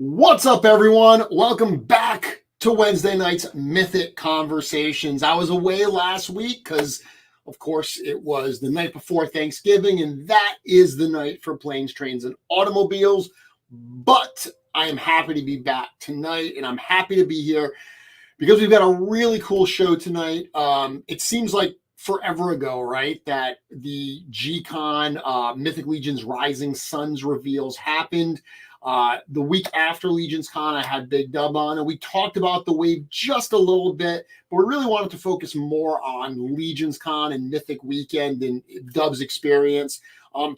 What's up, everyone? Welcome back to Wednesday night's Mythic Conversations. I was away last week because, of course, it was the night before Thanksgiving, and that is the night for planes, trains, and automobiles. But I am happy to be back tonight, and I'm happy to be here because we've got a really cool show tonight. It seems like forever ago, right, that the G-Con Mythic Legions Rising Suns reveals happened. The week after Legions Con, I had Big Dub on, and we talked about the wave just a little bit, but we really wanted to focus more on Legions Con and Mythic Weekend and Dub's experience.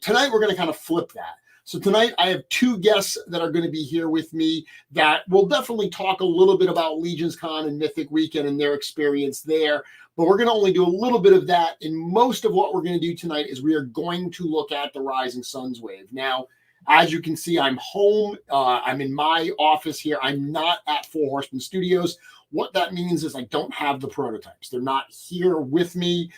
Tonight, we're going to kind of flip that. So tonight, I have two guests that are going to be here with me that will definitely talk a little bit about Legions Con and Mythic Weekend and their experience there. But we're going to only do a little bit of that. And most of what we're going to do tonight is we are going to look at the Rising Suns wave. Now, as you can see, I'm home. I'm in my office here. I'm not at Four Horsemen Studios. What that means is I don't have the prototypes. They're not here with me.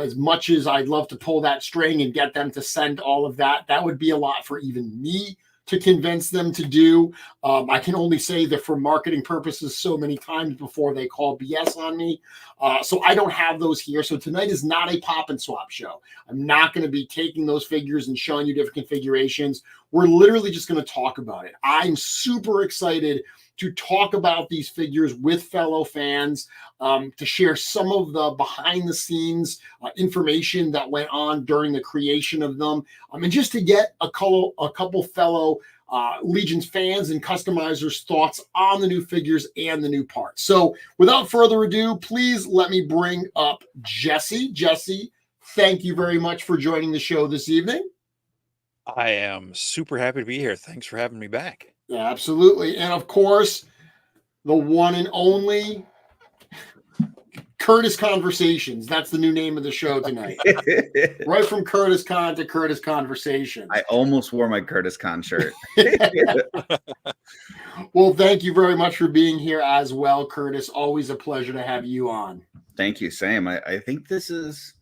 As much as I'd love to pull that string and get them to send all of that, that would be a lot for even me to convince them to do. I can only say that for marketing purposes so many times before they call BS on me. So I don't have those here. So tonight is not a pop and swap show. I'm not going to be taking those figures and showing you different configurations. We're literally just going to talk about it. I'm super excited to talk about these figures with fellow fans, to share some of the behind the scenes information that went on during the creation of them, and just to get a couple fellow Legions fans and customizers' thoughts on the new figures and the new parts. So without further ado, please let me bring up Jesse. Jesse, thank you very much for joining the show this evening. I am super happy to be here. Thanks for having me back. Yeah, absolutely. And of course, the one and only Curtis Conversations. That's the new name of the show tonight. Right from Curtis Con to Curtis Conversations. I almost wore my Curtis Con shirt. Well, thank you very much for being here as well, Curtis. Always a pleasure to have you on. Thank you, Sam. I think this is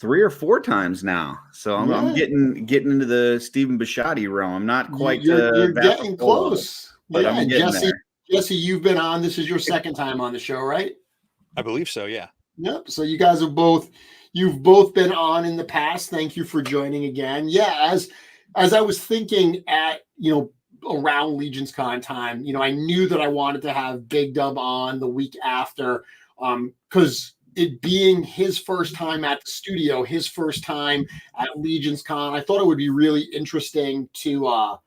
3 or 4 times now. So I'm getting into the Stephen Bisciotti realm. I'm not quite you're getting close. But I'm getting there. Jesse, you've been on. This is your second time on the show, right? I believe so, yeah. Yep. So you guys you've both been on in the past. Thank you for joining again. Yeah, as I was thinking at, around Legions Con time, I knew that I wanted to have Big Dub on the week after, because it being his first time at the studio, his first time at Legions Con, I thought it would be really interesting to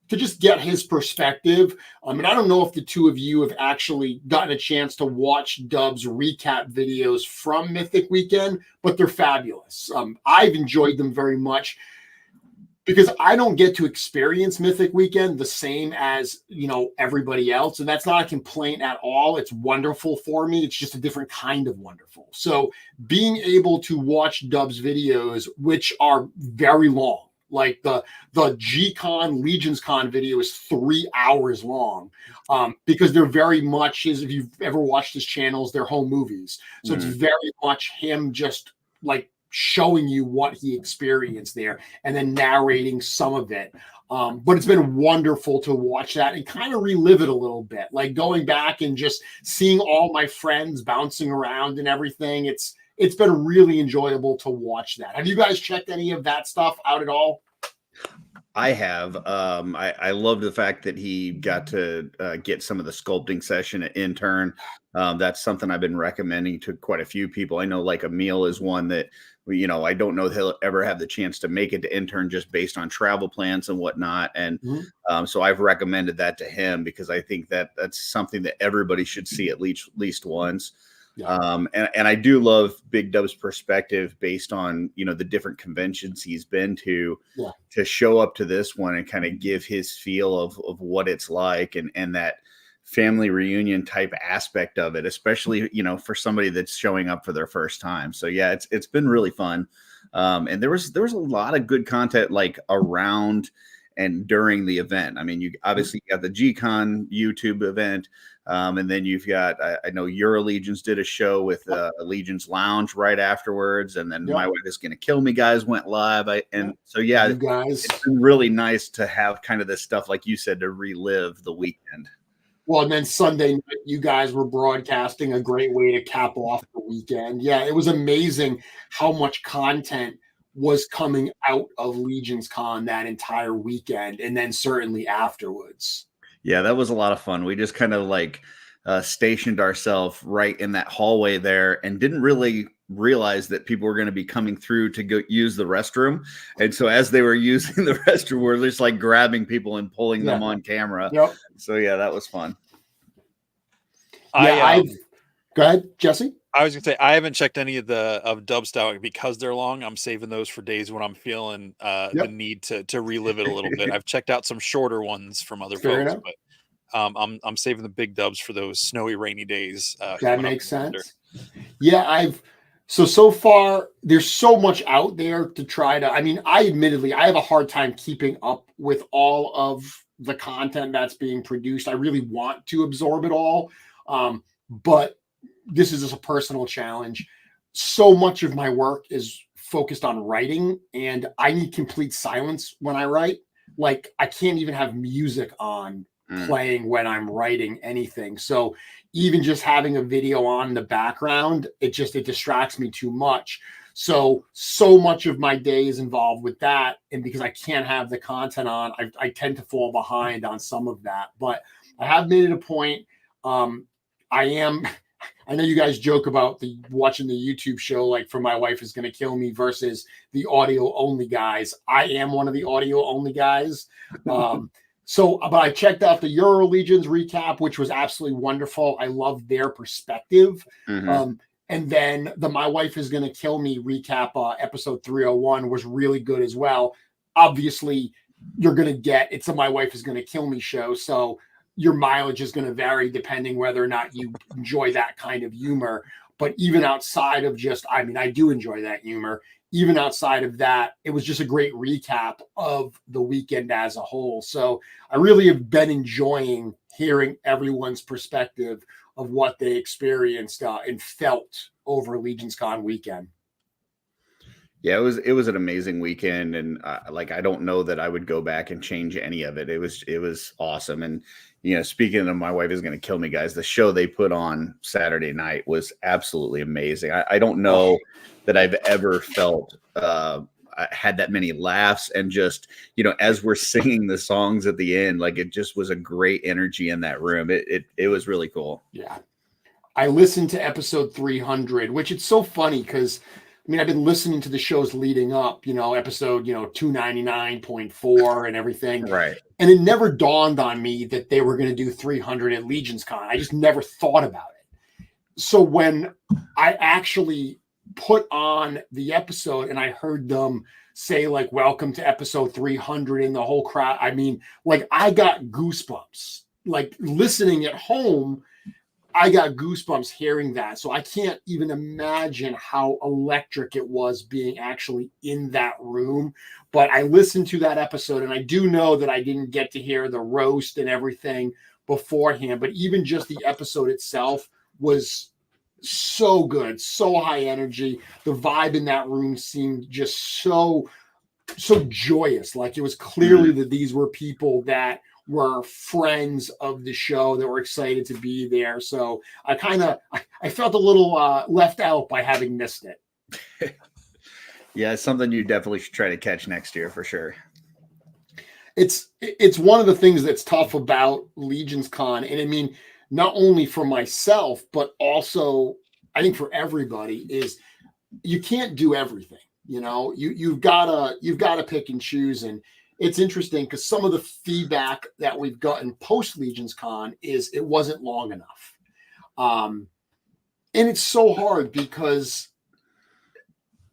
just get his perspective. And I don't know if the two of you have actually gotten a chance to watch Dub's recap videos from Mythic Weekend, but they're fabulous. I've enjoyed them very much because I don't get to experience Mythic Weekend the same as, everybody else. And that's not a complaint at all. It's wonderful for me. It's just a different kind of wonderful. So being able to watch Dub's videos, which are very long, like the G-Con Legions Con video is 3 hours long, because they're very much if you've ever watched his channels, they're home movies. So it's very much him just like showing you what he experienced there and then narrating some of it. But it's been wonderful to watch that and kind of relive it a little bit, like going back and just seeing all my friends bouncing around and everything. It's been really enjoyable to watch that. Have you guys checked any of that stuff out at all? I have. I love the fact that he got to get some of the sculpting session at Intern. That's something I've been recommending to quite a few people. I know like Emil is one that, I don't know that he'll ever have the chance to make it to Intern just based on travel plans and whatnot. And so I've recommended that to him because I think that that's something that everybody should see at least once. Yeah. And I do love Big Dub's perspective based on, the different conventions he's been to show up to this one and kind of give his feel of what it's like and that family reunion type aspect of it, especially, for somebody that's showing up for their first time. So yeah, it's been really fun. And there was a lot of good content like around and during the event. I mean, you obviously got the G-Con YouTube event. And then you've got, I know Your Allegiance did a show with Allegiance Lounge right afterwards. And then My Wife Is Gonna Kill Me guys went live. So yeah, you guys, it's been really nice to have kind of this stuff, like you said, to relive the weekend. Well, and then Sunday night, you guys were broadcasting, a great way to cap off the weekend. Yeah, it was amazing how much content was coming out of Legions Con that entire weekend, and then certainly afterwards. Yeah, that was a lot of fun. We just kind of like stationed ourselves right in that hallway there and didn't really realize that people were going to be coming through to go use the restroom. And so as they were using the restroom, we're just like grabbing people and pulling them on camera. Yep. So yeah, that was fun. Yeah, go ahead, Jesse. I was gonna say I haven't checked any of Dub style because they're long. I'm saving those for days when I'm feeling the need to relive it a little bit. I've checked out some shorter ones from other folks, but I'm saving the big dubs for those snowy, rainy days. That makes sense. Yeah, so far there's so much out there to try to. I mean, I admittedly I have a hard time keeping up with all of the content that's being produced. I really want to absorb it all, but this is just a personal challenge. So much of my work is focused on writing, and I need complete silence when I write. Like I can't even have music on playing when I'm writing anything. So even just having a video on in the background, it distracts me too much. So much of my day is involved with that. And because I can't have the content on, I tend to fall behind on some of that, but I have made it a point. I know you guys joke about watching the YouTube show, like For My Wife Is Gonna Kill Me versus the audio only guys. I am one of the audio only guys. But I checked out the Your Allegiance recap, which was absolutely wonderful. I loved their perspective. And then the My Wife Is Gonna Kill Me recap, episode 301 was really good as well. Obviously, it's a My Wife Is Gonna Kill Me show. So your mileage is going to vary depending whether or not you enjoy that kind of humor. But even outside of I do enjoy that humor. Even outside of that, it was just a great recap of the weekend as a whole. So I really have been enjoying hearing everyone's perspective of what they experienced and felt over Legions Con weekend. Yeah, it was an amazing weekend, and I don't know that I would go back and change any of it. It was awesome, and speaking of My Wife Is Gonna Kill Me guys, the show they put on Saturday night was absolutely amazing. I don't know that I've ever felt I had that many laughs, and just as we're singing the songs at the end, like it just was a great energy in that room. It was really cool. Yeah, I listened to episode 300, which it's so funny because. I mean, I've been listening to the shows leading up, episode, 299.4 and everything. Right. And it never dawned on me that they were going to do 300 at Legions Con. I just never thought about it. So when I actually put on the episode and I heard them say, like, welcome to episode 300 in the whole crowd, I mean, like, I got goosebumps. Like, listening at home, I got goosebumps hearing that. So I can't even imagine how electric it was being actually in that room. But I listened to that episode, and I do know that I didn't get to hear the roast and everything beforehand. But even just the episode itself was so good, so high energy. The vibe in that room seemed just so joyous. Like it was clearly that these were people that were friends of the show that were excited to be there. So I felt a little left out by having missed it. Yeah, it's something you definitely should try to catch next year for sure. It's one of the things that's tough about Legions Con. And I mean, not only for myself, but also I think for everybody is you can't do everything. You've gotta pick and choose. And it's interesting because some of the feedback that we've gotten post Legions Con is it wasn't long enough. And it's so hard because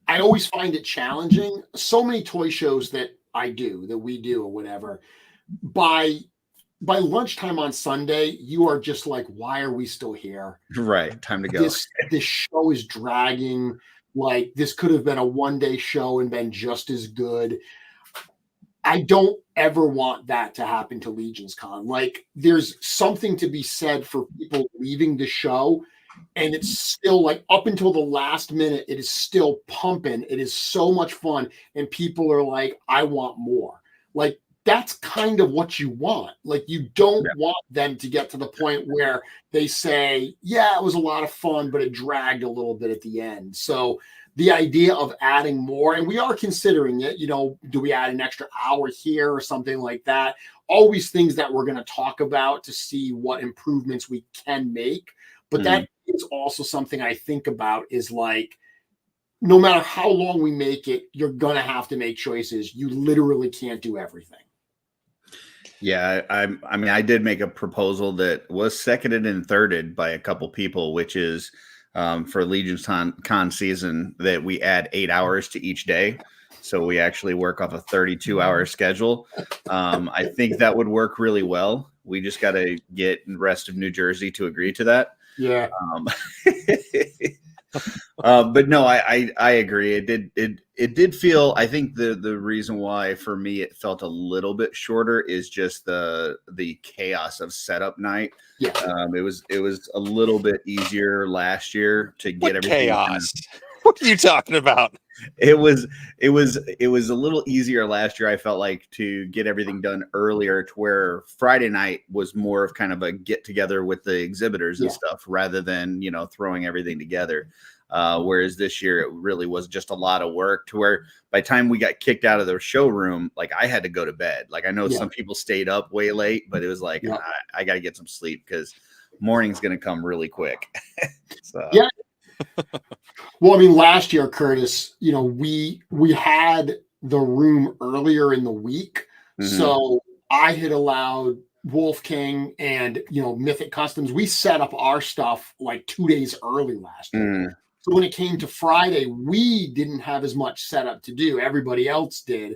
I always find it challenging. So many toy shows that we do or whatever, by lunchtime on Sunday, you are just like, why are we still here? Right. Time to go. This show is dragging. Like, this could have been a one-day show and been just as good. I don't ever want that to happen to Legions Con. Like, there's something to be said for people leaving the show, and it's still like up until the last minute, it is still pumping. It is so much fun, and people are like, I want more. Like, that's kind of what you want. Like, you don't want them to get to the point where they say, yeah, it was a lot of fun, but it dragged a little bit at the end. So the idea of adding more, and we are considering it, do we add an extra hour here or something like that? Always things that we're going to talk about to see what improvements we can make. But that is also something I think about, is like, no matter how long we make it, you're going to have to make choices. You literally can't do everything. Yeah, I mean, I did make a proposal that was seconded and thirded by a couple people, which is for Legions Con season, that we add 8 hours to each day. So we actually work off a 32-hour schedule. I think that would work really well. We just got to get the rest of New Jersey to agree to that. Yeah. But no, I agree. It did feel, I think the reason why for me it felt a little bit shorter is just the chaos of setup night. Yeah. It was a little bit easier last year to get everything chaos. What are you talking about? It was a little easier last year, I felt like, to get everything done earlier, to where Friday night was more of kind of a get together with the exhibitors and stuff, rather than, throwing everything together. Whereas this year it really was just a lot of work, to where by the time we got kicked out of the showroom, like, I had to go to bed. Like, I know some people stayed up way late, but it was like, I got to get some sleep because morning's going to come really quick. So. Yeah. Well, I mean, last year, Curtis, we had the room earlier in the week. Mm-hmm. So I had allowed Wolf King and, Mythic Customs, we set up our stuff like 2 days early last year. Mm. So when it came to Friday, we didn't have as much setup to do. Everybody else did.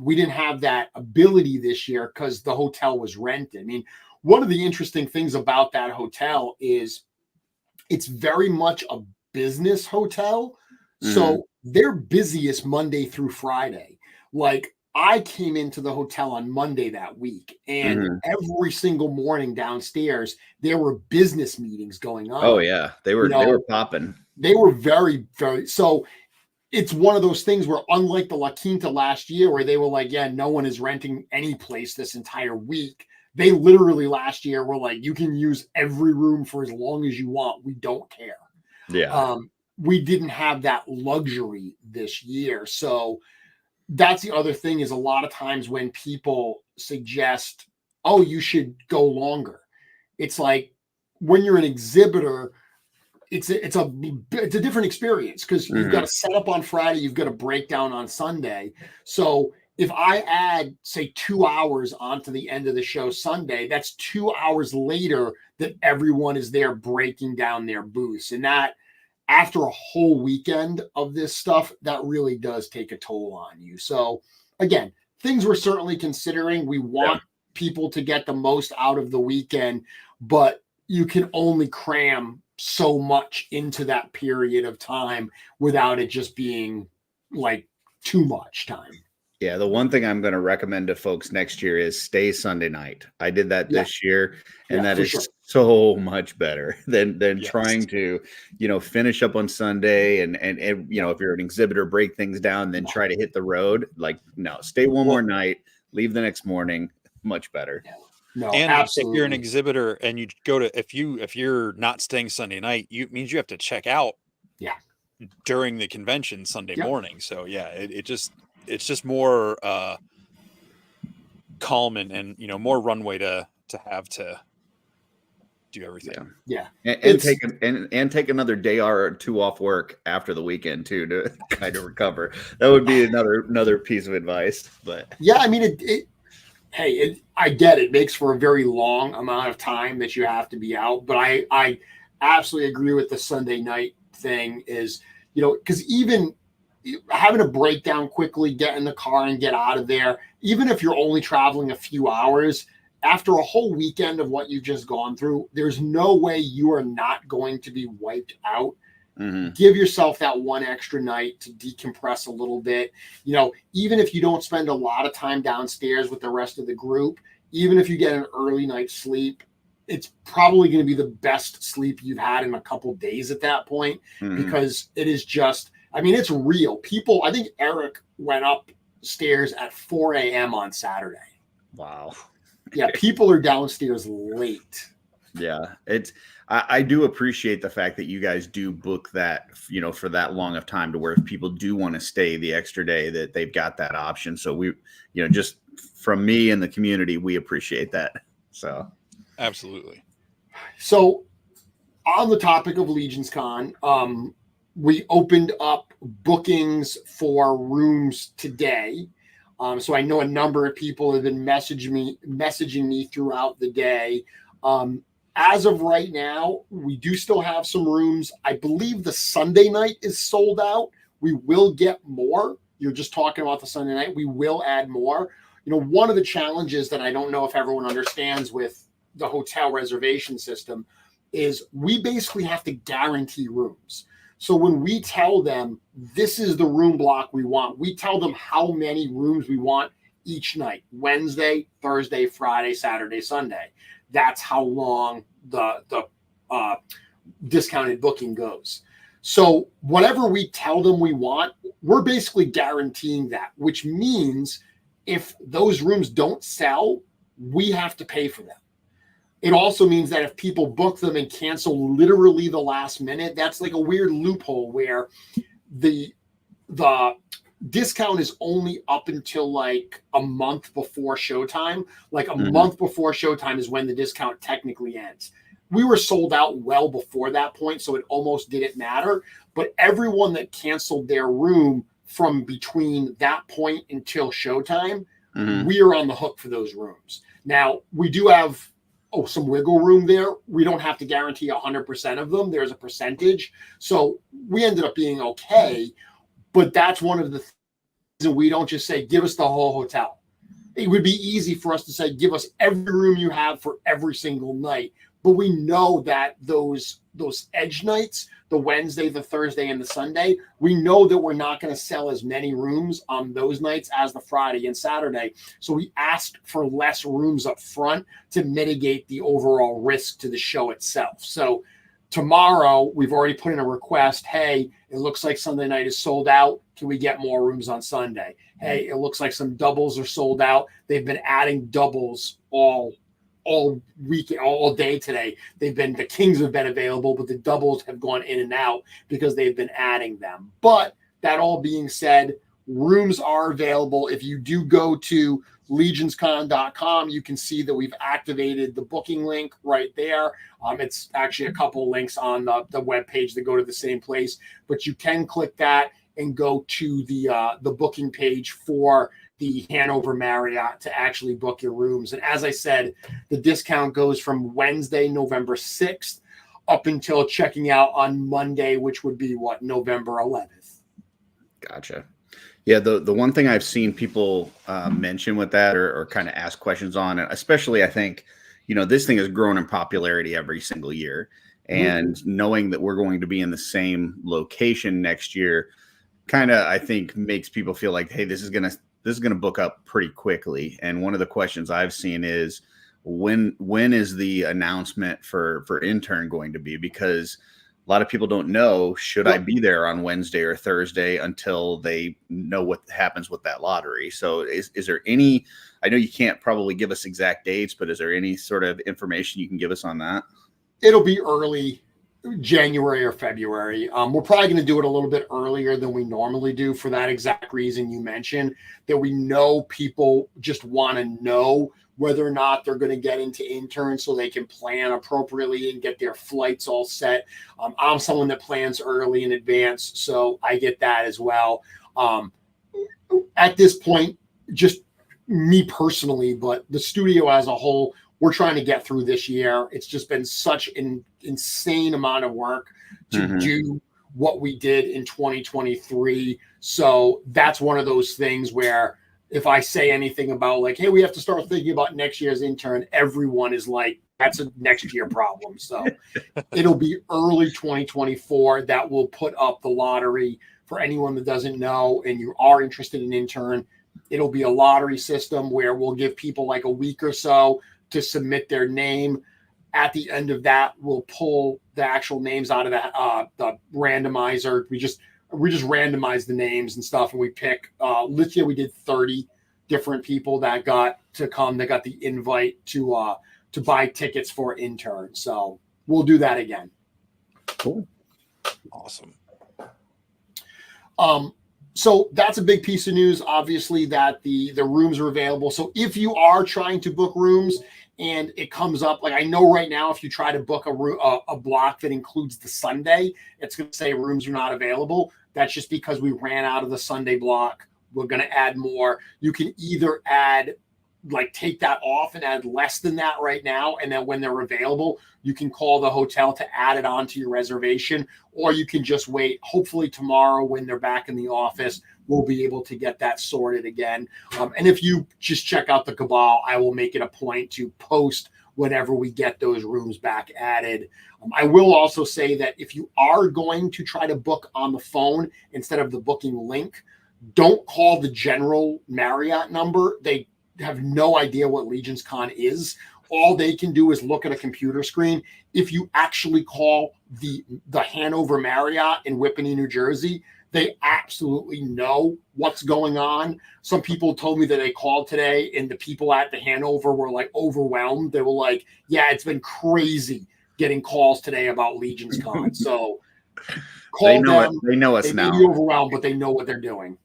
We didn't have that ability this year because the hotel was rented. I mean, one of the interesting things about that hotel is it's very much a business hotel. So they're busiest Monday through Friday. Like, I came into the hotel on Monday that week, and every single morning downstairs, there were business meetings going on. Oh yeah. They were popping. They were very, very, so it's one of those things where, unlike the La Quinta last year, where they were like, yeah, no one is renting any place this entire week. They literally last year were like, you can use every room for as long as you want. We don't care. Yeah. We didn't have that luxury this year. So that's the other thing, is a lot of times when people suggest, oh, you should go longer. It's like, when you're an exhibitor, it's a different experience, because you've got to set up on Friday, you've got to break down on Sunday. So if I add, say, 2 hours onto the end of the show Sunday, that's 2 hours later that everyone is there breaking down their booths. And that, after a whole weekend of this stuff, that really does take a toll on you. So again, things we're certainly considering. We want people to get the most out of the weekend, but you can only cram so much into that period of time without it just being like too much time. Yeah, the one thing I'm going to recommend to folks next year is stay Sunday night. I did that this year, and that is so much better than trying to, finish up on Sunday and if you're an exhibitor, break things down, then try to hit the road. Like, no, stay one more night, leave the next morning. Much better. No, and absolutely. If you're an exhibitor and you go to, if you're not staying Sunday night, it means you have to check out during the convention Sunday morning. So it's just more calm and more runway to have to do everything. Yeah. And take another day or two off work after the weekend too, to kind of recover. That would be another piece of advice. But yeah, I mean, I get it makes for a very long amount of time that you have to be out, but I absolutely agree with the Sunday night thing is, because even having to break down quickly, get in the car and get out of there, even if you're only traveling a few hours, after a whole weekend of what you've just gone through, there's no way you are not going to be wiped out. Mm-hmm. Give yourself that one extra night to decompress a little bit. Even if you don't spend a lot of time downstairs with the rest of the group, even if you get an early night's sleep, it's probably going to be the best sleep you've had in a couple days at that point, because it is just, it's real. People, I think Eric went upstairs at 4 a.m. on Saturday. Wow. Yeah, people are downstairs late. Yeah, I do appreciate the fact that you guys do book that, for that long of time, to where if people do want to stay the extra day, that they've got that option. So we, just from me and the community, we appreciate that. So absolutely. So on the topic of Legions Con, we opened up bookings for rooms today. So I know a number of people have been messaging me throughout the day. As of right now, we do still have some rooms. I believe the Sunday night is sold out. We will get more. You're just talking about the Sunday night. We will add more. One of the challenges that I don't know if everyone understands with the hotel reservation system is we basically have to guarantee rooms. So when we tell them this is the room block we want, we tell them how many rooms we want each night: Wednesday, Thursday, Friday, Saturday, Sunday. That's how long the discounted booking goes. So whatever we tell them we want, we're basically guaranteeing that, which means if those rooms don't sell, we have to pay for them. It also means that if people book them and cancel literally the last minute, that's like a weird loophole where the discount is only up until like a month before showtime. Like a month before showtime is when the discount technically ends. We were sold out well before that point, so it almost didn't matter. But everyone that canceled their room from between that point until showtime, we are on the hook for those rooms. Now, we do have some wiggle room there. We don't have to guarantee 100% of them. There's a percentage. So we ended up being okay. But that's one of the things that we don't just say, give us the whole hotel. It would be easy for us to say, give us every room you have for every single night. But we know that those edge nights, the Wednesday, the Thursday, and the Sunday, we know that we're not going to sell as many rooms on those nights as the Friday and Saturday. So we asked for less rooms up front to mitigate the overall risk to the show itself. So tomorrow, we've already put in a request. Hey, it looks like Sunday night is sold out. Can we get more rooms on Sunday? Hey, it looks like some doubles are sold out. They've been adding doubles all week, all day today. The kings have been available, but the doubles have gone in and out because they've been adding them. But that all being said, rooms are available. If you do go to legionscon.com, you can see that we've activated the booking link right there. It's actually a couple links on the web page that go to the same place, but you can click that and go to the booking page for the Hanover Marriott to actually book your rooms. And as I said, the discount goes from Wednesday, November 6th up until checking out on Monday, which would be November 11th. Gotcha. Yeah, the one thing I've seen people mention with that or kind of ask questions on, especially I think, this thing has grown in popularity every single year. And knowing that we're going to be in the same location next year kind of, I think, makes people feel like, hey, this is going to book up pretty quickly. And one of the questions I've seen is when is the announcement for intern going to be? Because a lot of people don't know, should I be there on Wednesday or Thursday until they know what happens with that lottery? So is there any, I know you can't probably give us exact dates, but is there any sort of information you can give us on that? It'll be early January or February. We're probably going to do it a little bit earlier than we normally do for that exact reason you mentioned, that we know people just want to know whether or not they're going to get into intern so they can plan appropriately and get their flights all set. I'm someone that plans early in advance, so I get that as well. At this point, just me personally, but the studio as a whole, we're trying to get through this year. It's just been such an insane amount of work to do what we did in 2023. So that's one of those things where if I say anything about like, hey, we have to start thinking about next year's intern, everyone is like, that's a next year problem. So it'll be early 2024 that will put up the lottery. For anyone that doesn't know and you are interested in intern, it'll be a lottery system where we'll give people like a week or so to submit their name. At the end of that, we'll pull the actual names out of the randomizer. We just randomize the names and stuff, and we pick. This year we did 30 different people that got to come. They got the invite to buy tickets for intern. So we'll do that again. Cool. Awesome. So that's a big piece of news, obviously, that the rooms are available. So if you are trying to book rooms and it comes up, like I know right now, if you try to book a block that includes the Sunday, it's going to say rooms are not available. That's just because we ran out of the Sunday block. We're going to add more. You can either take that off and add less than that right now. And then when they're available, you can call the hotel to add it onto your reservation, or you can just wait. Hopefully tomorrow when they're back in the office, we'll be able to get that sorted again. And if you just check out the Cabal, I will make it a point to post whenever we get those rooms back added. I will also say that if you are going to try to book on the phone instead of the booking link, don't call the general Marriott number. They have no idea what Legions Con is. All they can do is look at a computer screen. If you actually call the Hanover Marriott in Whippany, New Jersey, they absolutely know what's going on. Some people told me that they called today and the people at the Hanover were like overwhelmed. They were like, yeah, it's been crazy getting calls today about Legions Con. So call them. They know us now. They may be overwhelmed, but they know what they're doing.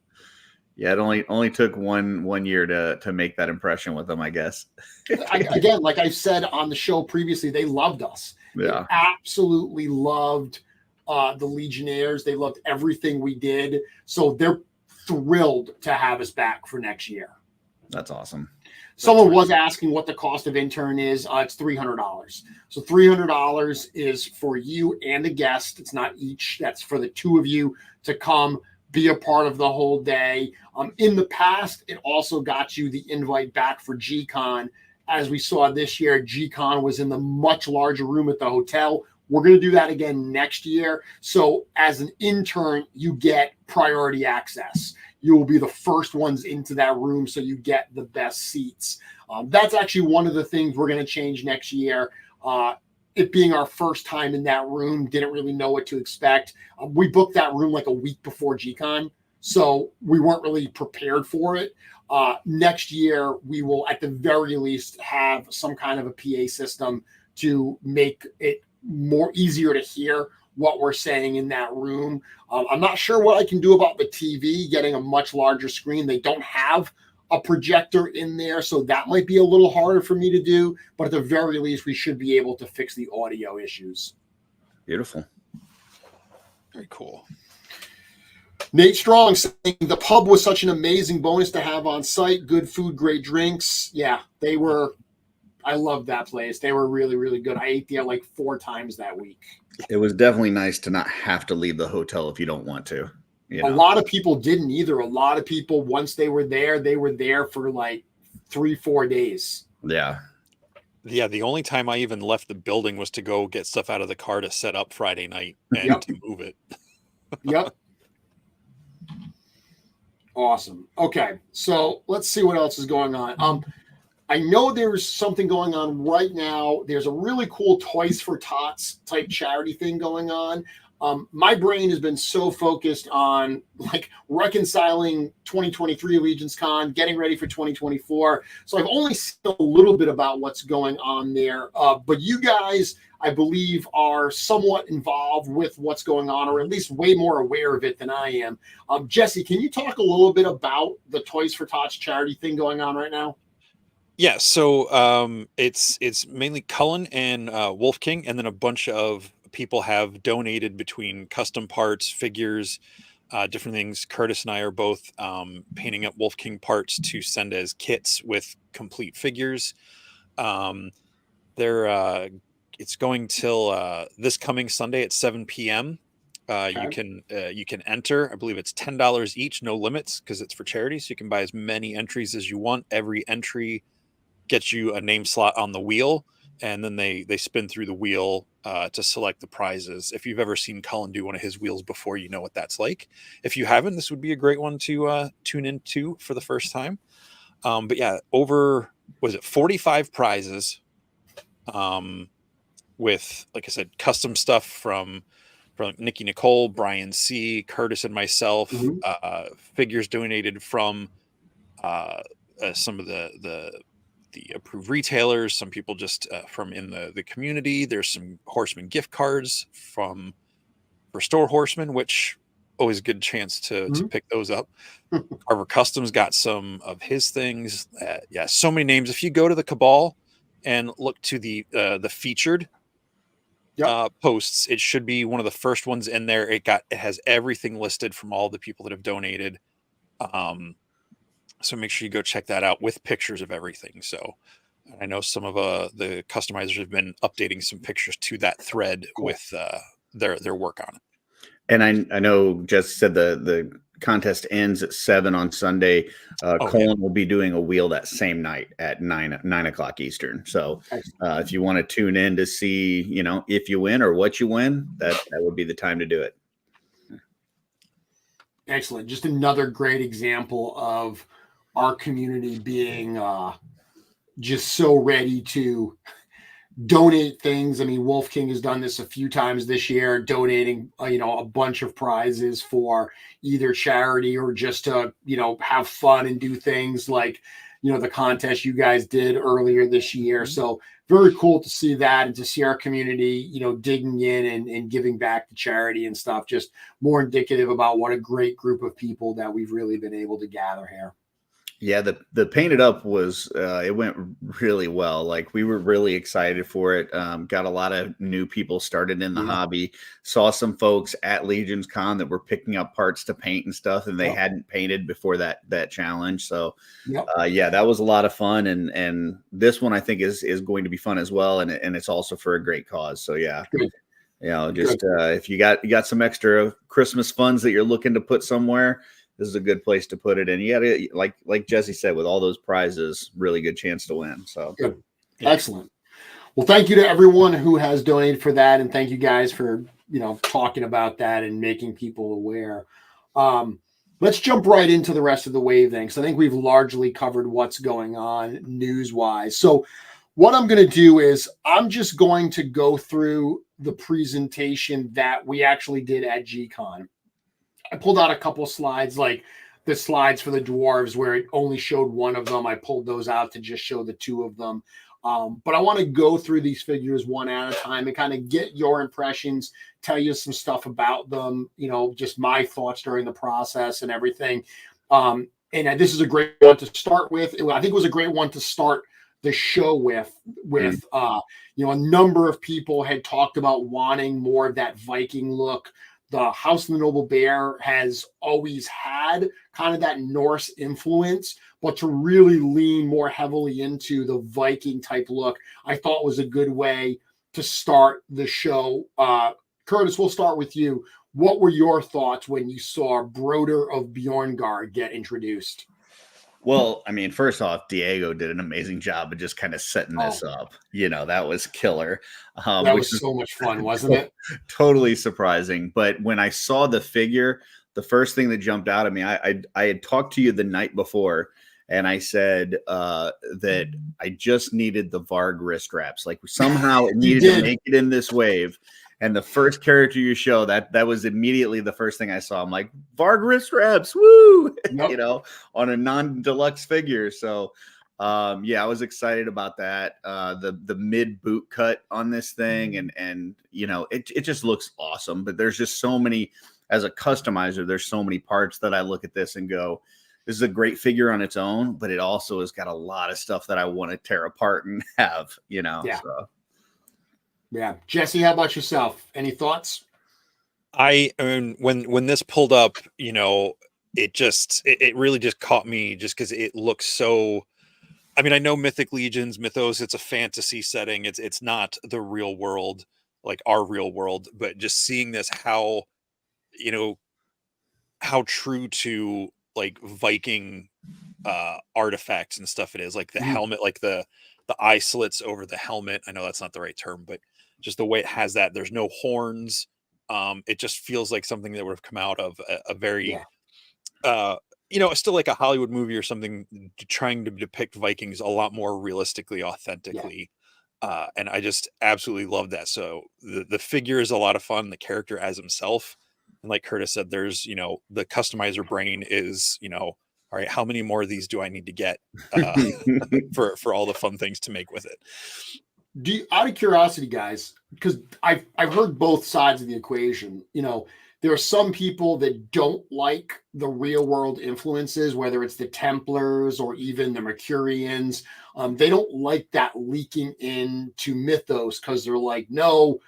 Yeah, it only took one year to make that impression with them, I guess. Again, like I said on the show previously, they loved us. Yeah, they absolutely loved the Legionnaires. They loved everything we did. So they're thrilled to have us back for next year. That's awesome. Someone was asking what the cost of intern is. It's $300. So $300 is for you and a guest. It's not each. That's for the two of you to come be a part of the whole day. In the past, it also got you the invite back for G-Con. As we saw this year, G-Con was in the much larger room at the hotel. We're going to do that again next year. So as an intern, you get priority access. You will be the first ones into that room, so you get the best seats. That's actually one of the things we're going to change next year. It being our first time in that room, didn't really know what to expect. We booked that room like a week before G-Con, so we weren't really prepared for it. Next year, we will at the very least have some kind of a PA system to make it more easier to hear what we're saying in that room. I'm not sure what I can do about the TV, getting a much larger screen. They don't have a projector in there, so that might be a little harder for me to do, but at the very least, we should be able to fix the audio issues. Beautiful. Very cool. Nate Strong saying the pub was such an amazing bonus to have on site. Good food, great drinks. Yeah, they were. I loved that place. They were really, really good. I ate there like 4 times that week. It was definitely nice to not have to leave the hotel if you don't want to. You know? A lot of people didn't either. A lot of people, once they were there for like 3-4 days. Yeah. Yeah, the only time I even left the building was to go get stuff out of the car to set up Friday night and to move it. Yep. Awesome. Okay, so let's see what else is going on. I know there's something going on right now. There's a really cool Toys for Tots type charity thing going on. My brain has been so focused on like reconciling 2023 Legions Con, getting ready for 2024. So I've only seen a little bit about what's going on there. But you guys, I believe, are somewhat involved with what's going on, or at least way more aware of it than I am. Jesse, can you talk a little bit about the Toys for Tots charity thing going on right now? Yeah, so it's mainly Cullen and Wolf King, and then a bunch of people have donated between custom parts, figures, different things. Curtis and I are both painting up Wolf King parts to send as kits with complete figures. they're it's going till this coming Sunday at 7 p.m. Okay. You can enter. I believe it's $10 each, no limits, because it's for charity. So you can buy as many entries as you want. Every entry gets you a name slot on the wheel, and then they spin through the wheel to select the prizes. If you've ever seen Cullen do one of his wheels before, you know what that's like. If you haven't, this would be a great one to tune into for the first time. But yeah, was it 45 prizes, with, like I said, custom stuff from Nikki Nicole, Brian C, Curtis, and myself. Figures donated from some of the approved retailers, some people just from in the community. There's some Horseman gift cards for Store Horseman, which always a good chance to pick those up. Carver Customs got some of his things. Yeah, so many names. If you go to the Cabal and look to the featured posts, it should be one of the first ones in there. It has everything listed from all the people that have donated. So make sure you go check that out with pictures of everything. So I know some of the customizers have been updating some pictures to that thread with their work on it. And I know Jess said the contest ends at 7 on Sunday. Colin will be doing a wheel that same night at 9 o'clock Eastern. So if you want to tune in to see, if you win or what you win, that would be the time to do it. Excellent. Just another great example of our community being just so ready to donate things. I mean, Wolf King has done this a few times this year, donating, a bunch of prizes for either charity or just to, have fun and do things like, the contest you guys did earlier this year. So very cool to see that and to see our community, digging in and giving back to charity and stuff. Just more indicative about what a great group of people that we've really been able to gather here. Yeah, the Painted Up was it went really well. Like, we were really excited for it. Got a lot of new people started in the hobby. Saw some folks at Legions Con that were picking up parts to paint and stuff, and they hadn't painted before that challenge. So yeah, that was a lot of fun. And this one I think is going to be fun as well. And it's also for a great cause. So yeah. Good. If you got some extra Christmas funds that you're looking to put somewhere, this is a good place to put it. And you got to, like Jesse said, with all those prizes, really good chance to win. So good. Excellent. Well, thank you to everyone who has donated for that. And thank you guys for, talking about that and making people aware. Let's jump right into the rest of the wave thing. So I think we've largely covered what's going on news wise. So what I'm going to do is I'm just going to go through the presentation that we actually did at G-Con. I pulled out a couple slides, like the slides for the dwarves where it only showed one of them. I pulled those out to just show the two of them. But I want to go through these figures one at a time and kind of get your impressions, tell you some stuff about them, just my thoughts during the process and everything. And this is a great one to start with. I think it was a great one to start the show with a number of people had talked about wanting more of that Viking look. The House of the Noble Bear has always had kind of that Norse influence, but to really lean more heavily into the Viking type look, I thought was a good way to start the show. Curtis, we'll start with you. What were your thoughts when you saw Broder of Bjorngard get introduced? Well, I mean, first off, Diego did an amazing job of just kind of setting this up. That was killer. That was so much fun, wasn't it? Totally surprising. But when I saw the figure, the first thing that jumped out at me, I had talked to you the night before, and I said that I just needed the Varg wrist wraps. Like, somehow it needed to make it in this wave. And the first character you show, that was immediately the first thing I saw. I'm like, Varg wrist wraps, woo! On a non-deluxe figure. So, I was excited about that. The mid boot cut on this thing, and it just looks awesome. But there's just so many, as a customizer, there's so many parts that I look at this and go, this is a great figure on its own, but it also has got a lot of stuff that I want to tear apart and have, So. Yeah. Jesse, how about yourself? Any thoughts? I mean, when this pulled up, it really just caught me just because it looks so, I mean, I know Mythic Legions, Mythos, it's a fantasy setting. It's not the real world, like our real world, but just seeing this, how, you know, how true to like Viking artifacts and stuff it is, like the helmet, like the eye slits over the helmet. I know that's not the right term, but just the way it has that. There's no horns. It just feels like something that would have come out of a very still like a Hollywood movie or something, trying to depict Vikings a lot more realistically, authentically. And I just absolutely love that. So the figure is a lot of fun, the character as himself. And like Curtis said, there's, the customizer brain is, all right, how many more of these do I need to get for all the fun things to make with it? Out of curiosity, guys, because I've heard both sides of the equation. There are some people that don't like the real world influences, whether it's the Templars or even the Mercurians. They don't like that leaking into Mythos because they're like, no,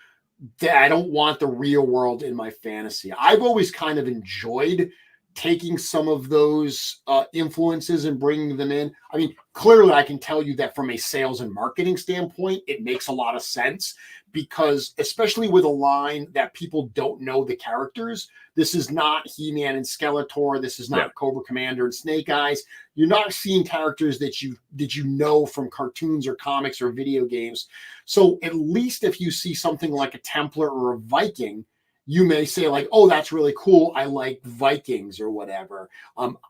I don't want the real world in my fantasy. I've always kind of enjoyed taking some of those influences and bringing them in. I mean, clearly I can tell you that from a sales and marketing standpoint, it makes a lot of sense, because especially with a line that people don't know the characters, this is not He-Man and Skeletor, this is not Cobra Commander and Snake Eyes. You're not seeing characters that you know from cartoons or comics or video games. So at least if you see something like a Templar or a Viking, you may say like, oh, that's really cool. I like Vikings or whatever.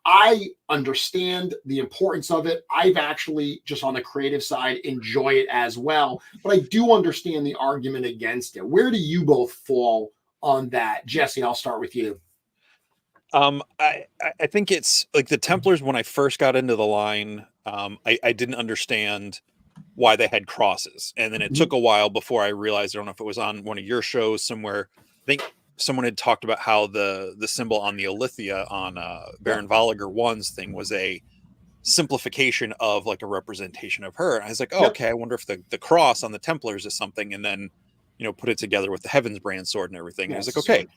I understand the importance of it. I've actually, just on the creative side, enjoy it as well. But I do understand the argument against it. Where do you both fall on that? Jesse, I'll start with you. I think it's like the Templars, when I first got into the line, I didn't understand why they had crosses. And then it took a while before I realized, I don't know if it was on one of your shows somewhere, I think someone had talked about how the symbol on the Alithia on Baron Valiger 1's thing was a simplification of like a representation of her. And I was like, oh, okay, I wonder if the cross on the Templars is something, and then, put it together with the Heaven's Brand sword and everything. And I was like, okay,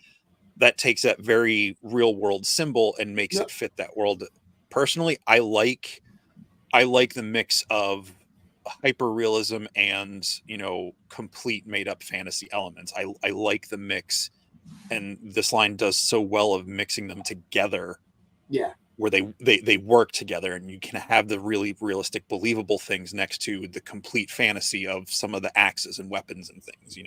that takes that very real world symbol and makes it fit that world. Personally, I like the mix of hyper realism and complete made up fantasy elements. I like the mix, and this line does so well of mixing them together, where they work together, and you can have the really realistic, believable things next to the complete fantasy of some of the axes and weapons and things.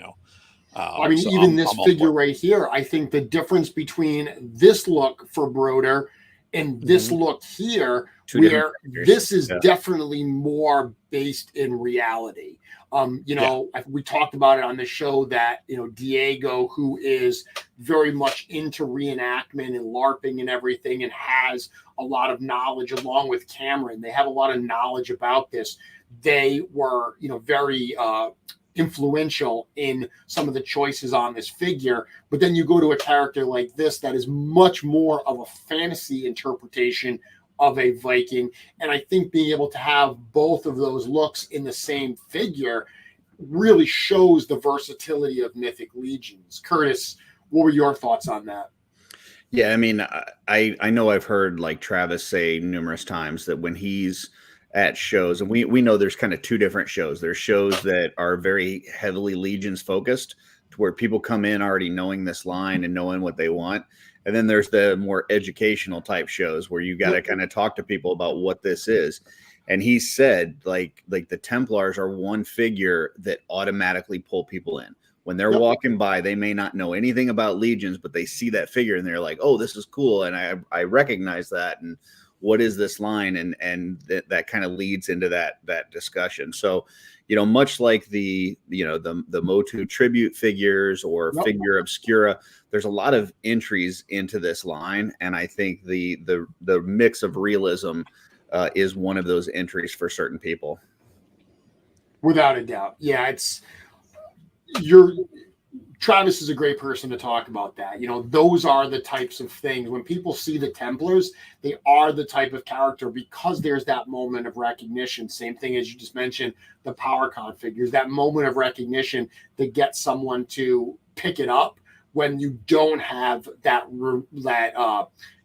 I mean, so even this figure right here, I think the difference between this look for Broder and this look here, where this is definitely more based in reality. We talked about it on the show that, Diego, who is very much into reenactment and LARPing and everything, and has a lot of knowledge, along with Cameron, they have a lot of knowledge about this. They were, very influential in some of the choices on this figure. But then you go to a character like this that is much more of a fantasy interpretation of a Viking. And I think being able to have both of those looks in the same figure really shows the versatility of Mythic Legions. Curtis, what were your thoughts on that? Yeah, I mean, I know I've heard like Travis say numerous times that when he's at shows, and we know there's kind of two different shows. There's shows that are very heavily Legions focused, to where people come in already knowing this line and knowing what they want. And then there's the more educational type shows where you got to kind of talk to people about what this is. And he said like the Templars are one figure that automatically pull people in. When they're walking by, they may not know anything about Legions, but they see that figure and they're like, oh, this is cool. And I recognize that. And what is this line? And that kind of leads into that discussion. So, much like the Motu tribute figures or figure obscura, there's a lot of entries into this line. And I think the mix of realism is one of those entries for certain people. Without a doubt. Yeah, Travis is a great person to talk about that. Those are the types of things. When people see the Templars, they are the type of character, because there's that moment of recognition. Same thing as you just mentioned, the PowerCon figures, that moment of recognition that gets someone to pick it up when you don't have that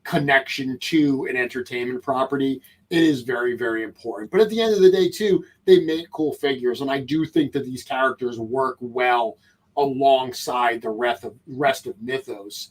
connection to an entertainment property, it is very, very important. But at the end of the day, too, they make cool figures. And I do think that these characters work well alongside the rest of Mythos.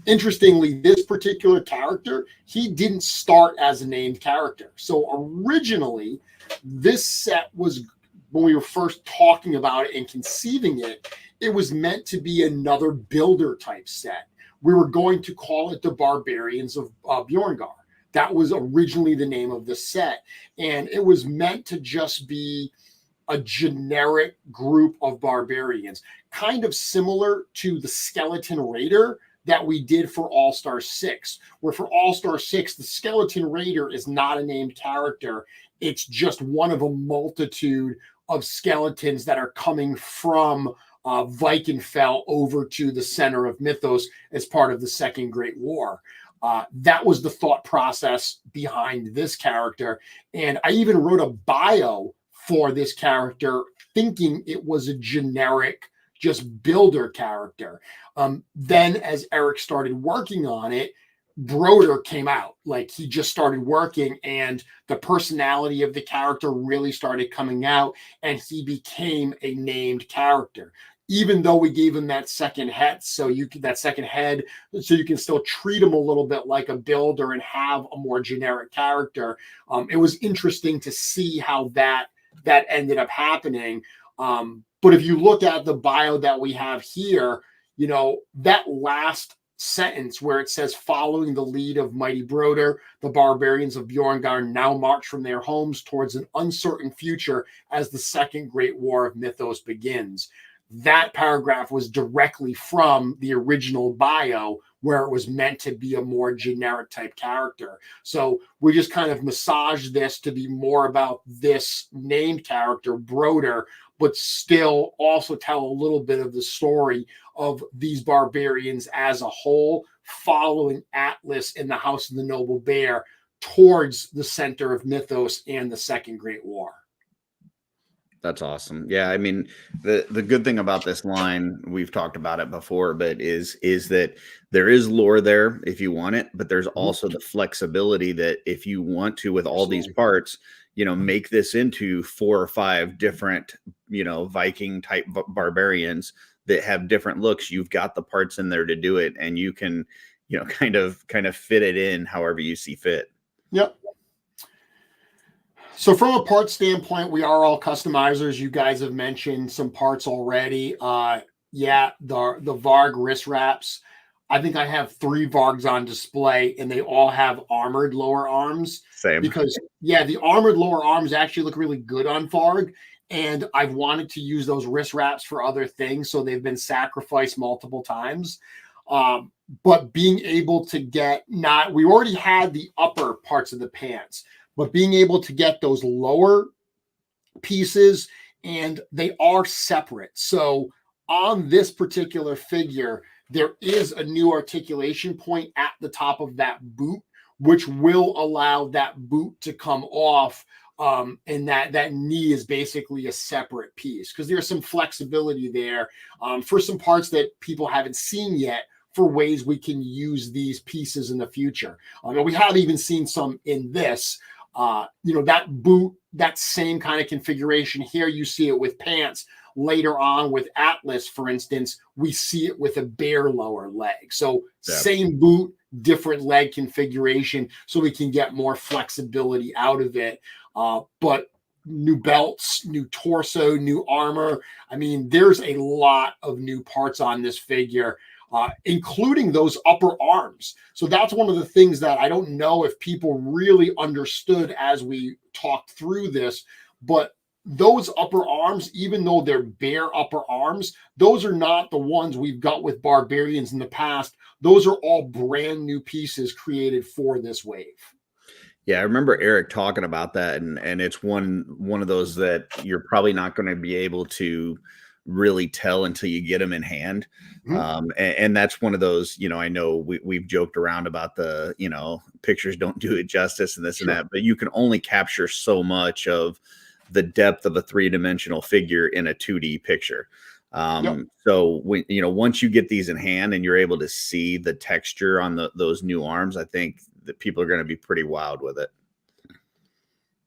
Interestingly, this particular character, he didn't start as a named character. So originally, this set was, when we were first talking about it and conceiving it, it was meant to be another builder type set. We were going to call it the Barbarians of Bjorngar. That was originally the name of the set. And it was meant to just be a generic group of barbarians, kind of similar to the Skeleton Raider that we did for All-Star 6, where for All-Star 6, the Skeleton Raider is not a named character. It's just one of a multitude of skeletons that are coming from Vikenfell over to the center of Mythos as part of the Second Great War. That was the thought process behind this character. And I even wrote a bio for this character, thinking it was a generic, just builder character. Then as Eric started working on it, Broder came out. Like, he just started working, and the personality of the character really started coming out, and he became a named character. Even though we gave him that second head, so you can still treat him a little bit like a builder and have a more generic character. It was interesting to see how that ended up happening. But if you look at the bio that we have here, you know, that last sentence where it says, following the lead of mighty Broder, the barbarians of Bjorngar now march from their homes towards an uncertain future as the Second Great War of Mythos begins. That paragraph was directly from the original bio, where it was meant to be a more generic type character. So we just kind of massaged this to be more about this named character, Broder, but still also tell a little bit of the story of these barbarians as a whole, following Atlas in the House of the Noble Bear towards the center of Mythos and the Second Great War. That's awesome. Yeah, I mean, the good thing about this line, we've talked about it before, but is that there is lore there if you want it, but there's also the flexibility that if you want to, with all these parts, you know, make this into 4 or 5 different, you know, Viking type barbarians that have different looks. You've got the parts in there to do it, and you can, you know, kind of fit it in however you see fit. Yep. So from a part standpoint, we are all customizers. You guys have mentioned some parts already. Yeah, the Varg wrist wraps. I think I have 3 Vargs on display, and they all have armored lower arms. Same. Because, yeah, the armored lower arms actually look really good on Varg, and I've wanted to use those wrist wraps for other things, so they've been sacrificed multiple times. But being able to get we already had the upper parts of the pants, but being able to get those lower pieces, and they are separate. So on this particular figure, there is a new articulation point at the top of that boot, which will allow that boot to come off. And that knee is basically a separate piece, because there's some flexibility there for some parts that people haven't seen yet, for ways we can use these pieces in the future. We have even seen some in this. You know, that boot, that same kind of configuration here, you see it with pants. Later on with Atlas, for instance, we see it with a bare lower leg. So same boot, different leg configuration, so we can get more flexibility out of it. But new belts, new torso, new armor. I mean, there's a lot of new parts on this figure, including those upper arms. So that's one of the things that I don't know if people really understood as we talked through this, but those upper arms, even though they're bare upper arms, those are not the ones we've got with barbarians in the past. Those are all brand new pieces created for this wave. Yeah, I remember Eric talking about that, and it's one of those that you're probably not going to be able to really tell until you get them in hand. And that's one of those, you know, I know we've joked around about the, you know, pictures don't do it justice and this and that, but you can only capture so much of the depth of a 3-dimensional figure in a 2D picture. So when, once you get these in hand and you're able to see the texture on those new arms, I think that people are going to be pretty wild with it.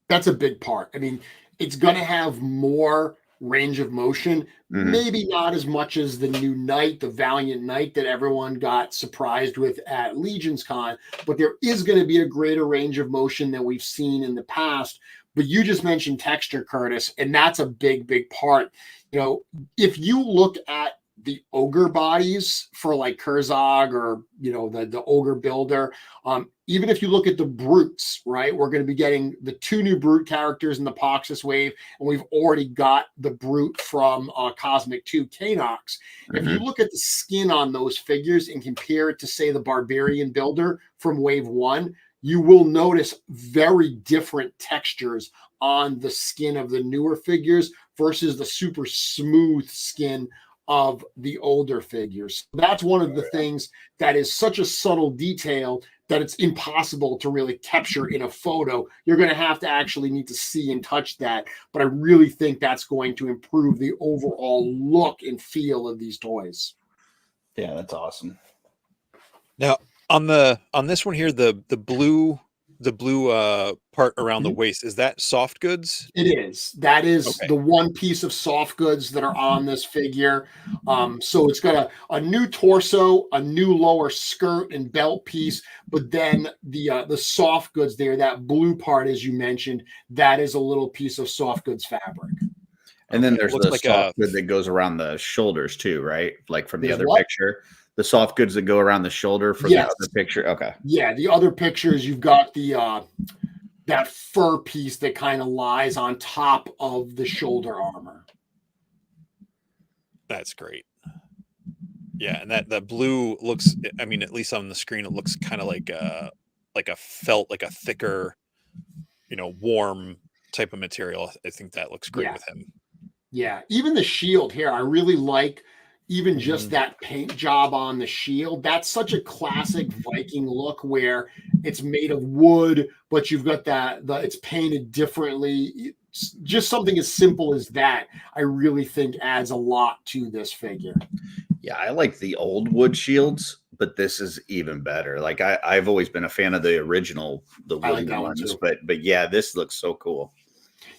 That's a big part. I mean, it's going to have more range of motion, maybe not as much as the new Knight, the Valiant Knight that everyone got surprised with at Legions Con, but there is going to be a greater range of motion than we've seen in the past. But you just mentioned texture, Curtis, and that's a big part. If you look at the ogre bodies for like Kurzog or the ogre builder, even if you look at the brutes, right, we're going to be getting the 2 new brute characters in the Poxus wave, and we've already got the brute from Cosmic 2 Kanox. If you look at the skin on those figures and compare it to, say, the barbarian builder from wave 1, you will notice very different textures on the skin of the newer figures versus the super smooth skin of the older figures. That's one of the things that is such a subtle detail that it's impossible to really capture in a photo. You're going to have to actually need to see and touch that. But I really think that's going to improve the overall look and feel of these toys. Yeah, that's awesome. Now, on this one here, the blue part around the waist, is that soft goods? It is. That is the one piece of soft goods that are on this figure. So it's got a new torso, a new lower skirt and belt piece, but then the soft goods there, that blue part, as you mentioned, that is a little piece of soft goods fabric. And then there's the soft good that goes around the shoulders too, right? Like from the other picture. The soft goods that go around the shoulder for the other picture. Okay. Yeah, the other pictures, you've got the that fur piece that kind of lies on top of the shoulder armor. That's great. Yeah, and that blue looks, I mean, at least on the screen, it looks kind of like a felt, like a thicker, warm type of material. I think that looks great with him. Yeah, even the shield here, I really like. Even just that paint job on the shield, that's such a classic Viking look where it's made of wood, but you've got it's painted differently. It's just something as simple as that, I really think adds a lot to this figure. Yeah, I like the old wood shields, but this is even better. Like I've always been a fan of the original, the wooden ones, but yeah, this looks so cool.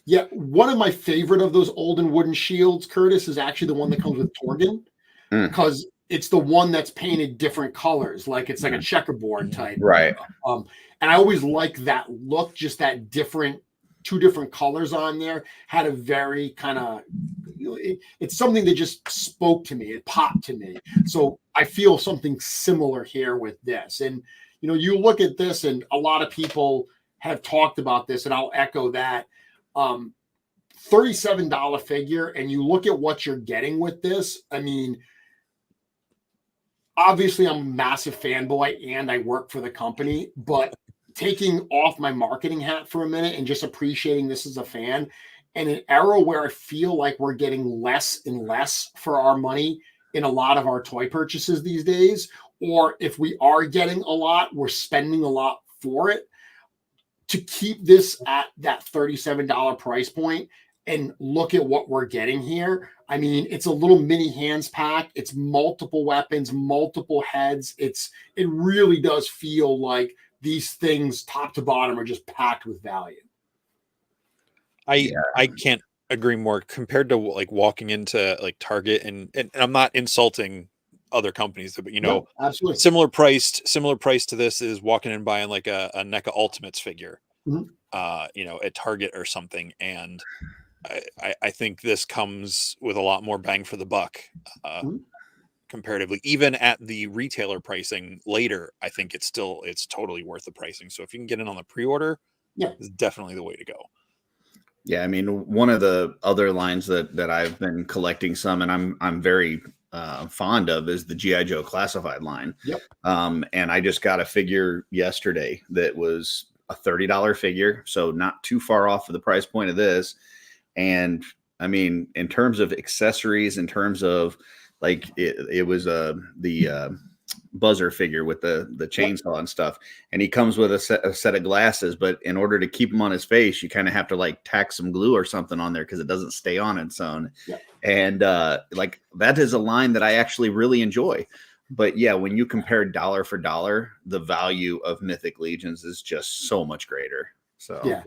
Yeah, one of my favorite of those olden wooden shields, Curtis, is actually the one that comes with Torgen. Because it's the one that's painted different colors, like it's like a checkerboard type. Right. And I always like that look, just that 2 different colors on there had a very kind of, it's something that just spoke to me. It popped to me. So I feel something similar here with this. And, you look at this and a lot of people have talked about this, and I'll echo that. $37 figure, and you look at what you're getting with this. I mean, obviously, I'm a massive fanboy and I work for the company, but taking off my marketing hat for a minute and just appreciating this as a fan, in an era where I feel like we're getting less and less for our money in a lot of our toy purchases these days, or if we are getting a lot, we're spending a lot for it. To keep this at that $37 price point and look at what we're getting here. I mean, it's a little mini hands pack. It's multiple weapons, multiple heads. It really does feel like these things top to bottom are just packed with value. I can't agree more compared to like walking into like Target and I'm not insulting other companies, but no, absolutely similar price to this is walking and buying like a NECA Ultimates figure, at Target or something. And I think this comes with a lot more bang for the buck, comparatively, even at the retailer pricing later. I think it's totally worth the pricing. So if you can get in on the pre-order, it's definitely the way to go. Yeah, I mean, one of the other lines that I've been collecting some, and I'm very fond of, is the G.I. Joe classified line. Yep. And I just got a figure yesterday that was a $30 figure, so not too far off of the price point of this. And I mean, in terms of accessories, in terms of like it was the buzzer figure with the chainsaw and stuff, and he comes with a set of glasses, but in order to keep him on his face, you kind of have to like tack some glue or something on there because it doesn't stay on its own. And like that is a line that I actually really enjoy. But yeah, when you compare dollar for dollar, the value of Mythic Legions is just so much greater. So yeah.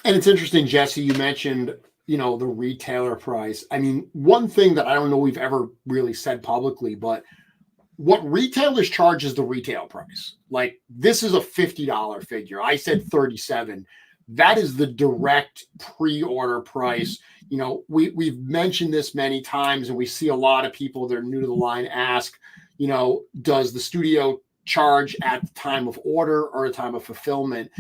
And it's interesting, Jesse, you mentioned, the retailer price. I mean, one thing that I don't know we've ever really said publicly, but what retailers charge is the retail price. Like, this is a $50 figure. I said 37. That is the direct pre-order price. We've mentioned this many times, and we see a lot of people that are new to the line ask, does the studio charge at the time of order or the time of fulfillment?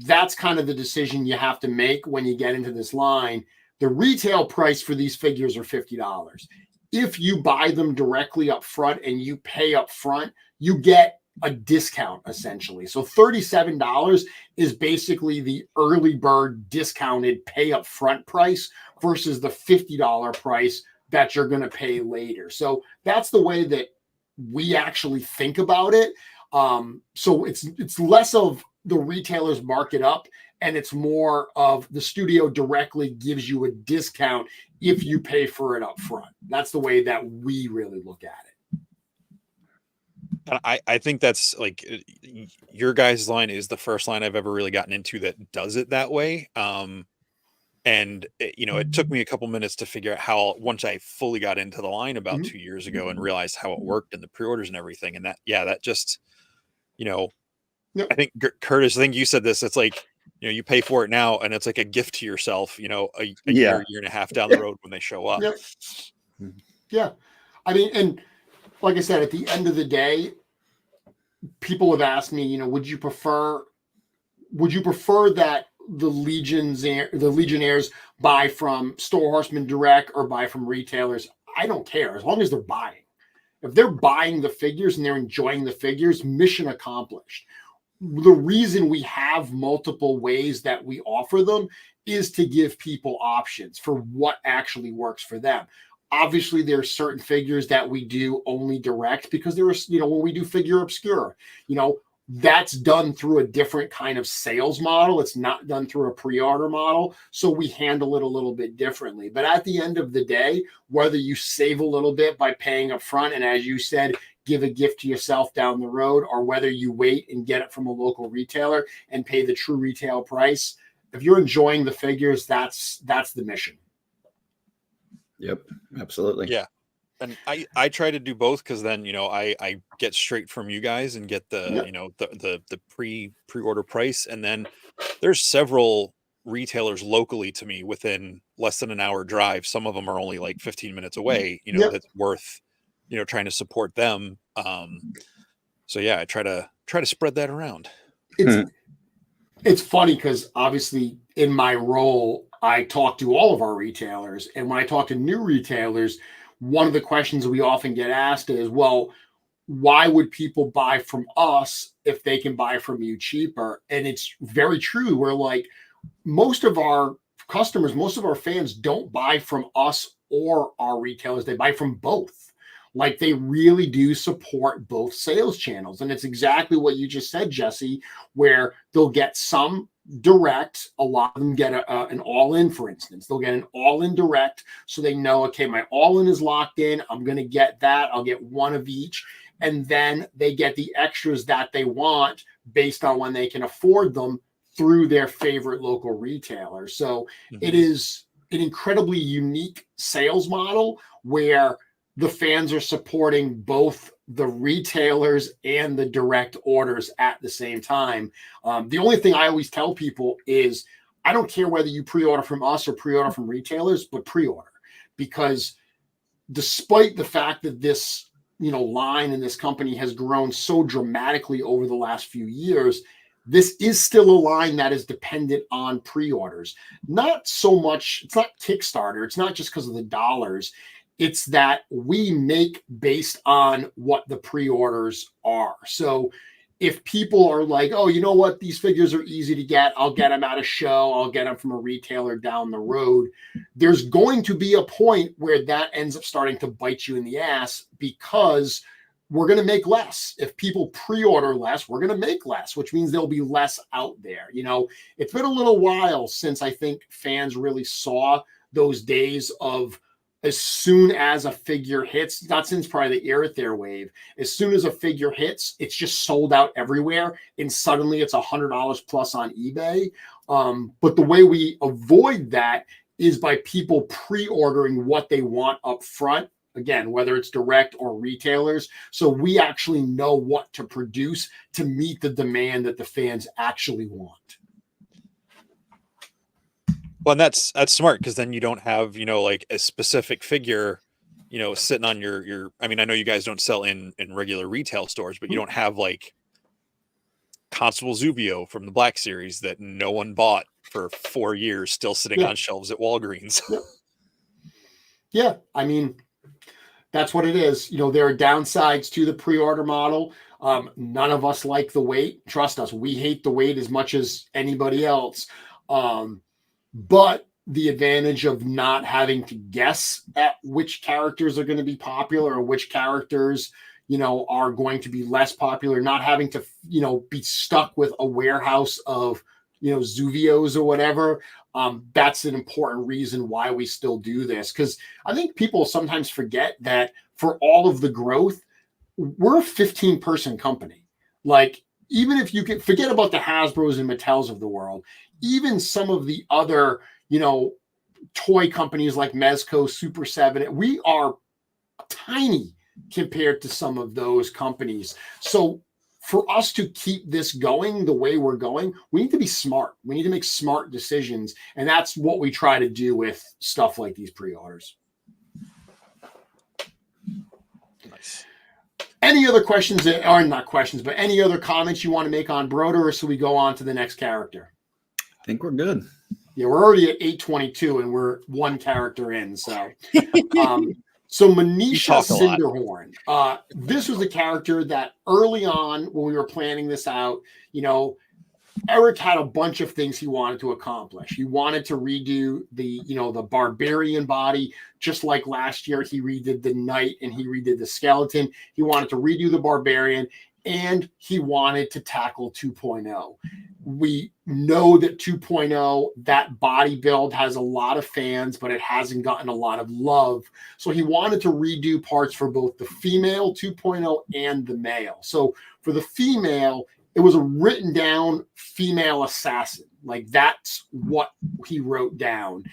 That's kind of the decision you have to make when you get into this line. The retail price for these figures are $50. If you buy them directly up front and you pay up front, you get a discount essentially. So $37 is basically the early bird discounted pay up front price versus the $50 price that you're going to pay later. So that's the way that we actually think about it. So it's less of the retailers mark it up, and it's more of the studio directly gives you a discount if you pay for it up front. That's the way that we really look at it. And I think that's like your guys' line is the first line I've ever really gotten into that does it that way. And it took me a couple minutes to figure out how, once I fully got into the line about 2 years ago and realized how it worked and the pre-orders and everything. And that just, Yep. I think Curtis, I think you said this, it's like, you pay for it now and it's like a gift to yourself, a year and a half down the road when they show up. Yep. Yeah. I mean, and like I said, at the end of the day, people have asked me, would you prefer that the Legionnaires buy from Store Horseman direct or buy from retailers? I don't care, as long as they're buying. If they're buying the figures and they're enjoying the figures, mission accomplished. The reason we have multiple ways that we offer them is to give people options for what actually works for them. Obviously, there are certain figures that we do only direct because there is, when we do figure obscure, that's done through a different kind of sales model. It's not done through a pre-order model. So we handle it a little bit differently. But at the end of the day, whether you save a little bit by paying up front, and as you said, give a gift to yourself down the road, or whether you wait and get it from a local retailer and pay the true retail price, if you're enjoying the figures, that's the mission. Yep, absolutely. Yeah. And I try to do both, because then, I get straight from you guys and get the, the pre-order price. And then there's several retailers locally to me within less than an hour drive. Some of them are only like 15 minutes away, that's worth, trying to support them. So yeah, I try to spread that around. It's funny because obviously in my role, I talk to all of our retailers. And when I talk to new retailers, one of the questions we often get asked is, well, why would people buy from us if they can buy from you cheaper? And it's very true. We're like, most of our customers, most of our fans don't buy from us or our retailers. They buy from both. Like, they really do support both sales channels. And it's exactly what you just said, Jesse, where they'll get some direct. A lot of them get an all-in, for instance. They'll get an all-in direct, so they know, okay, my all-in is locked in. I'm going to get that. I'll get one of each. And then they get the extras that they want based on when they can afford them through their favorite local retailer. So it is an incredibly unique sales model where the fans are supporting both the retailers and the direct orders at the same time. The only thing I always tell people is, I don't care whether you pre-order from us or pre-order from retailers, but pre-order, because despite the fact that this, line and this company has grown so dramatically over the last few years, this is still a line that is dependent on pre-orders. Not so much, it's not Kickstarter. It's not just because of the dollars. It's that we make based on what the pre-orders are. So if people are like, oh, you know what, these figures are easy to get, I'll get them at a show, I'll get them from a retailer down the road, there's going to be a point where that ends up starting to bite you in the ass, because we're going to make less. If people pre-order less, we're going to make less, which means there'll be less out there. It's been a little while since I think fans really saw those days of, as soon as a figure hits, not since probably the Aether wave, as soon as a figure hits, it's just sold out everywhere, and suddenly it's $100 plus on eBay. But the way we avoid that is by people pre-ordering what they want up front. Again, whether it's direct or retailers. So we actually know what to produce to meet the demand that the fans actually want. Well, and that's smart, because then you don't have, like a specific figure, sitting on your, I mean, I know you guys don't sell in regular retail stores, but you don't have like Constable Zuvio from the Black Series that no one bought for 4 years, still sitting on shelves at Walgreens. Yeah. I mean, that's what it is. There are downsides to the pre-order model. None of us like the wait. Trust us, we hate the wait as much as anybody else. But the advantage of not having to guess at which characters are going to be popular or which characters, are going to be less popular, not having to, be stuck with a warehouse of, Zuvios or whatever. That's an important reason why we still do this. Because I think people sometimes forget that for all of the growth, we're a 15-person company. Like, even if you can forget about the Hasbros and Mattels of the world, even some of the other, toy companies like Mezco, Super 7, we are tiny compared to some of those companies. So for us to keep this going the way we're going, we need to be smart. We need to make smart decisions. And that's what we try to do with stuff like these pre-orders. Nice. Any other questions, or not questions, but any other comments you want to make on Broder, or so we go on to the next character? I think we're good. Yeah, we're already at 822 and we're one character in. So, so Manisha Cinderhorn. This was a character that early on when we were planning this out, Eric had a bunch of things he wanted to accomplish. He wanted to redo the, the barbarian body, just like last year he redid the knight and he redid the skeleton. He wanted to redo the barbarian, and he wanted to tackle 2.0. We know that 2.0, that body build has a lot of fans, but it hasn't gotten a lot of love. So he wanted to redo parts for both the female 2.0 and the male. So for the female, it was a written down female assassin. Like, that's what he wrote down.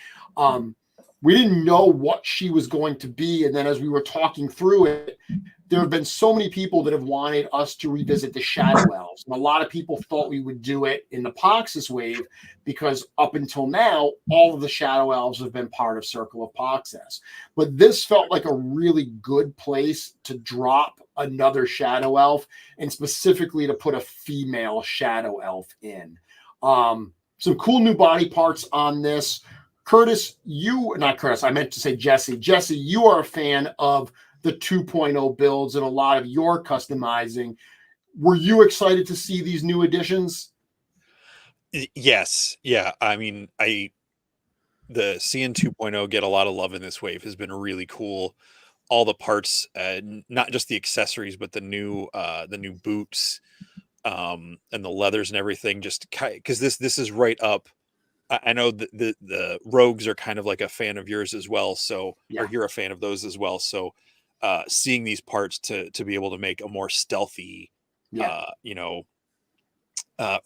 We didn't know what she was going to be. And then as we were talking through it, there have been so many people that have wanted us to revisit the Shadow Elves. And a lot of people thought we would do it in the Poxus wave, because up until now, all of the Shadow Elves have been part of Circle of Poxus. But this felt like a really good place to drop another Shadow Elf, and specifically to put a female Shadow Elf in. Some cool new body parts on this. Curtis, I meant to say Jesse. Jesse, you are a fan of the 2.0 builds and a lot of your customizing. Were you excited to see these new additions? Yes. Yeah. I mean, the CN 2.0 get a lot of love in this wave has been really cool. All the parts, not just the accessories, but the new boots, and the leathers and everything, just because this is right up. I know the rogues are kind of like a fan of yours as well. So, or you're a fan of those as well. So, seeing these parts to be able to make a more stealthy,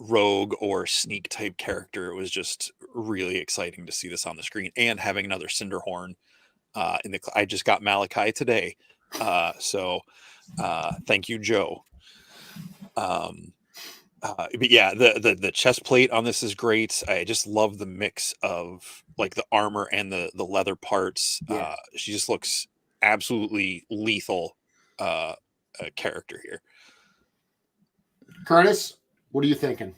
rogue or sneak type character, it was just really exciting to see this on the screen, and having another Cinderhorn. I just got Malachi today. So thank you, Joe. But yeah, the chest plate on this is great. I just love the mix of like the armor and the leather parts. She just looks absolutely lethal character here. Curtis, what are you thinking?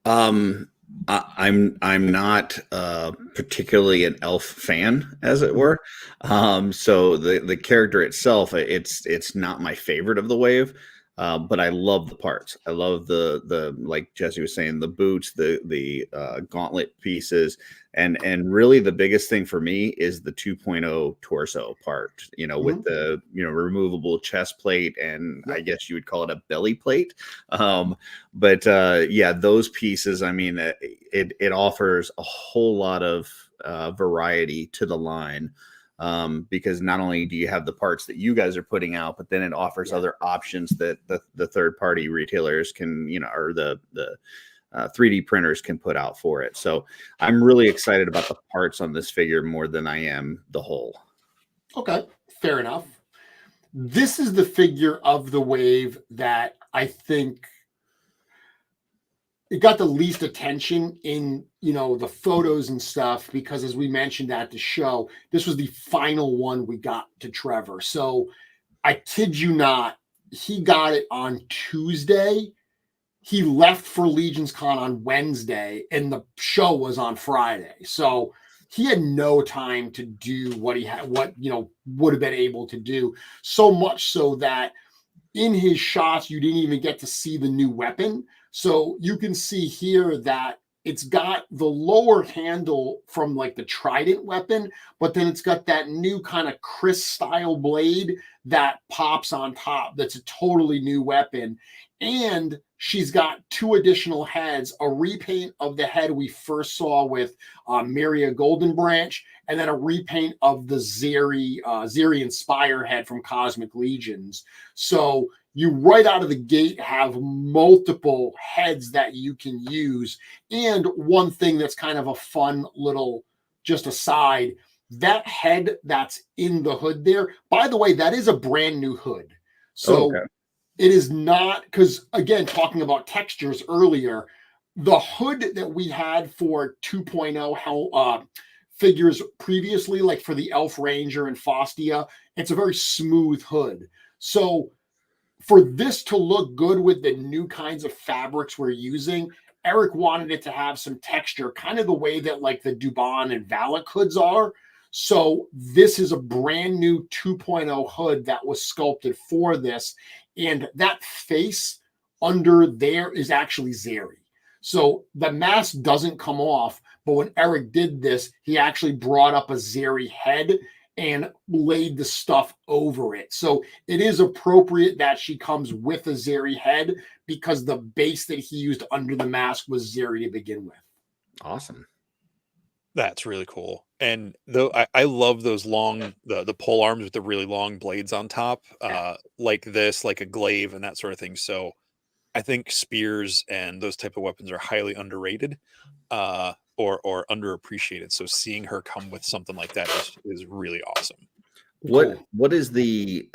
I'm not particularly an elf fan, as it were. So the character itself, it's not my favorite of the wave. But I love the parts. I love the like Jesse was saying, the boots, the gauntlet pieces, and really the biggest thing for me is the 2.0 torso part. With the removable chest plate, and I guess you would call it a belly plate. But those pieces. I mean, it offers a whole lot of variety to the line, because not only do you have the parts that you guys are putting out, but then it offers other options that the third party retailers can, or the 3D printers can put out for it. So I'm really excited about the parts on this figure more than I am the whole. Okay, fair enough. This is the figure of the wave that I think it got the least attention in, the photos and stuff, because as we mentioned at the show, this was the final one we got to Trevor. So I kid you not, he got it on Tuesday. He left for Legions Con on Wednesday, and the show was on Friday. So he had no time to do what would have been able to do. So much so that in his shots, you didn't even get to see the new weapon. So you can see here that it's got the lower handle from like the Trident weapon, but then it's got that new kind of Chris style blade that pops on top. That's a totally new weapon. And she's got 2 additional heads, a repaint of the head we first saw with Miria Golden Branch, and then a repaint of the Zeri Inspire head from Cosmic Legions. So you right out of the gate have multiple heads that you can use. And one thing that's kind of a fun little just aside, that head that's in the hood there, by the way, that is a brand new hood. So it is not, because again, talking about textures earlier, the hood that we had for 2.0 figures previously, like for the Elf Ranger and Faustia, it's a very smooth hood. So for this to look good with the new kinds of fabrics we're using, Eric wanted it to have some texture, kind of the way that like the Dubon and Valak hoods are. So this is a brand new 2.0 hood that was sculpted for this. And that face under there is actually Zeri. So the mask doesn't come off, but when Eric did this, he actually brought up a Zeri head and laid the stuff over it. So it is appropriate that she comes with a Zeri head, because the base that he used under the mask was Zeri to begin with. Awesome. That's really cool. And though I love those long, the pole arms with the really long blades on top, like this, like a glaive and that sort of thing. So I think spears and those type of weapons are highly underrated, or underappreciated. So seeing her come with something like that is really awesome. What is the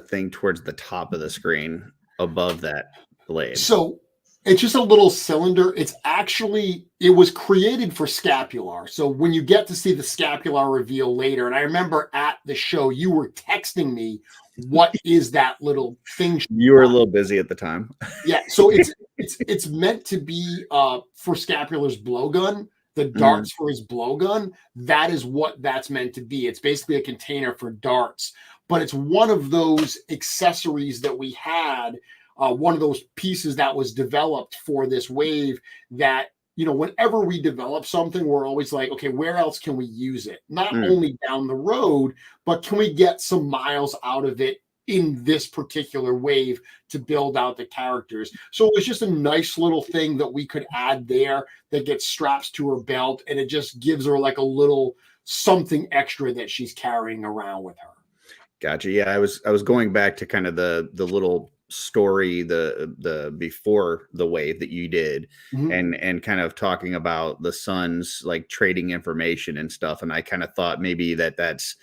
thing towards the top of the screen above that blade? So it's just a little cylinder. It was created for scapular. So when you get to see the scapular reveal later, and I remember at the show, you were texting me, what is that little thing? You were a little busy at the time. Yeah. So it's meant to be for Scapular's blowgun, the darts for his blowgun. That is what that's meant to be. It's basically a container for darts, but it's one of those accessories that we had, one of those pieces that was developed for this wave that, whenever we develop something, we're always like, okay, where else can we use it? Not only down the road, but can we get some miles out of it in this particular wave to build out the characters? So it was just a nice little thing that we could add there that gets straps to her belt, and it just gives her like a little something extra that she's carrying around with her. Gotcha. Yeah, I was going back to kind of the little story, the before the wave that you did, and kind of talking about the sons like trading information and stuff, and I kind of thought maybe that's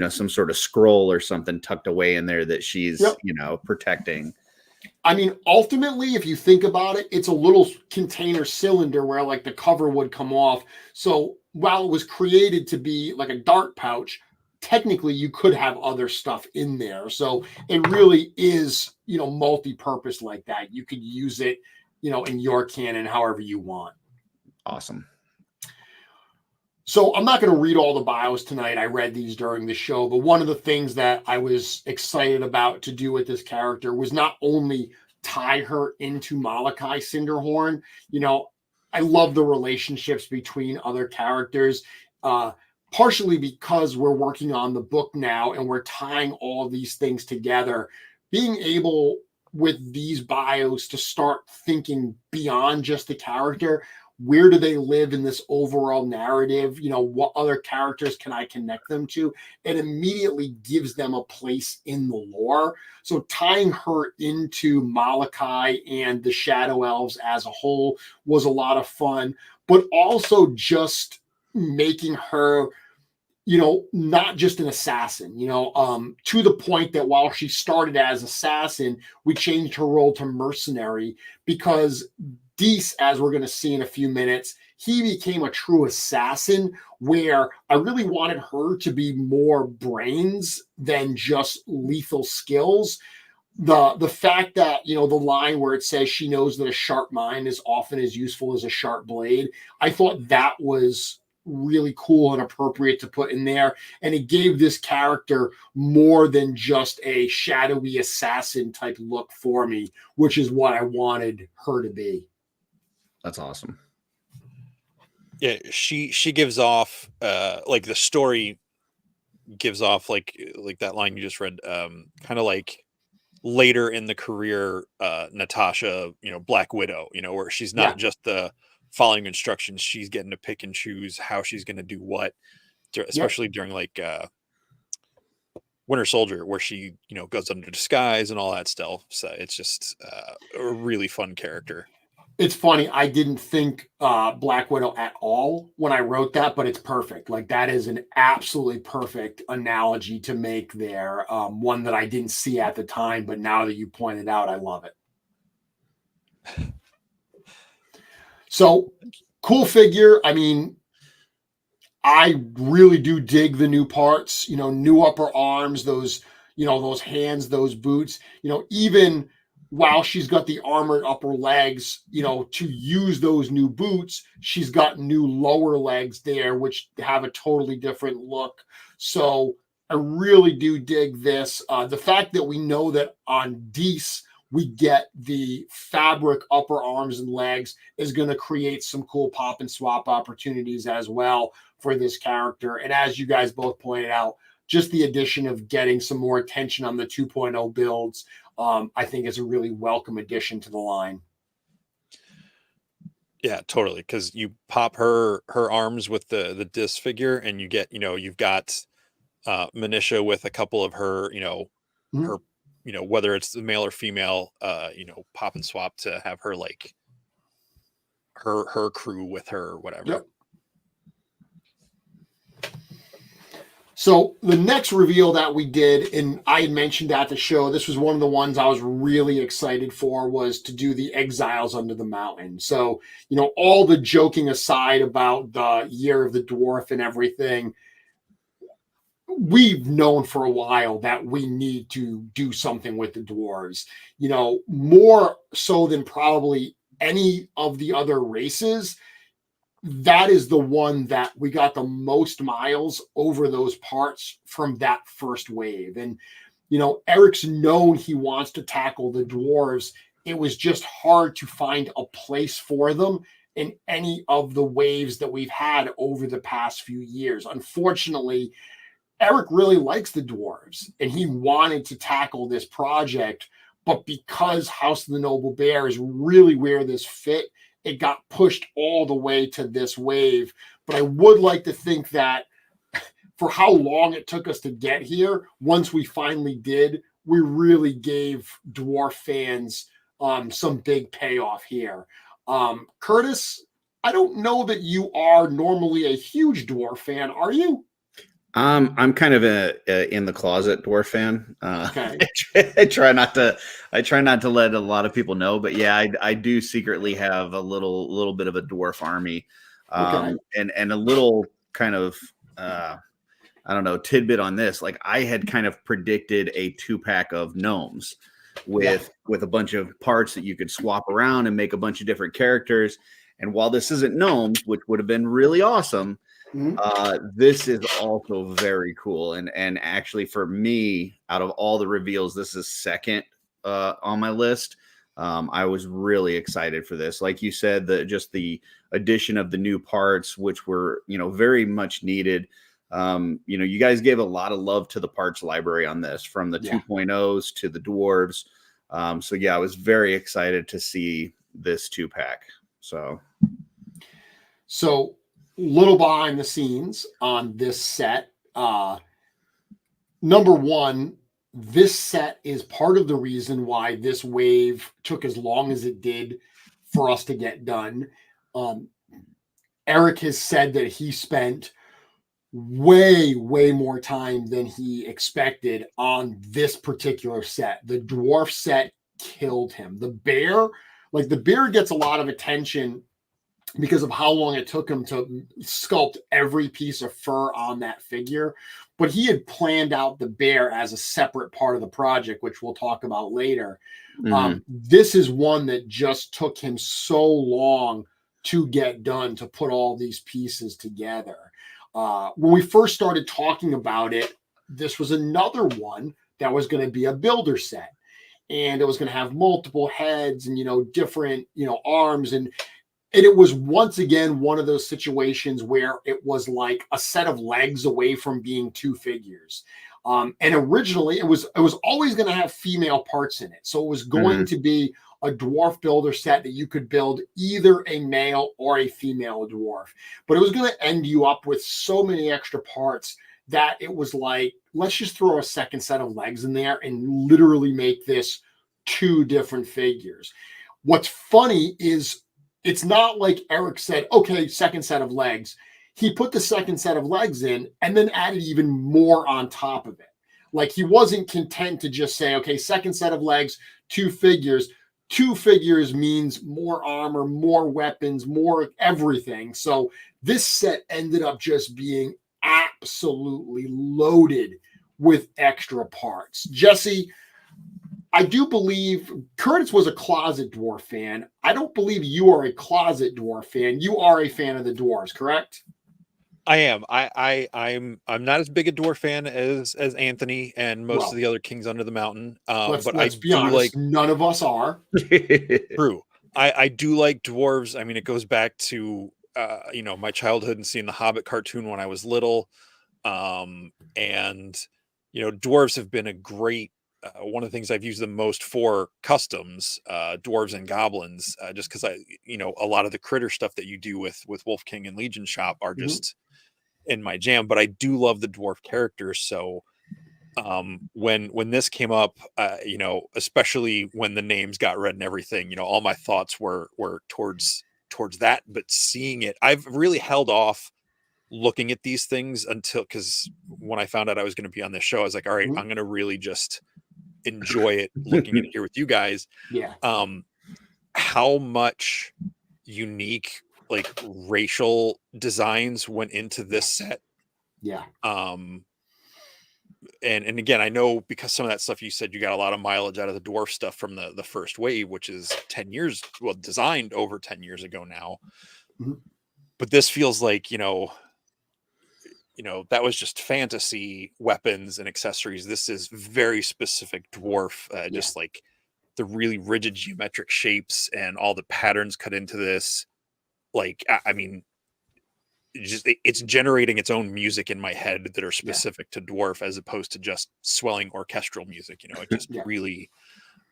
some sort of scroll or something tucked away in there that she's protecting. I mean, ultimately, if you think about it, it's a little container cylinder where like the cover would come off. So while it was created to be like a dart pouch, technically you could have other stuff in there. So it really is, multi-purpose like that. You could use it, in your cannon however you want. Awesome. So I'm not going to read all the bios tonight. I read these during the show, but one of the things that I was excited about to do with this character was not only tie her into Malachi Cinderhorn. I love the relationships between other characters. Partially because we're working on the book now and we're tying all these things together, being able with these bios to start thinking beyond just the character where do they live in this overall narrative? You know, what other characters can I connect them to? It immediately gives them a place in the lore. So tying her into Malachi and the Shadow Elves as a whole was a lot of fun, but also just making her, you know, not just an assassin, you know, to the point that while she started as assassin, we changed her role to mercenary because Deese, as we're going to see in a few minutes, he became a true assassin where I really wanted her to be more brains than just lethal skills. The fact that, you know, the line where it says she knows that a sharp mind is often as useful as a sharp blade, I thought that was really cool and appropriate to put in there. And it gave this character more than just a shadowy assassin type look for me, which is what I wanted her to be. That's awesome. Yeah, she gives off like the story gives off like that line you just read, kind of like later in the career Natasha, you know, Black Widow, you know, where she's not just the following instructions, she's getting to pick and choose how she's going to do what, especially during like Winter Soldier, where she, you know, goes under disguise and all that stuff. So it's just a really fun character. It's funny. I didn't think Black Widow at all when I wrote that, but it's perfect. Like that is an absolutely perfect analogy to make there. One that I didn't see at the time, but now that you pointed out, I love it. So cool figure. I mean, I really do dig the new parts, you know, new upper arms, those, you know, those hands, those boots, you know, even while she's got the armored upper legs, you know, to use those new boots, she's got new lower legs there, which have a totally different look. So I really do dig this. The fact that we know that on Deese, we get the fabric upper arms and legs is going to create some cool pop and swap opportunities as well for this character. And as you guys both pointed out, just the addition of getting some more attention on the 2.0 builds, I think is a really welcome addition to the line. Yeah, totally. Because you pop her arms with the disc figure, and you get, you know, you've got Manisha with a couple of her, you know, her, you know, whether it's the male or female, you know, pop and swap to have her like her crew with her or whatever. Yep. So the next reveal that we did, and I had mentioned at the show, this was one of the ones I was really excited for, was to do the Exiles Under the Mountain. So, you know, all the joking aside about the Year of the Dwarf and everything, we've known for a while that we need to do something with the dwarves, you know, more so than probably any of the other races. That is the one that we got the most miles over those parts from that first wave. And, you know, Eric's known he wants to tackle the dwarves. It was just hard to find a place for them in any of the waves that we've had over the past few years. Unfortunately, Eric really likes the dwarves and he wanted to tackle this project, but because House of the Noble Bear is really where this fit, it got pushed all the way to this wave. But I would like to think that for how long it took us to get here, once we finally did, we really gave dwarf fans some big payoff here. Curtis, I don't know that you are normally a huge dwarf fan, are you? I'm kind of a in the closet dwarf fan. Okay. I try not to let a lot of people know, but yeah, I do secretly have a little bit of a dwarf army, and a little kind of I don't know, tidbit on this. Like I had kind of predicted a 2-pack of gnomes with a bunch of parts that you could swap around and make a bunch of different characters. And while this isn't gnomes, which would have been really awesome, this is also very cool. And actually for me, out of all the reveals, this is second on my list. I was really excited for this. Like you said, just the addition of the new parts, which were, you know, very much needed. You know, you guys gave a lot of love to the parts library on this, from the 2.0s to the dwarves. So yeah, I was very excited to see this 2-pack. So So little behind the scenes on this set. Number one, this set is part of the reason why this wave took as long as it did for us to get done. Eric has said that he spent way more time than he expected on this particular set. The dwarf set killed him. The bear gets a lot of attention because of how long it took him to sculpt every piece of fur on that figure. But he had planned out the bear as a separate part of the project, which we'll talk about later. This is one that just took him so long to get done, to put all these pieces together. When we first started talking about it, this was another one that was going to be a builder set. And it was going to have multiple heads and, different, arms. And it was once again one of those situations where it was like a set of legs away from being two figures. And originally it was always going to have female parts in it. So it was going to be a dwarf builder set that you could build either a male or a female dwarf. But it was going to end you up with so many extra parts that it was like, let's just throw a second set of legs in there and literally make this two different figures. What's funny is it's not like Eric said, okay, second set of legs. He put the second set of legs in and then added even more on top of it. Like he wasn't content to just say, okay, second set of legs, two figures. Two figures means more armor, more weapons, more everything. So this set ended up just being absolutely loaded with extra parts. Jesse, I do believe Curtis was a closet dwarf fan. I don't believe you are a closet dwarf fan. You are a fan of the dwarves, correct? I am. I'm not as big a dwarf fan as Anthony and most of the other kings under the mountain. But let's be honest, none of us are. True. I do like dwarves. I mean, it goes back to my childhood and seeing the Hobbit cartoon when I was little. And dwarves have been a great one of the things I've used the most for customs, dwarves and goblins, just because a lot of the critter stuff that you do with Wolf King and Legion Shop are just in my jam. But I do love the dwarf characters. So when this came up, especially when the names got read and everything, all my thoughts were towards that. But seeing it, I've really held off looking at these things because when I found out I was going to be on this show, I was like, all right, I'm going to really just enjoy it looking at it here with you guys. Yeah. How much unique racial designs went into this set. Yeah. And again, I know because some of that stuff you said you got a lot of mileage out of the dwarf stuff from the first wave, which is 10 years, designed over 10 years ago now. But this feels like, that was just fantasy weapons and accessories. This is very specific dwarf, just like the really rigid geometric shapes and all the patterns cut into this. I mean, it's generating its own music in my head that are specific to dwarf as opposed to just swelling orchestral music. It just really,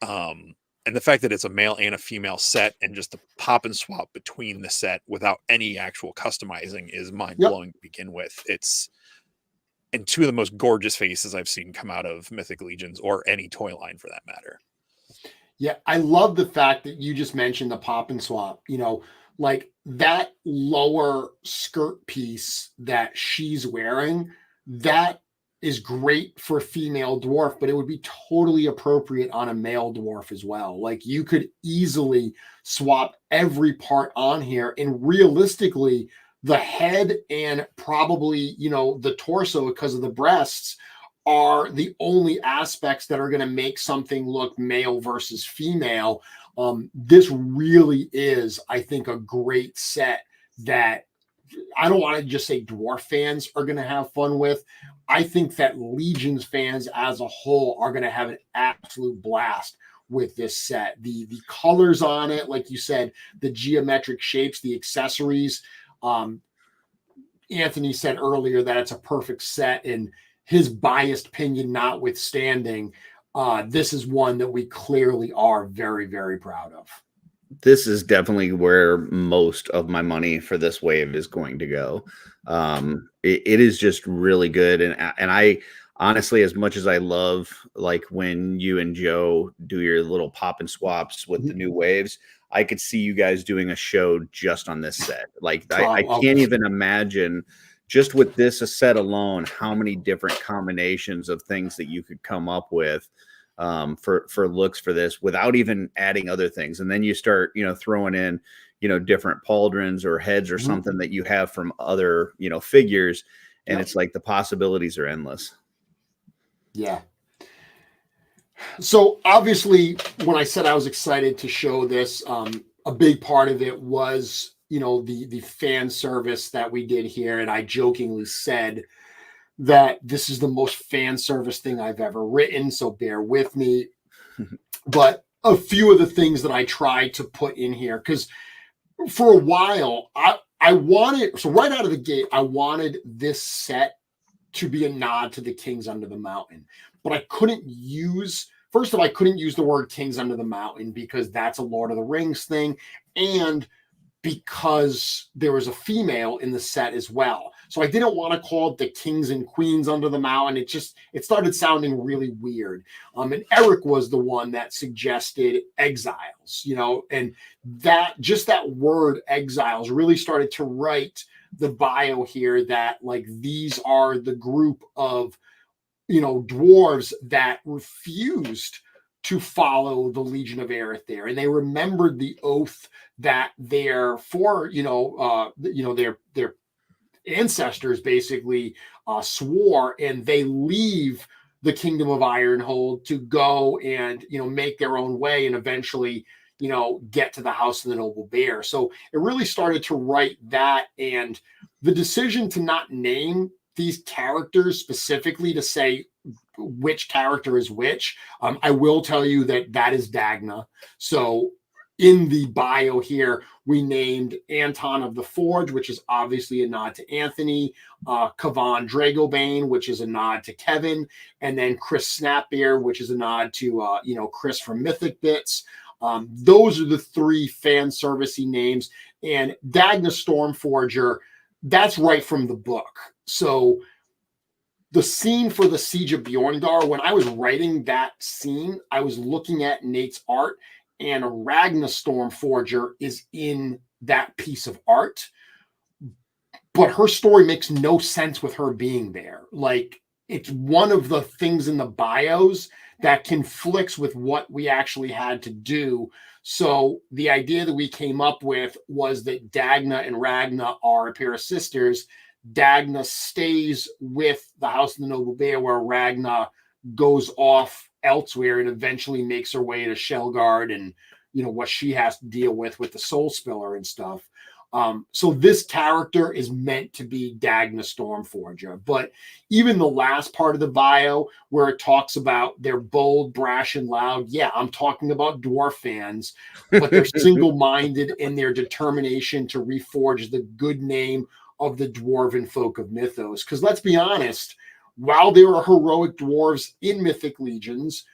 and the fact that it's a male and a female set and just the pop and swap between the set without any actual customizing is mind blowing to begin with. And two of the most gorgeous faces I've seen come out of Mythic Legions or any toy line for that matter. Yeah. I love the fact that you just mentioned the pop and swap, like that lower skirt piece that she's wearing, that is great for female dwarf, but it would be totally appropriate on a male dwarf as well. Like you could easily swap every part on here, and realistically the head and probably, the torso because of the breasts are the only aspects that are going to make something look male versus female. This really is, I think, a great set that I don't want to just say dwarf fans are going to have fun with. I think that Legions fans as a whole are going to have an absolute blast with this set. The colors on it, like you said, the geometric shapes, the accessories. Anthony said earlier that it's a perfect set, and his biased opinion notwithstanding, this is one that we clearly are very, very proud of. this is definitely where most of my money for this wave is going to go. It is just really good, and I honestly, as much as I love like when you and Joe do your little pop and swaps with the new waves, I could see you guys doing a show just on this set. Like I can't even imagine just with this a set alone how many different combinations of things that you could come up with for looks for this without even adding other things. And then you start, throwing in, different pauldrons or heads or something that you have from other, figures. And it's like the possibilities are endless. Yeah. So obviously, when I said I was excited to show this, a big part of it was, the fan service that we did here. And I jokingly said that this is the most fan service thing I've ever written. So bear with me. But a few of the things that I tried to put in here, because for a while, I wanted, so right out of the gate, I wanted this set to be a nod to the Kings Under the Mountain. But I couldn't use, first of all, I couldn't use the word Kings Under the Mountain because that's a Lord of the Rings thing. And because there was a female in the set as well. So I didn't want to call it the Kings and Queens Under the Mountain. It started sounding really weird. And Eric was the one that suggested exiles, and that word exiles really started to write the bio here that like these are the group of, dwarves that refused to follow the Legion of Aerith there. And they remembered the oath that their ancestors basically swore, and they leave the Kingdom of Ironhold to go and, make their own way and eventually, get to the House of the Noble Bear. So it really started to write that. And the decision to not name these characters specifically to say which character is which, I will tell you that is Dagna. So in the bio here, we named Anton of the Forge, which is obviously a nod to Anthony, Kavan Dragobane, which is a nod to Kevin, and then Chris Snapbeard, which is a nod to Chris from Mythic Bits. Those are the three fan servicey names. And Dagna Stormforger, that's right from the book. So the scene for the Siege of Bjorndar, when I was writing that scene, I was looking at Nate's art, and Ragna Stormforger is in that piece of art. But her story makes no sense with her being there. Like, it's one of the things in the bios that conflicts with what we actually had to do. So the idea that we came up with was that Dagna and Ragna are a pair of sisters. Dagna stays with the House of the Noble Bear, where Ragna goes off elsewhere and eventually makes her way to Shelgard and, what she has to deal with the Soul Spiller and stuff. So this character is meant to be Dagna Stormforger. But even the last part of the bio where it talks about they're bold, brash, and loud. Yeah, I'm talking about dwarf fans, but they're single-minded in their determination to reforge the good name of the dwarven folk of mythos. Because let's be honest, while there are heroic dwarves in Mythic Legions,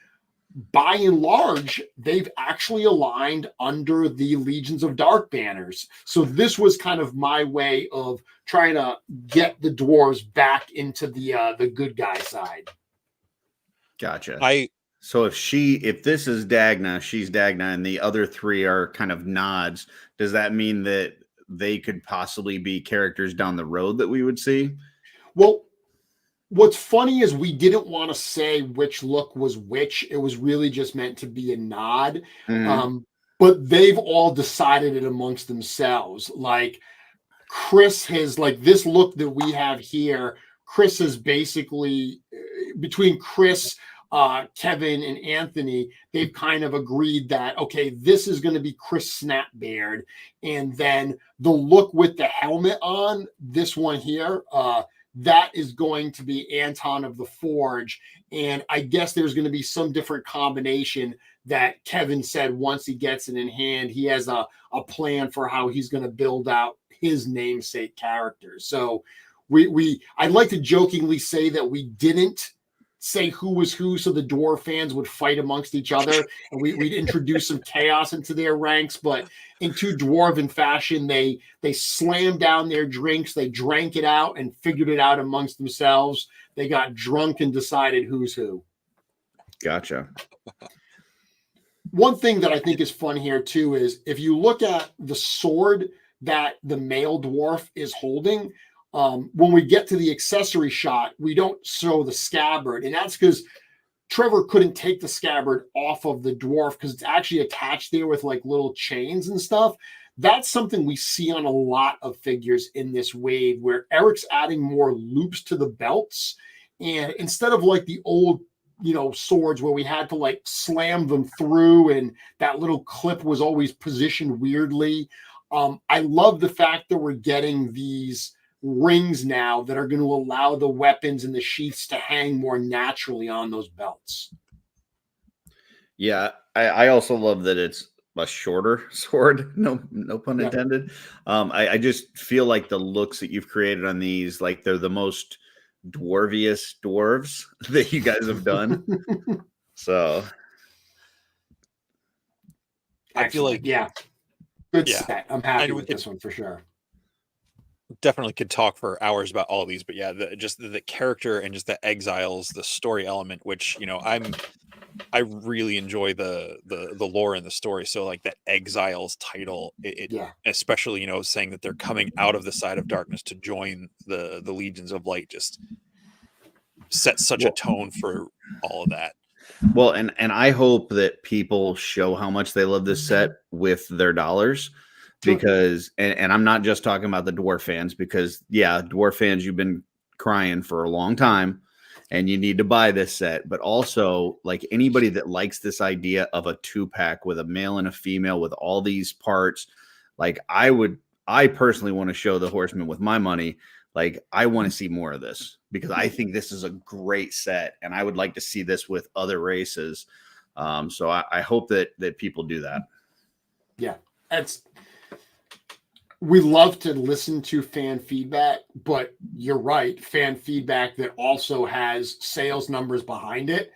by and large, they've actually aligned under the Legions of Dark banners. So this was kind of my way of trying to get the dwarves back into the good guy side. Gotcha. So if this is Dagna, she's Dagna, and the other three are kind of nods, does that mean that they could possibly be characters down the road that we would see? Well, what's funny is we didn't want to say which look was which. It was really just meant to be a nod. But they've all decided it amongst themselves. Like Chris has, like this look that we have here, Chris is basically, between Chris, Kevin, and Anthony, they've kind of agreed that, okay, this is going to be Chris Snapbeard. And then the look with the helmet on, this one here, that is going to be Anton of the Forge. And I guess there's going to be some different combination that Kevin said once he gets it in hand, he has a plan for how he's going to build out his namesake character. So I'd like to jokingly say that we didn't say who was who so the Dwarf fans would fight amongst each other, and we'd introduce some chaos into their ranks. But in true Dwarven fashion, they slammed down their drinks, they drank it out and figured it out amongst themselves. They got drunk and decided who's who. Gotcha. One thing that I think is fun here too is if you look at the sword that the male dwarf is holding, when we get to the accessory shot, we don't show the scabbard, and that's because Trevor couldn't take the scabbard off of the dwarf because it's actually attached there with like little chains and stuff. That's something we see on a lot of figures in this wave, where Eric's adding more loops to the belts, and instead of like the old swords where we had to like slam them through and that little clip was always positioned weirdly. I love the fact that we're getting these rings now that are going to allow the weapons and the sheaths to hang more naturally on those belts. Yeah, I also love that it's a shorter sword. No pun intended. I just feel like the looks that you've created on these, like they're the most dwarviest dwarves that you guys have done. So I feel like good set. I'm happy with this one for sure. Definitely could talk for hours about all of these, but just the character and just the exiles, the story element, which I really enjoy the lore and the story. So like that exiles title, especially saying that they're coming out of the side of darkness to join the legions of light, just sets such a tone for all of that. Well, and I hope that people show how much they love this set with their dollars, because and I'm not just talking about the Dwarf fans, because Dwarf fans, you've been crying for a long time and you need to buy this set, but also like anybody that likes this idea of a 2-pack with a male and a female with all these parts, like I personally want to show the Horsemen with my money. Like I want to see more of this, because I think this is a great set and I would like to see this with other races. So I hope that people do that. Yeah, we love to listen to fan feedback, but you're right. Fan feedback that also has sales numbers behind it.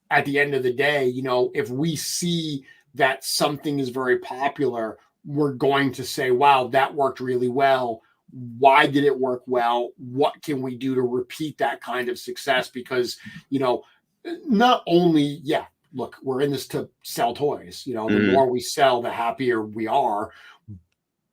At the end of the day, if we see that something is very popular, we're going to say, wow, that worked really well. Why did it work well? What can we do to repeat that kind of success? Because, not only, look, we're in this to sell toys. The more we sell, the happier we are.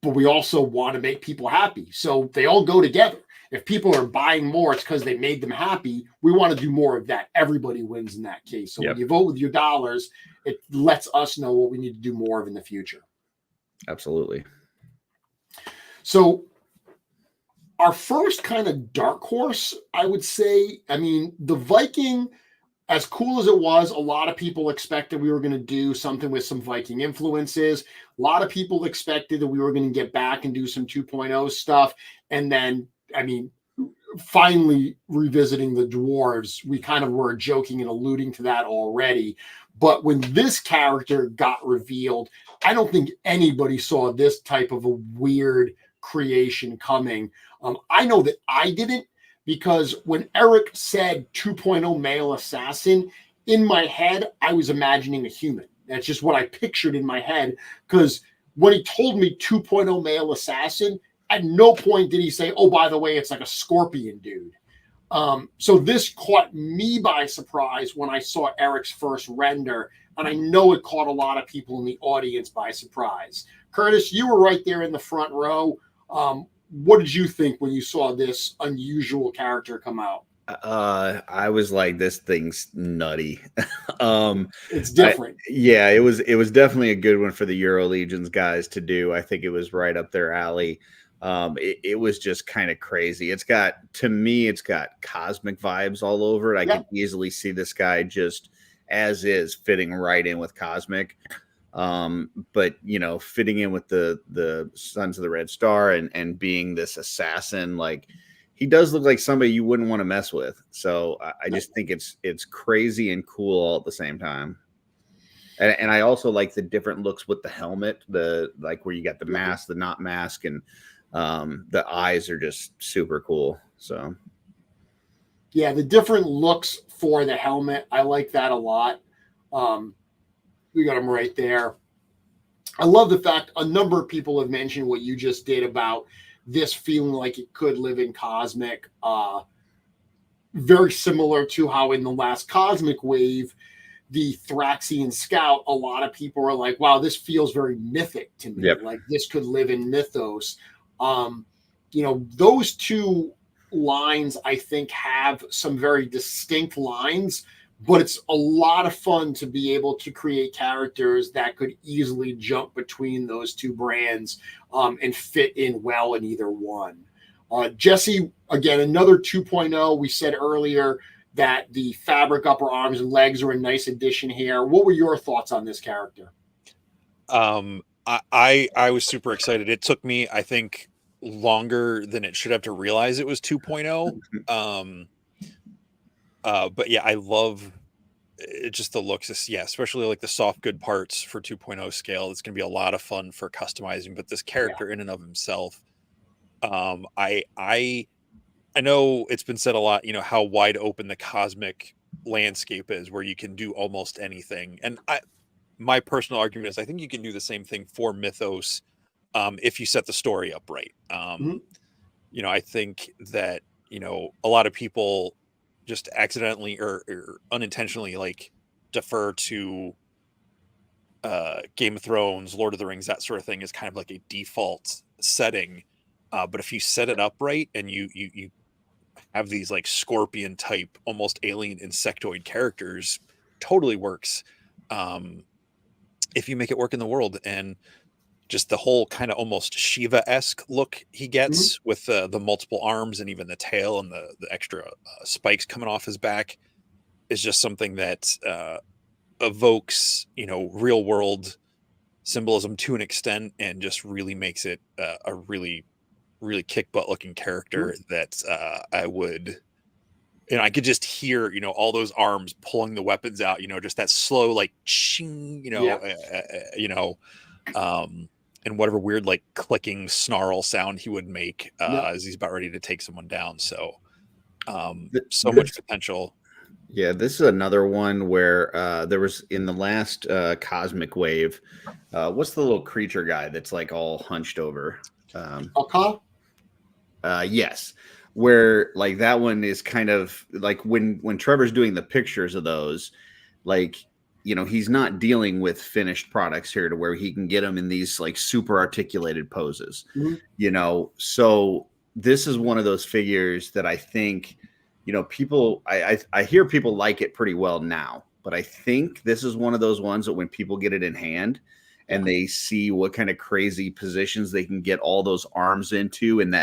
But we also want to make people happy. So they all go together. If people are buying more, it's because they made them happy. We want to do more of that. Everybody wins in that case. So when you vote with your dollars, it lets us know what we need to do more of in the future. Absolutely. So our first kind of dark horse, I would say, the Viking, as cool as it was, a lot of people expected we were going to do something with some Viking influences. A lot of people expected that we were going to get back and do some 2.0 stuff. And then, finally revisiting the dwarves, we kind of were joking and alluding to that already. But when this character got revealed, I don't think anybody saw this type of a weird creation coming. I know that I didn't, because when Eric said 2.0 male assassin, in my head, I was imagining a human. That's just what I pictured in my head. Because when he told me 2.0 male assassin, at no point did he say, oh, by the way, it's like a scorpion dude. So this caught me by surprise when I saw Eric's first render. And I know it caught a lot of people in the audience by surprise. Curtis, you were right there in the front row. What did you think when you saw this unusual character come out? I was like, this thing's nutty. It's different. It was definitely a good one for the Euro Legions guys to do. I think it was right up their alley. It was just kind of crazy. It's got cosmic vibes all over it. I can easily see this guy just as is fitting right in with cosmic. But fitting in with the Sons of the Red Star and being this assassin, like he does look like somebody you wouldn't want to mess with. So I just think it's crazy and cool all at the same time. And I also like the different looks with the helmet, where you got the mask, the not mask, and the eyes are just super cool. So the different looks for the helmet. I like that a lot. We got them right there. I love the fact a number of people have mentioned what you just did about this feeling like it could live in Cosmic. Very similar to how in the last Cosmic Wave, the Thraxian Scout, a lot of people are like, wow, this feels very mythic to me. Yep. Like this could live in mythos. Those two lines, I think, have some very distinct lines, but it's a lot of fun to be able to create characters that could easily jump between those two brands and fit in well in either one. Jesse, again, another 2.0. We said earlier that the fabric upper arms and legs are a nice addition here. What were your thoughts on this character? I was super excited. It took me, I think, longer than it should have to realize it was 2.0. But yeah, I love it, just the looks. Yeah, especially like the soft good parts for 2.0 scale. It's going to be a lot of fun for customizing. But this character in and of himself, I know it's been said a lot, how wide open the cosmic landscape is, where you can do almost anything. And my personal argument is I think you can do the same thing for Mythos if you set the story up right. I think that, a lot of people just accidentally or unintentionally like defer to Game of Thrones, Lord of the Rings, that sort of thing is kind of like a default setting. But if you set it up right and you have these like scorpion type, almost alien insectoid characters, totally works. If you make it work in the world, and just the whole kind of almost Shiva-esque look he gets with the multiple arms and even the tail and the extra spikes coming off his back is just something that evokes, real world symbolism to an extent, and just really makes it a really, really kick butt looking character that I would, I could just hear, all those arms pulling the weapons out, just that slow, like, ching, and whatever weird, like clicking snarl sound he would make as he's about ready to take someone down. So, much potential. Yeah, this is another one where there was in the last Cosmic Wave. What's the little creature guy that's like all hunched over? Alka? Yes, where like that one is kind of like when Trevor's doing the pictures of those, like, he's not dealing with finished products here to where he can get them in these like super articulated poses, so this is one of those figures that I think, people, I hear people like it pretty well now, but I think this is one of those ones that when people get it in hand and they see what kind of crazy positions they can get all those arms into, and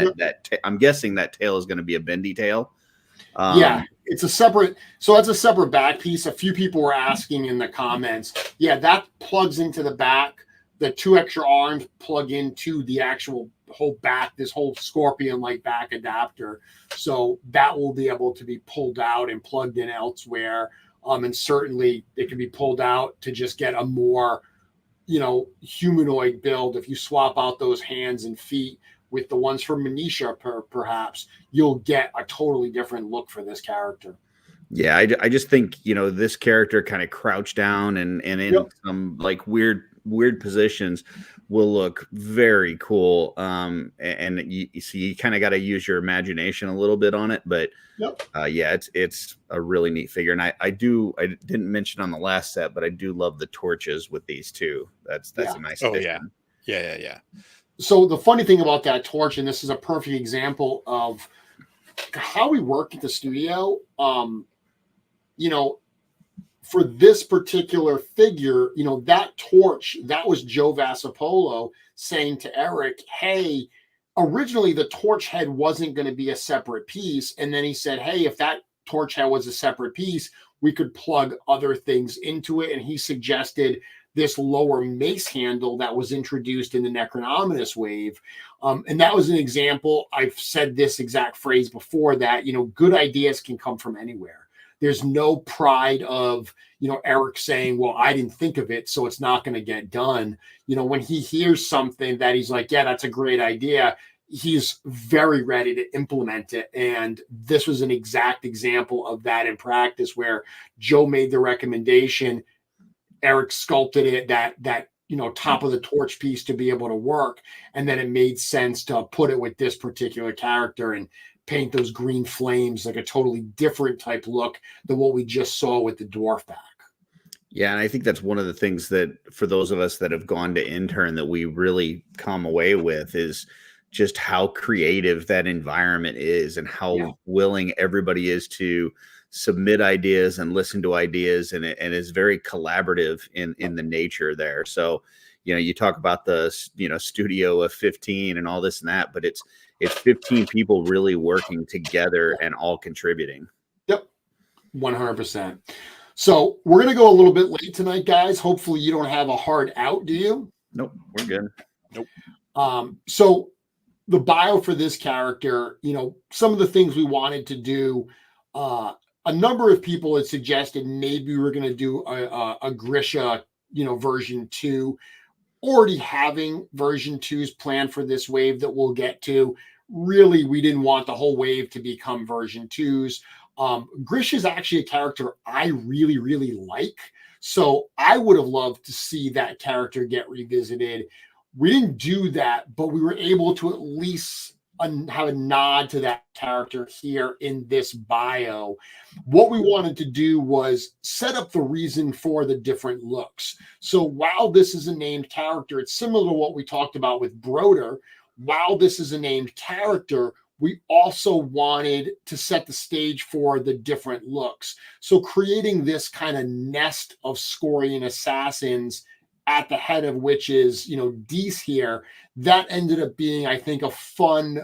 I'm guessing that tail is going to be a bendy tail. It's a separate. So that's a separate back piece. A few people were asking in the comments. Yeah, that plugs into the back. The two extra arms plug into the actual whole back, this whole scorpion-like back adapter. So that will be able to be pulled out and plugged in elsewhere. And certainly it can be pulled out to just get a more, humanoid build. If you swap out those hands and feet with the ones from Manisha, perhaps you'll get a totally different look for this character. Yeah, I just think, this character kind of crouched down and in some like weird positions will look very cool. And you see, you kind of got to use your imagination a little bit on it, but it's a really neat figure. And I didn't mention on the last set, but I do love the torches with these two. That's a nice addition. Yeah. So the funny thing about that torch, and this is a perfect example of how we work at the studio, for this particular figure, that torch, that was Joe Vassapolo saying to Eric, hey, originally the torch head wasn't going to be a separate piece. And then he said, hey, if that torch head was a separate piece, we could plug other things into it. And he suggested this lower mace handle that was introduced in the Necronominous wave. And that was an example. I've said this exact phrase before, that, good ideas can come from anywhere. There's no pride of, Eric saying, well, I didn't think of it, so it's not going to get done. When he hears something that he's like, yeah, that's a great idea, he's very ready to implement it. And this was an exact example of that in practice, where Joe made the recommendation, Eric sculpted it, that top of the torch piece to be able to work, and then it made sense to put it with this particular character and paint those green flames, like a totally different type look than what we just saw with the dwarf pack. Yeah, and I think that's one of the things that, for those of us that have gone to intern, that we really come away with is just how creative that environment is, and how willing everybody is to submit ideas and listen to ideas, and is very collaborative in the nature there. So, you talk about the studio of 15 and all this and that, but it's 15 people really working together and all contributing. Yep, 100%. So we're going to go a little bit late tonight, guys. Hopefully you don't have a hard out, do you? Nope, we're good. Nope. So the bio for this character, some of the things we wanted to do, a number of people had suggested maybe we're going to do a Grisha, version 2, already having version 2s planned for this wave that we'll get to. Really, we didn't want the whole wave to become version 2s. Grisha is actually a character I really, really like. So I would have loved to see that character get revisited. We didn't do that, but we were able to at least have a nod to that character here in this bio. What we wanted to do was set up the reason for the different looks. So while this is a named character, it's similar to what we talked about with Broder. While this is a named character, we also wanted to set the stage for the different looks. So creating this kind of nest of Scorian assassins, at the head of which is, Dees here, that ended up being, I think, a fun,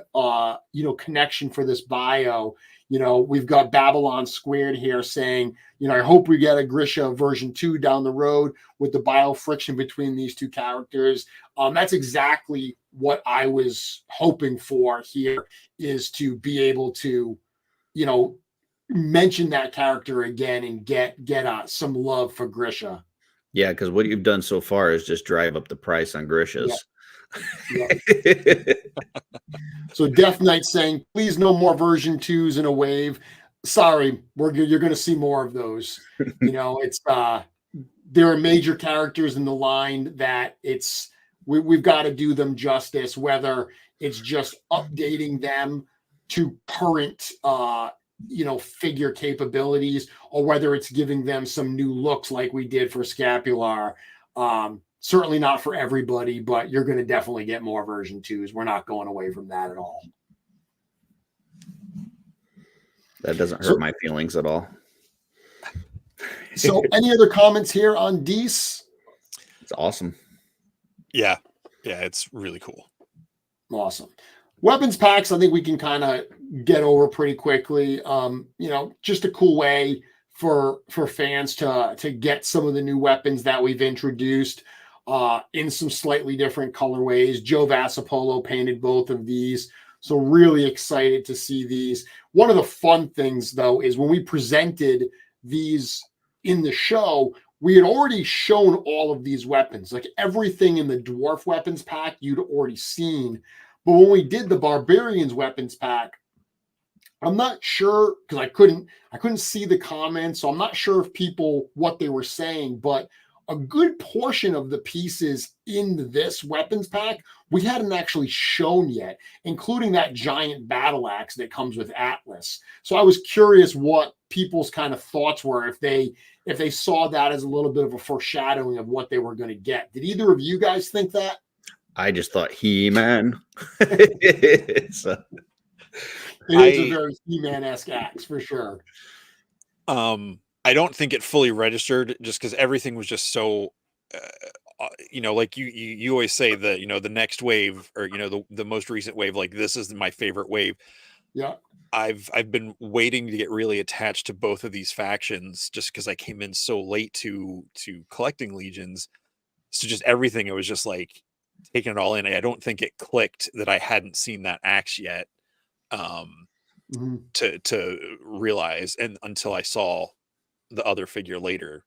connection for this bio. We've got Babylon Squared here saying, I hope we get a Grisha version 2 down the road with the bio friction between these two characters. That's exactly what I was hoping for here, is to be able to, mention that character again and get some love for Grisha. Yeah, because what you've done so far is just drive up the price on Grishas. Yeah. So Death Knight saying, please no more version 2s in a wave. Sorry, you're going to see more of those. It's there are major characters in the line that we've got to do them justice, whether it's just updating them to current figure capabilities, or whether it's giving them some new looks like we did for Scapular. Certainly not for everybody, but you're going to definitely get more version 2s. We're not going away from that at all. That doesn't hurt my feelings at all. So any other comments here on Dees? It's awesome. Yeah, it's really cool. Awesome. Weapons packs, I think we can kind of get over pretty quickly. Just a cool way for fans to get some of the new weapons that we've introduced in some slightly different colorways. Joe Vassapolo painted both of these, so really excited to see these. One of the fun things, though, is when we presented these in the show, we had already shown all of these weapons. Like everything in the Dwarf weapons pack you'd already seen. But when we did the Barbarians weapons pack, I'm not sure, because I couldn't see the comments, so I'm not sure if what they were saying, but a good portion of the pieces in this weapons pack we hadn't actually shown yet, including that giant battle axe that comes with Atlas. So I was curious what people's kind of thoughts were, if they saw that as a little bit of a foreshadowing of what they were going to get. Did either of you guys think that? I just thought He-Man. It is a very He-Man-esque axe for sure. I don't think it fully registered, just because everything was just so, like you always say that, the next wave, or, the most recent wave, like this is my favorite wave. Yeah. I've been waiting to get really attached to both of these factions, just because I came in so late to collecting Legions. So just everything, it was just like taking it all in. I don't think it clicked that I hadn't seen that axe yet, to realize, and until I saw the other figure later.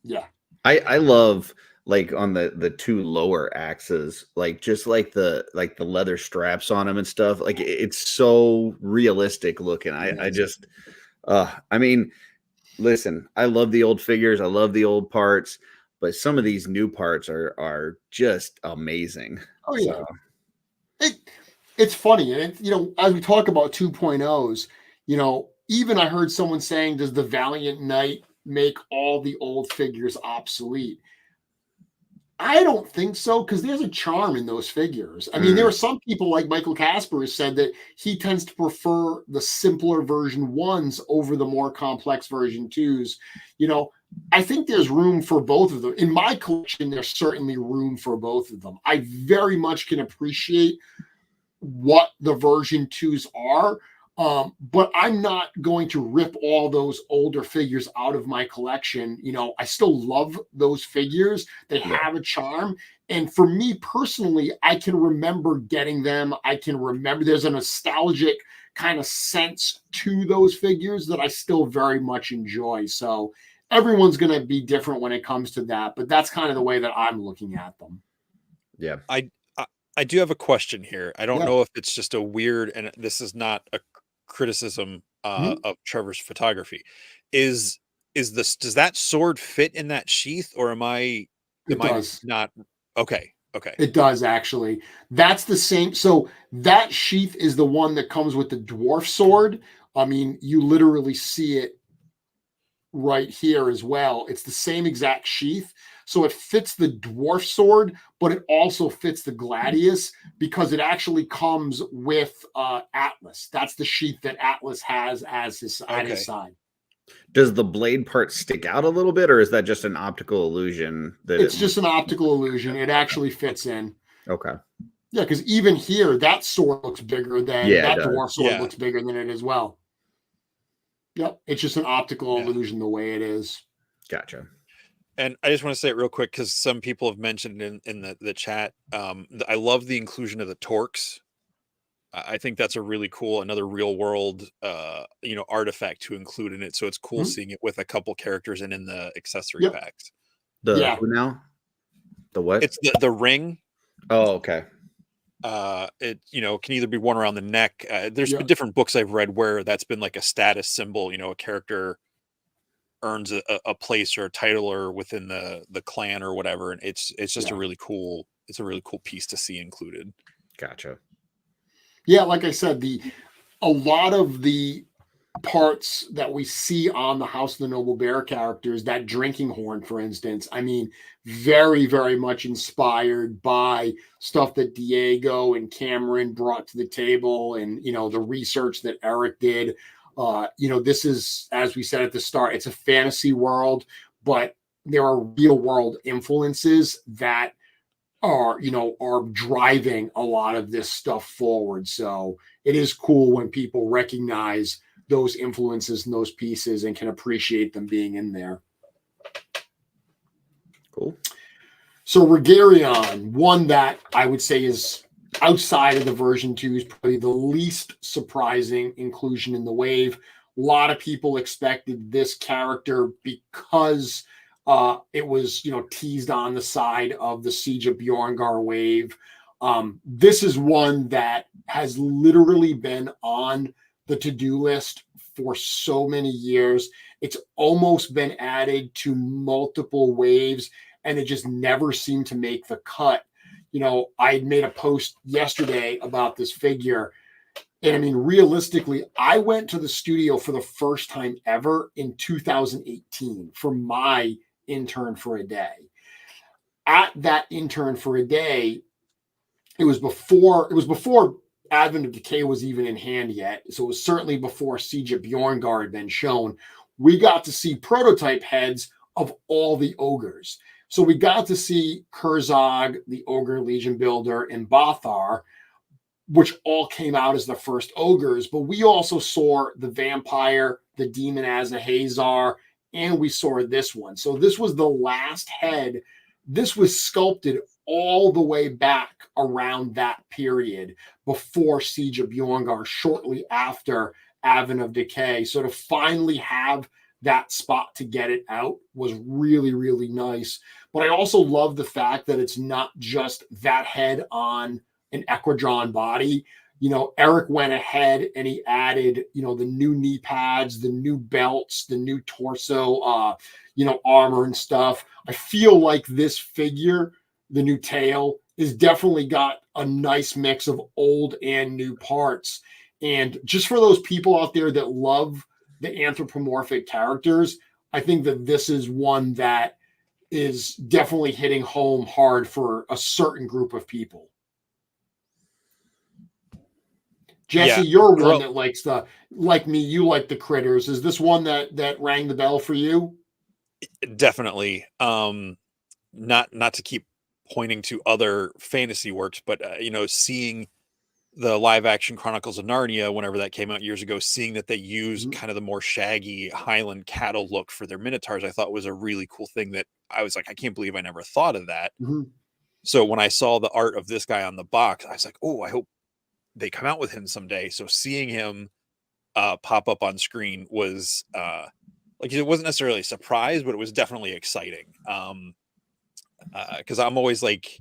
Yeah. I love like on the two lower axes, like just like the leather straps on them and stuff. Like it's so realistic looking. I just I mean, listen, I love the old figures, I love the old parts, but some of these new parts are just amazing. Oh yeah. It's funny, and as we talk about 2.0s, even I heard someone saying, does the Valiant Knight make all the old figures obsolete? I don't think so, because there's a charm in those figures. I mean, there are some people like Michael Casper who said that he tends to prefer the simpler version 1s over the more complex version 2s. I think there's room for both of them. In my collection, there's certainly room for both of them. I very much can appreciate what the version 2s are, but I'm not going to rip all those older figures out of my collection. I still love those figures. They have a charm. And for me personally, I can remember getting them. I can remember there's a nostalgic kind of sense to those figures that I still very much enjoy. So everyone's going to be different when it comes to that, but that's kind of the way that I'm looking at them. Yeah. I do have a question here. I don't know if it's just a weird, and this is not a criticism of Trevor's photography. Does that sword fit in that sheath, or am I not? Okay. It does, actually. That's the same. So that sheath is the one that comes with the dwarf sword. I mean, you literally see it right here as well. It's the same exact sheath. So it fits the dwarf sword, but it also fits the gladius because it actually comes with Atlas. That's the sheath that Atlas has as at his side. Does the blade part stick out a little bit, or is that just an optical illusion? It's just an optical illusion. It actually fits in. Okay. Yeah, because even here, that sword looks bigger than that dwarf sword looks bigger than it as well. Yep, it's just an optical illusion the way it is. Gotcha. And I just want to say it real quick because some people have mentioned in the chat. I love the inclusion of the Torques. I think that's a really cool, another real world, artifact to include in it. So it's cool seeing it with a couple characters and in the accessory packs. Who now? The what? It's the ring. Oh, okay. It can either be worn around the neck. There's been different books I've read where that's been like a status symbol. A character earns a place or a title or within the clan or whatever, and it's just a really cool piece to see included. Gotcha. Yeah, like I said, a lot of the parts that we see on the House of the Noble Bear characters, that drinking horn, for instance, I mean, very, very much inspired by stuff that Diego and Cameron brought to the table and, the research that Eric did. This is, as we said at the start, it's a fantasy world, but there are real world influences that are driving a lot of this stuff forward. So it is cool when people recognize those influences and those pieces and can appreciate them being in there. Cool. So Regarion, one that I would say is outside of the version 2 is probably the least surprising inclusion in the wave. A lot of people expected this character because it was, teased on the side of the Siege of Bjorngar wave. This is one that has literally been on the to-do list for so many years. It's almost been added to multiple waves, and it just never seemed to make the cut. I had made a post yesterday about this figure. And I mean, realistically, I went to the studio for the first time ever in 2018 for my intern for a day. At that intern for a day, it was before Advent of Decay was even in hand yet. So it was certainly before Siege of Bjorngar had been shown. We got to see prototype heads of all the ogres. So we got to see Kurzog, the Ogre Legion Builder, and Bothar, which all came out as the first ogres. But we also saw the vampire, the demon Azahazar, and we saw this one. So this was the last head. This was sculpted all the way back around that period before Siege of Bjorngar, shortly after Advent of Decay. So to finally have that spot to get it out was really, really nice. But I also love the fact that it's not just that head on an Equidron body. Eric went ahead and he added, the new knee pads, the new belts, the new torso, armor and stuff. I feel like this figure, the new tail, is definitely got a nice mix of old and new parts. And just for those people out there that love the anthropomorphic characters, I think that this is one that is definitely hitting home hard for a certain group of people. Jesse, you're one that likes like me, you like the critters. Is this one that rang the bell for you? Definitely. Not to keep pointing to other fantasy works, but seeing the live action Chronicles of Narnia, whenever that came out years ago, seeing that they used kind of the more shaggy Highland cattle look for their Minotaurs, I thought was a really cool thing that I was like, I can't believe I never thought of that. So when I saw the art of this guy on the box, I was like, oh, I hope they come out with him someday. So seeing him pop up on screen was like, it wasn't necessarily a surprise, but it was definitely exciting. Because I'm always like,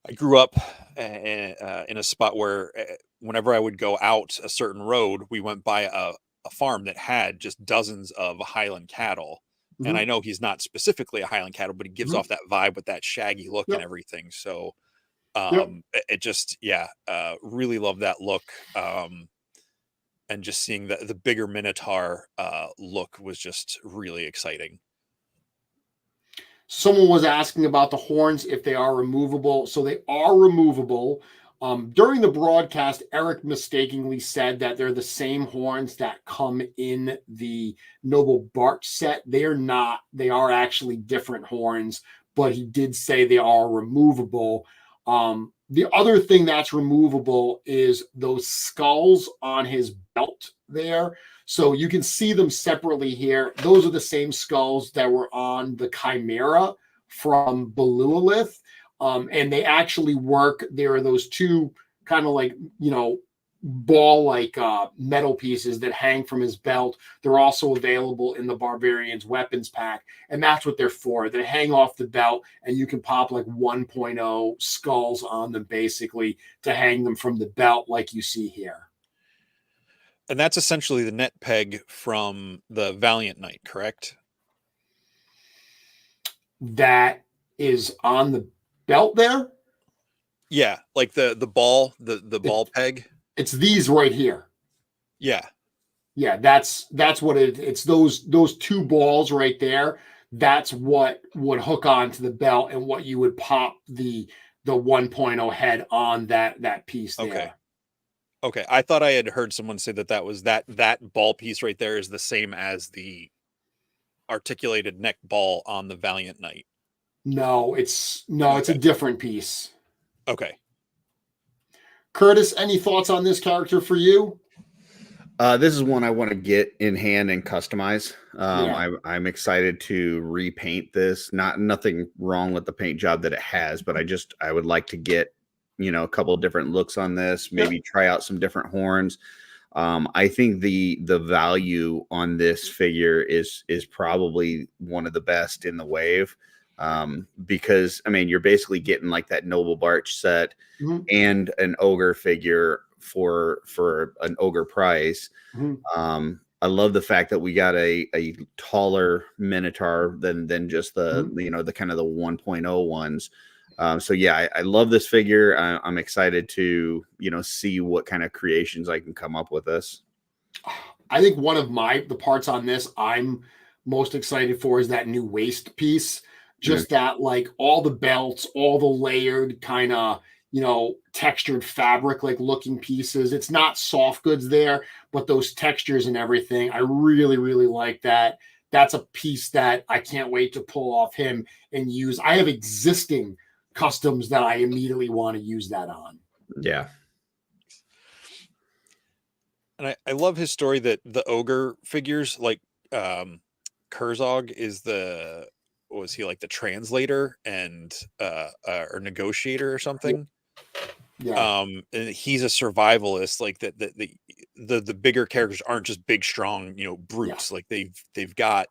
I grew up in a spot where whenever I would go out a certain road, we went by a farm that had just dozens of Highland cattle. And I know he's not specifically a Highland cattle, but he gives off that vibe with that shaggy look and everything. So it just, really love that look. And just seeing the bigger Minotaur look was just really exciting. Someone was asking about the horns, if they are removable. So they are removable. During the broadcast, Eric mistakenly said that they're the same horns that come in the Noble Bart set. They are not. They are actually different horns, but he did say they are removable. The other thing that's removable is those skulls on his belt there. So you can see them separately here. Those are the same skulls that were on the Chimera from Belualith. And they actually work. There are those two kind of like, ball-like metal pieces that hang from his belt. They're also available in the Barbarian's weapons pack. And that's what they're for. They hang off the belt and you can pop like 1.0 skulls on them basically to hang them from the belt like you see here. And that's essentially the net peg from the Valiant Knight, correct? That is on the belt there? Yeah, like the ball, the ball peg. It's these right here. Yeah. Yeah, that's what it's those two balls right there. That's what would hook onto the belt and what you would pop the 1.0 head on that piece there. Okay. I thought I had heard someone say that was that ball piece right there is the same as the articulated neck ball on the Valiant Knight. No, it's a different piece. Okay. Curtis, any thoughts on this character for you? This is one I want to get in hand and customize. I'm excited to repaint this. Nothing wrong with the paint job that it has, but I would like to get, a couple of different looks on this, maybe try out some different horns. I think the value on this figure is probably one of the best in the wave. Because you're basically getting like that Noble Barch set and an ogre figure for an ogre price. I love the fact that we got a taller Minotaur than just the the kind of the 1.0 ones. So yeah, I love this figure. I'm excited to see what kind of creations I can come up with this. I think one of the parts on this I'm most excited for is that new waist piece. Just that, like all the belts, all the layered kind of, textured fabric, like looking pieces. It's not soft goods there, but those textures and everything. I really, really like that. That's a piece that I can't wait to pull off him and use. I have existing customs that I immediately want to use that on. Yeah. And I love his story that the ogre figures, like Kurzog was he like the translator and or negotiator or something? Yeah. And he's a survivalist. Like the bigger characters aren't just big, strong, brutes. Yeah. Like they've got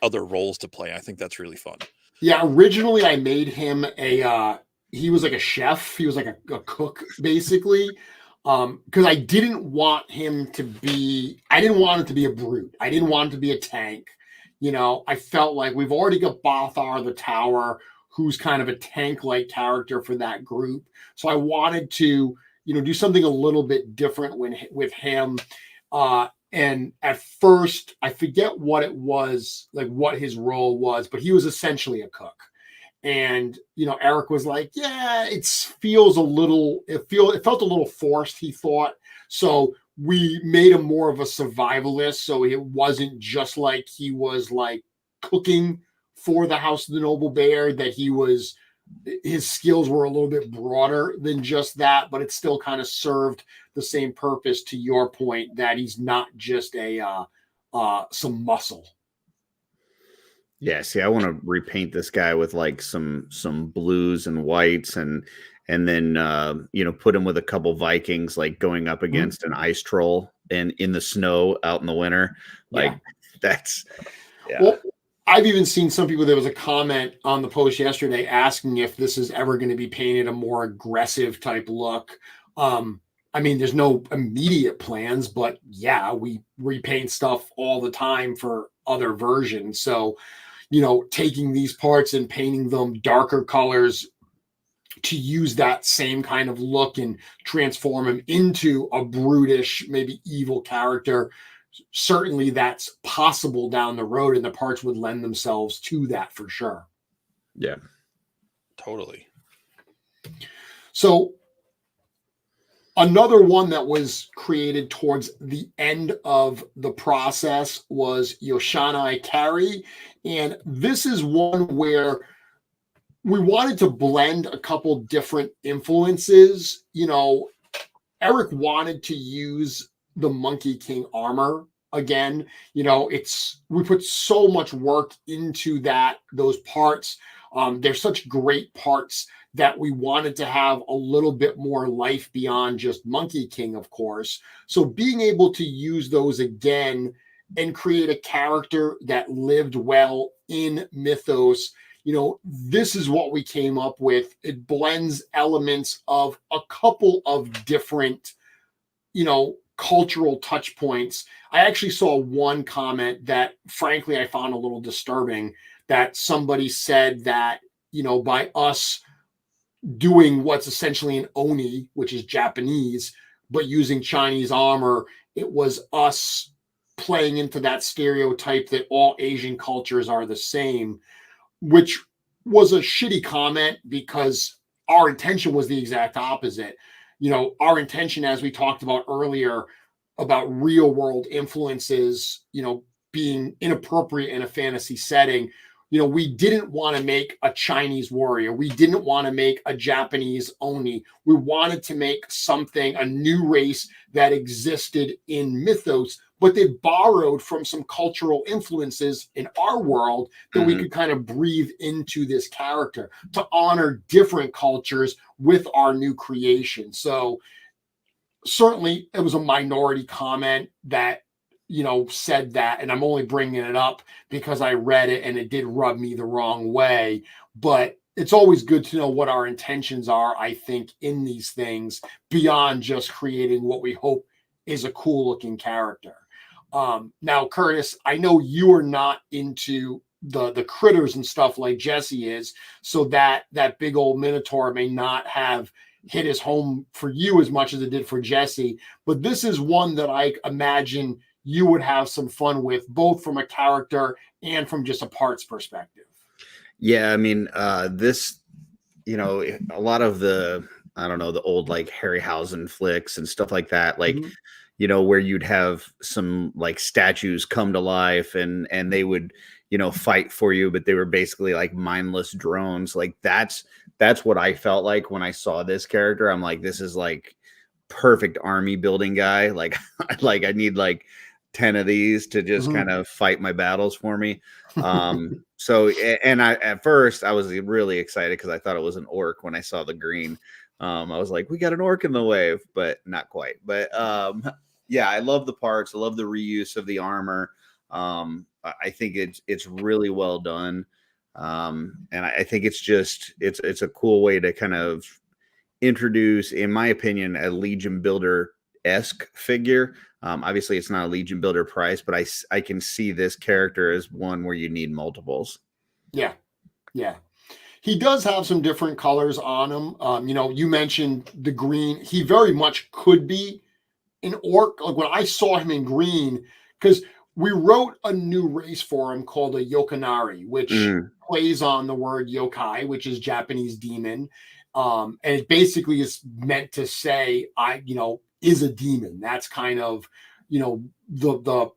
other roles to play. I think that's really fun. Yeah, originally I made him he was like a chef. He was like a cook, basically. Because I didn't want him to be a brute. I didn't want him to be a tank. I felt like we've already got Bothar the Tower, who's kind of a tank-like character for that group. So I wanted to, do something a little bit different with him. And at first, I forget what it was, like what his role was, but he was essentially a cook. And Eric was like, "Yeah, it felt a little forced," he thought. So we made him more of a survivalist, so it wasn't just like he was like cooking for the House of the Noble Bear, that his skills were a little bit broader than just that, but it still kind of served the same purpose, to your point, that he's not just some muscle. Yeah, see, I want to repaint this guy with like some blues and whites, and then put him with a couple Vikings, like going up against an ice troll and in the snow out in the winter. Like that's Well, I've even seen some people, there was a comment on the post yesterday asking if this is ever going to be painted a more aggressive type look. I mean, there's no immediate plans, but yeah, we repaint stuff all the time for other versions. So, taking these parts and painting them darker colors to use that same kind of look and transform him into a brutish, maybe evil character, certainly that's possible down the road, and the parts would lend themselves to that for sure. Yeah, totally. So another one that was created towards the end of the process was Yoshanai Kari. And this is one where we wanted to blend a couple different influences. Eric wanted to use the Monkey King armor again. We put so much work into those parts. They're such great parts that we wanted to have a little bit more life beyond just Monkey King, of course. So being able to use those again and create a character that lived well in mythos, this is what we came up with. It blends elements of a couple of different, cultural touch points. I actually saw one comment that, frankly, I found a little disturbing, that somebody said that, by us doing what's essentially an Oni, which is Japanese, but using Chinese armor, it was us playing into that stereotype that all Asian cultures are the same, which was a shitty comment, because our intention was the exact opposite. Our intention, as we talked about earlier, about real world influences, being inappropriate in a fantasy setting. We didn't want to make a Chinese warrior. We didn't want to make a Japanese Oni. We wanted to make a new race that existed in mythos, but they borrowed from some cultural influences in our world that we could kind of breathe into this character to honor different cultures with our new creation. So certainly it was a minority comment that said that, and I'm only bringing it up because I read it and it did rub me the wrong way. But it's always good to know what our intentions are, I think, in these things, beyond just creating what we hope is a cool looking character. Now, Curtis, I know you are not into the critters and stuff like Jesse is, so that big old Minotaur may not have hit his home for you as much as it did for Jesse. But this is one that I imagine you would have some fun with, both from a character and from just a parts perspective. Yeah, I mean, this, a lot of the old like Harryhausen flicks and stuff like that, like, where you'd have some like statues come to life and they would, fight for you, but they were basically like mindless drones. Like that's what I felt like when I saw this character. I'm like, this is like perfect army building guy. Like, I need like 10 of these to just kind of fight my battles for me. So, and at first I was really excited because I thought it was an orc when I saw the green. I was like, we got an orc in the wave, but not quite. But yeah, I love the parts. I love the reuse of the armor. I think it's really well done. And I think it's a cool way to kind of introduce, in my opinion, a Legion Builder-esque figure. Obviously, it's not a Legion Builder price, but I can see this character as one where you need multiples. Yeah, yeah. He does have some different colors on him. You know, you mentioned the green. He very much could be an orc. Like when I saw him in green, because we wrote a new race for him called a Yokanari, which plays on the word yokai, which is Japanese demon. And it basically is meant to say, is a demon. That's kind of, the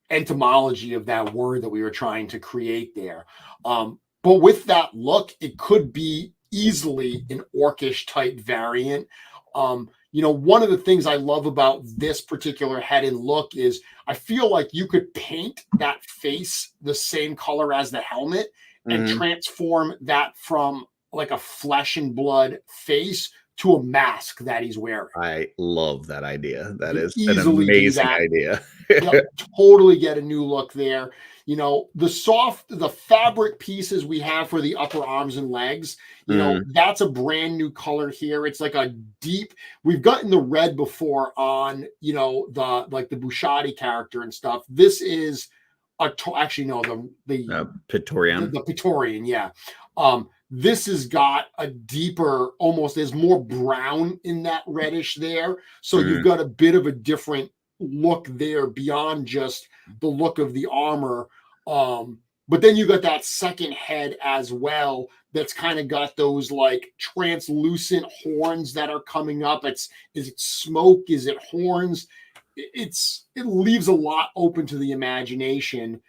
etymology of that word that we were trying to create there. But with that look, it could be easily an orcish type variant. One of the things I love about this particular head and look is I feel like you could paint that face the same color as the helmet and transform that from like a flesh and blood face to a mask that he's wearing. I love that idea. That is an amazing idea. Totally get a new look there. The fabric pieces we have for the upper arms and legs, that's a brand new color here. It's like a deep, we've gotten the red before on, the Bushati character and stuff. This is the Praetorian. The Praetorian, yeah. This has got a deeper, almost there's more brown in that reddish there. So you've got a bit of a different look there beyond just the look of the armor. But then you got that second head as well that's kind of got those like translucent horns that are coming up. Is it smoke? Is it horns? It leaves a lot open to the imagination.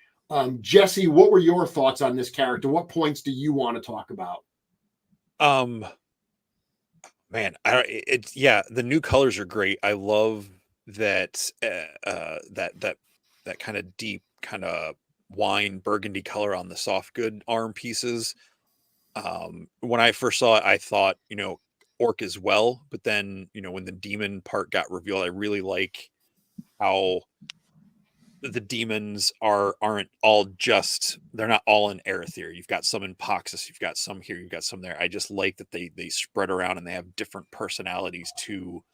Jesse, what were your thoughts on this character? What points do you want to talk about? Man, the new colors are great. I love that that kind of deep kind of wine burgundy color on the soft good arm pieces. When I first saw it, I thought, orc as well, but then, when the demon part got revealed, I really like how the demons aren't all they're not all in Arethyr. You've got some in Poxus, you've got some here, you've got some there. I just like that they spread around and they have different personalities to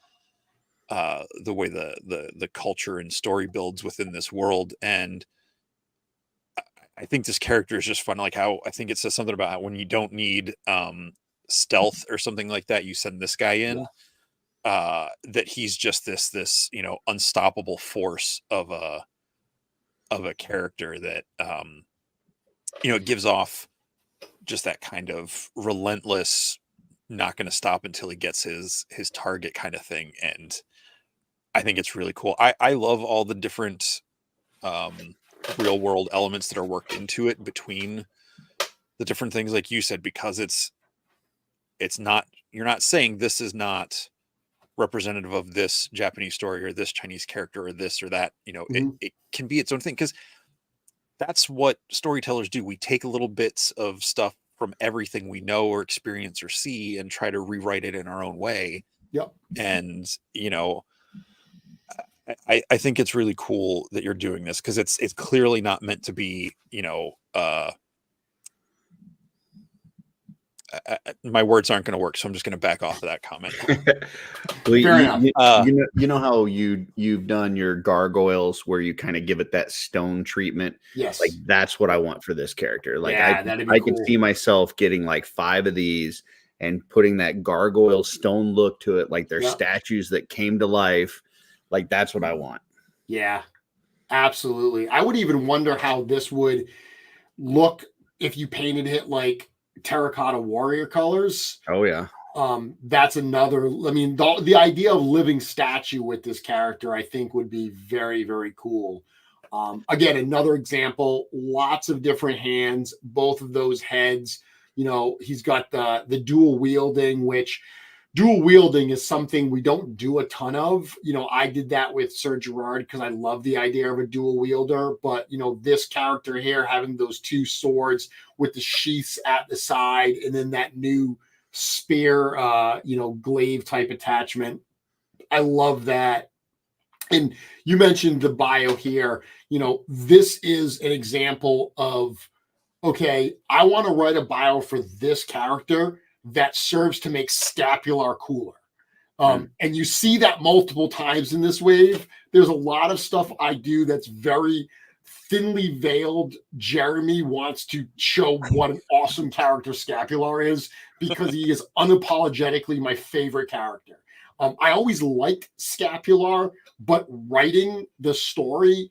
the way the culture and story builds within this world. And I think this character is just fun. Like how I think it says something about how when you don't need stealth or something like that, you send this guy in. That he's just this unstoppable force of a character that gives off just that kind of relentless, not going to stop until he gets his target kind of thing. And I think it's really cool. I love all the different real world elements that are worked into it between the different things, like you said, because it's not, you're not saying this is not representative of this Japanese story or this Chinese character or this or that. It can be its own thing, because that's what storytellers do. We take little bits of stuff from everything we know or experience or see and try to rewrite it in our own way. Yep. And I think it's really cool that you're doing this, because it's clearly not meant to be my words aren't going to work, so I'm just going to back off of that comment. Well, you know how you've done your gargoyles where you kind of give it that stone treatment. Yes, like that's what I want for this character. Like I cool. could see myself getting like 5 of these and putting that gargoyle stone look to it, like they're statues that came to life. Like that's what I want. Yeah, absolutely. I would even wonder how this would look if you painted it like terracotta warrior colors. Oh yeah. That's another, the idea of living statue with this character I think would be very, very cool. Again, another example, lots of different hands, both of those heads. He's got the dual wielding, which dual wielding is something we don't do a ton of. I did that with Sir Gerard because I love the idea of a dual wielder. But, this character here having those two swords with the sheaths at the side and then that new spear, glaive type attachment. I love that. And you mentioned the bio here. This is an example of, okay, I want to write a bio for this character that serves to make Scapular cooler. And you see that multiple times in this wave. There's a lot of stuff I do that's very thinly veiled. Jeremy wants to show what an awesome character Scapular is because he is unapologetically my favorite character. I always liked Scapular, but writing the story,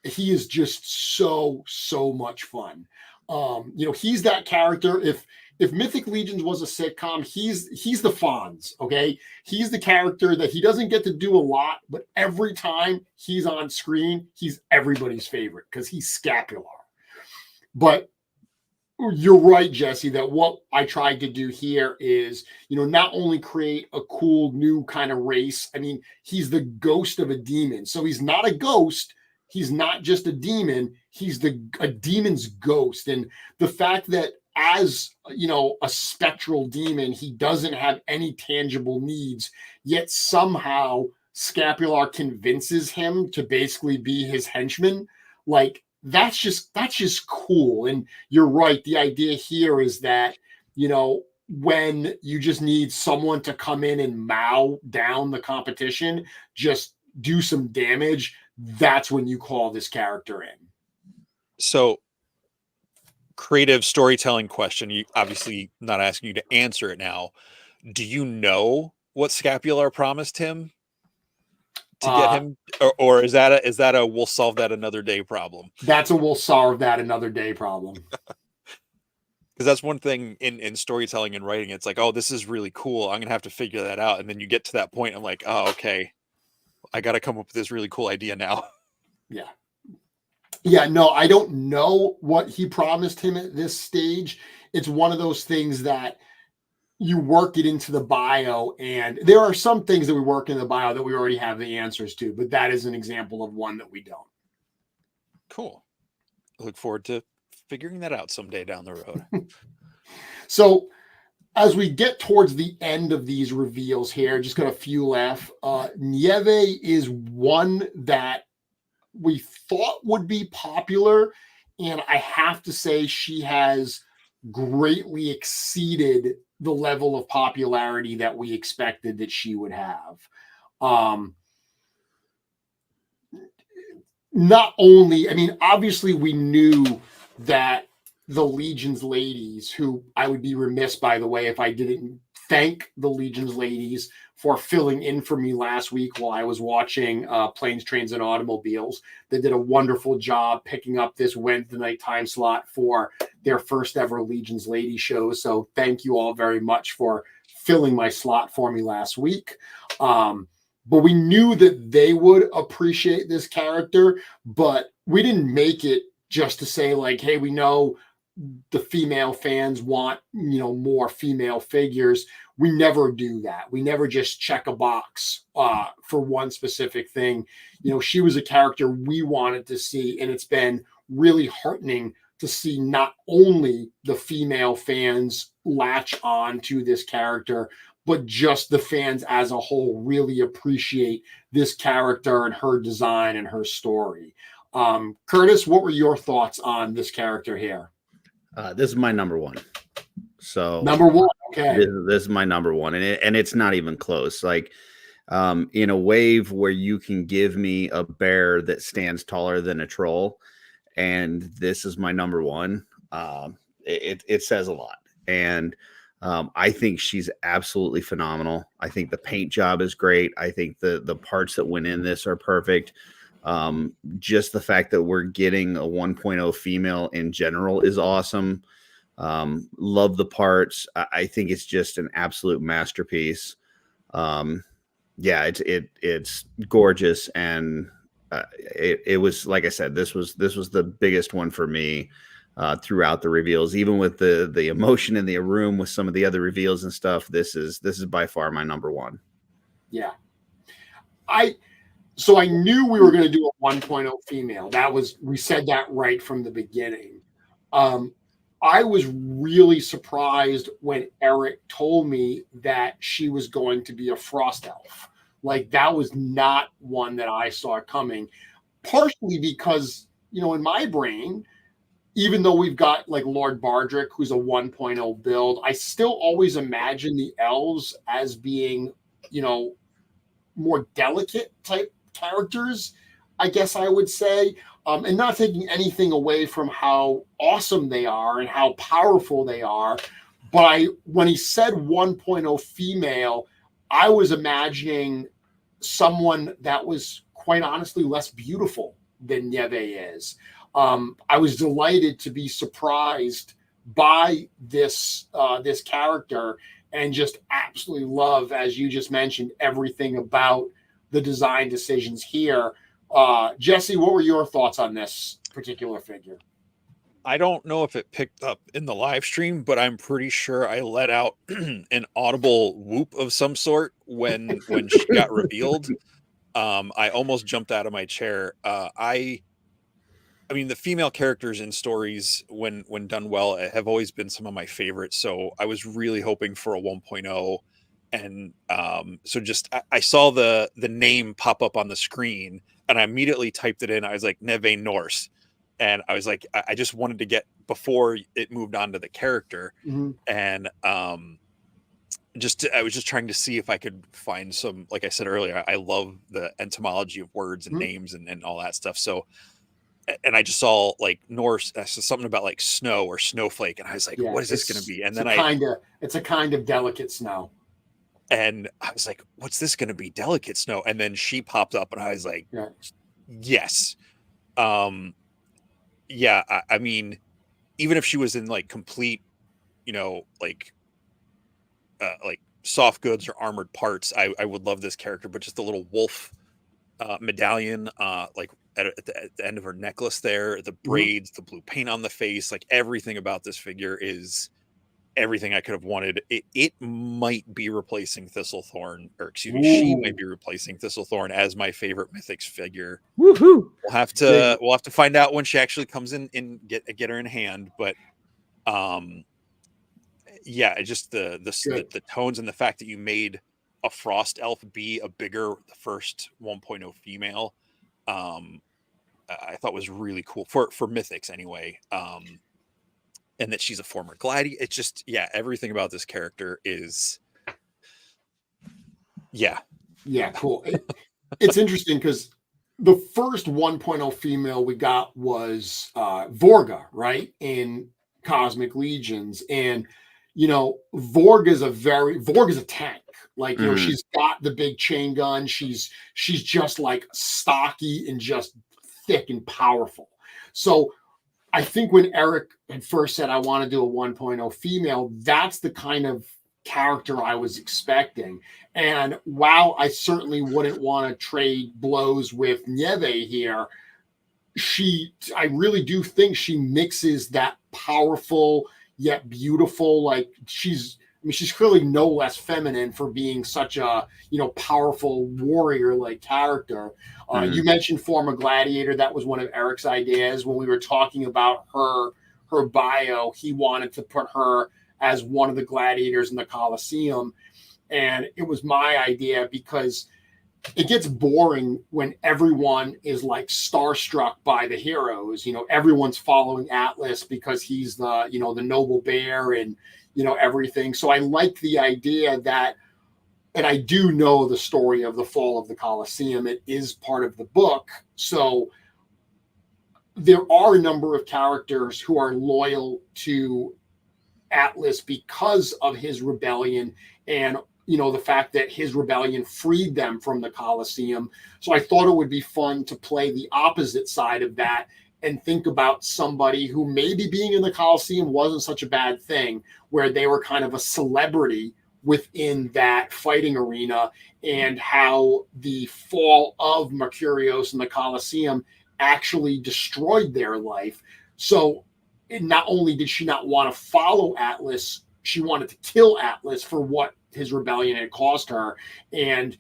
he is just so much fun. He's that character. If Mythic Legions was a sitcom, he's the Fonz, okay? He's the character that he doesn't get to do a lot, but every time he's on screen, he's everybody's favorite because he's Scapular. But you're right, Jesse, that what I tried to do here is, not only create a cool new kind of race. I mean, he's the ghost of a demon. So he's not a ghost. He's not just a demon. He's a demon's ghost. And the fact that as, a spectral demon, he doesn't have any tangible needs, yet somehow Scapular convinces him to basically be his henchman. Like, that's just cool. And you're right. The idea here is that, when you just need someone to come in and mow down the competition, just do some damage, that's when you call this character in. So, creative storytelling question. You obviously not asking you to answer it now. Do you know what Scapular promised him to get him, or is that a we'll solve that another day problem? That's a we'll solve that another day problem. Because that's one thing in storytelling and writing. It's like, oh, this is really cool. I'm gonna have to figure that out. And then you get to that point. I'm like, oh, okay, I got to come up with this really cool idea now. Yeah. Yeah, no, I don't know what he promised him at this stage. It's one of those things that you work it into the bio, and there are some things that we work in the bio that we already have the answers to, but that is an example of one that we don't. Cool. I look forward to figuring that out someday down the road. So as we get towards the end of these reveals here, just got a few left. Nieve is one that we thought would be popular, and I have to say she has greatly exceeded the level of popularity that we expected that she would have. Not only, I mean, obviously we knew that the Legions ladies, who I would be remiss, by the way, if I didn't thank the Legions ladies for filling in for me last week while I was watching Planes, Trains, and Automobiles. They did a wonderful job picking up this Wednesday night time slot for their first ever Legions lady show. So thank you all very much for filling my slot for me last week. But we knew that they would appreciate this character, but we didn't make it just to say like, hey, we know the female fans want, more female figures. We never do that. We never just check a box for one specific thing. She was a character we wanted to see, and it's been really heartening to see not only the female fans latch on to this character, but just the fans as a whole really appreciate this character and her design and her story. Curtis, what were your thoughts on this character here? This is my number one. So number one, okay. This is my number one, and it's not even close. Like, in a wave where you can give me a bear that stands taller than a troll, and this is my number one. It says a lot, and I think she's absolutely phenomenal. I think the paint job is great. I think the parts that went in this are perfect. Just the fact that we're getting a 1.0 female in general is awesome. Love the parts. I think it's just an absolute masterpiece. Yeah, it's gorgeous, and it was, like I said, this was the biggest one for me. throughout the reveals, even with the emotion in the room with some of the other reveals and stuff. This is by far my number one. Yeah. So I knew we were going to do a 1.0 female. We said that right from the beginning. I was really surprised when Eric told me that she was going to be a frost elf. Like, that was not one that I saw coming, partially because, in my brain, even though we've got like Lord Bardrick, who's a 1.0 build, I still always imagine the elves as being, more delicate type characters, I guess I would say, and not taking anything away from how awesome they are and how powerful they are. But when he said 1.0 female, I was imagining someone that was quite honestly less beautiful than Neve is. I was delighted to be surprised by this character, and just absolutely love, as you just mentioned, everything about the design decisions here. Jesse, what were your thoughts on this particular figure? I don't know if it picked up in the live stream, but I'm pretty sure I let out an audible whoop of some sort when she got revealed. I almost jumped out of my chair. I mean, the female characters in stories, when done well, have always been some of my favorites. So I was really hoping for a 1.0. And so I saw the name pop up on the screen, and I immediately typed it in. I was like, Neve Norse. And I was like, I just wanted to get before it moved on to the character. Mm-hmm. And I was just trying to see if I could find some, like I said earlier, I love the etymology of words and names and all that stuff. So, and I just saw like Norse, something about like snow or snowflake. And I was like, what is this going to be? And then it's a kind of delicate snow. And I was like, what's this going to be? Delicate snow. And then she popped up and I was like, yes. Yeah. I mean, even if she was in like complete, like soft goods or armored parts, I would love this character, but just the little wolf medallion, like at the end of her necklace there, the braids, the blue paint on the face, like everything about this figure is everything I could have wanted. It might be replacing Thistlethorn, or excuse me, she might be replacing Thistlethorn as my favorite Mythics figure. Woohoo! We'll have to find out when she actually comes in and get her in hand. But yeah, just the tones and the fact that you made a frost elf be the first 1.0 female, I thought was really cool for Mythics anyway. And that she's a former gladiator. It's just, everything about this character is, cool. It's interesting because the first 1.0 female we got was Vorga, right, in Cosmic Legions. And Vorga's a tank. Like, she's got the big chain gun. She's just like stocky and just thick and powerful. So I think when Eric had first said, I want to do a 1.0 female, that's the kind of character I was expecting. And while I certainly wouldn't want to trade blows with Neve here, I really do think she mixes that powerful yet beautiful, like she's clearly no less feminine for being such a, powerful warrior-like character. You mentioned former gladiator. That was one of Eric's ideas when we were talking about her bio. He wanted to put her as one of the gladiators in the Colosseum. And it was my idea because it gets boring when everyone is like starstruck by the heroes. Everyone's following Atlas because he's the, the noble bear and, everything. So I like the idea that, and I do know the story of the fall of the Colosseum. It is part of the book. So there are a number of characters who are loyal to Atlas because of his rebellion and, the fact that his rebellion freed them from the Colosseum. So I thought it would be fun to play the opposite side of that and think about somebody who maybe being in the Colosseum wasn't such a bad thing, where they were kind of a celebrity within that fighting arena, and how the fall of Mercurios in the Colosseum actually destroyed their life. So not only did she not want to follow Atlas, she wanted to kill Atlas for what his rebellion had cost her, and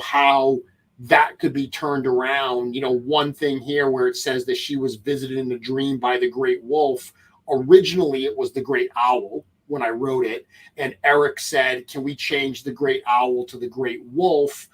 how that could be turned around. One thing here where it says that she was visited in a dream by the great wolf. Originally, it was the great owl when I wrote it, and Eric said, "Can we change the great owl to the great wolf?"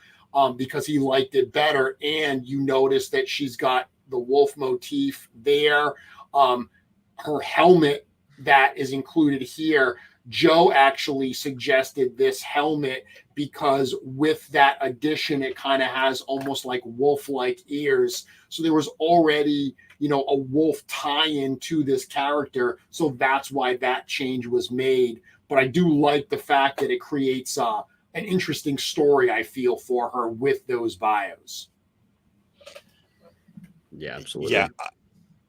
Because he liked it better. And you notice that she's got the wolf motif there. Her helmet that is included here, Joe actually suggested this helmet because with that addition, it kind of has almost like wolf-like ears. So there was already, a wolf tie-in to this character. So that's why that change was made. But I do like the fact that it creates an interesting story, I feel, for her with those bios. Yeah, absolutely. Yeah.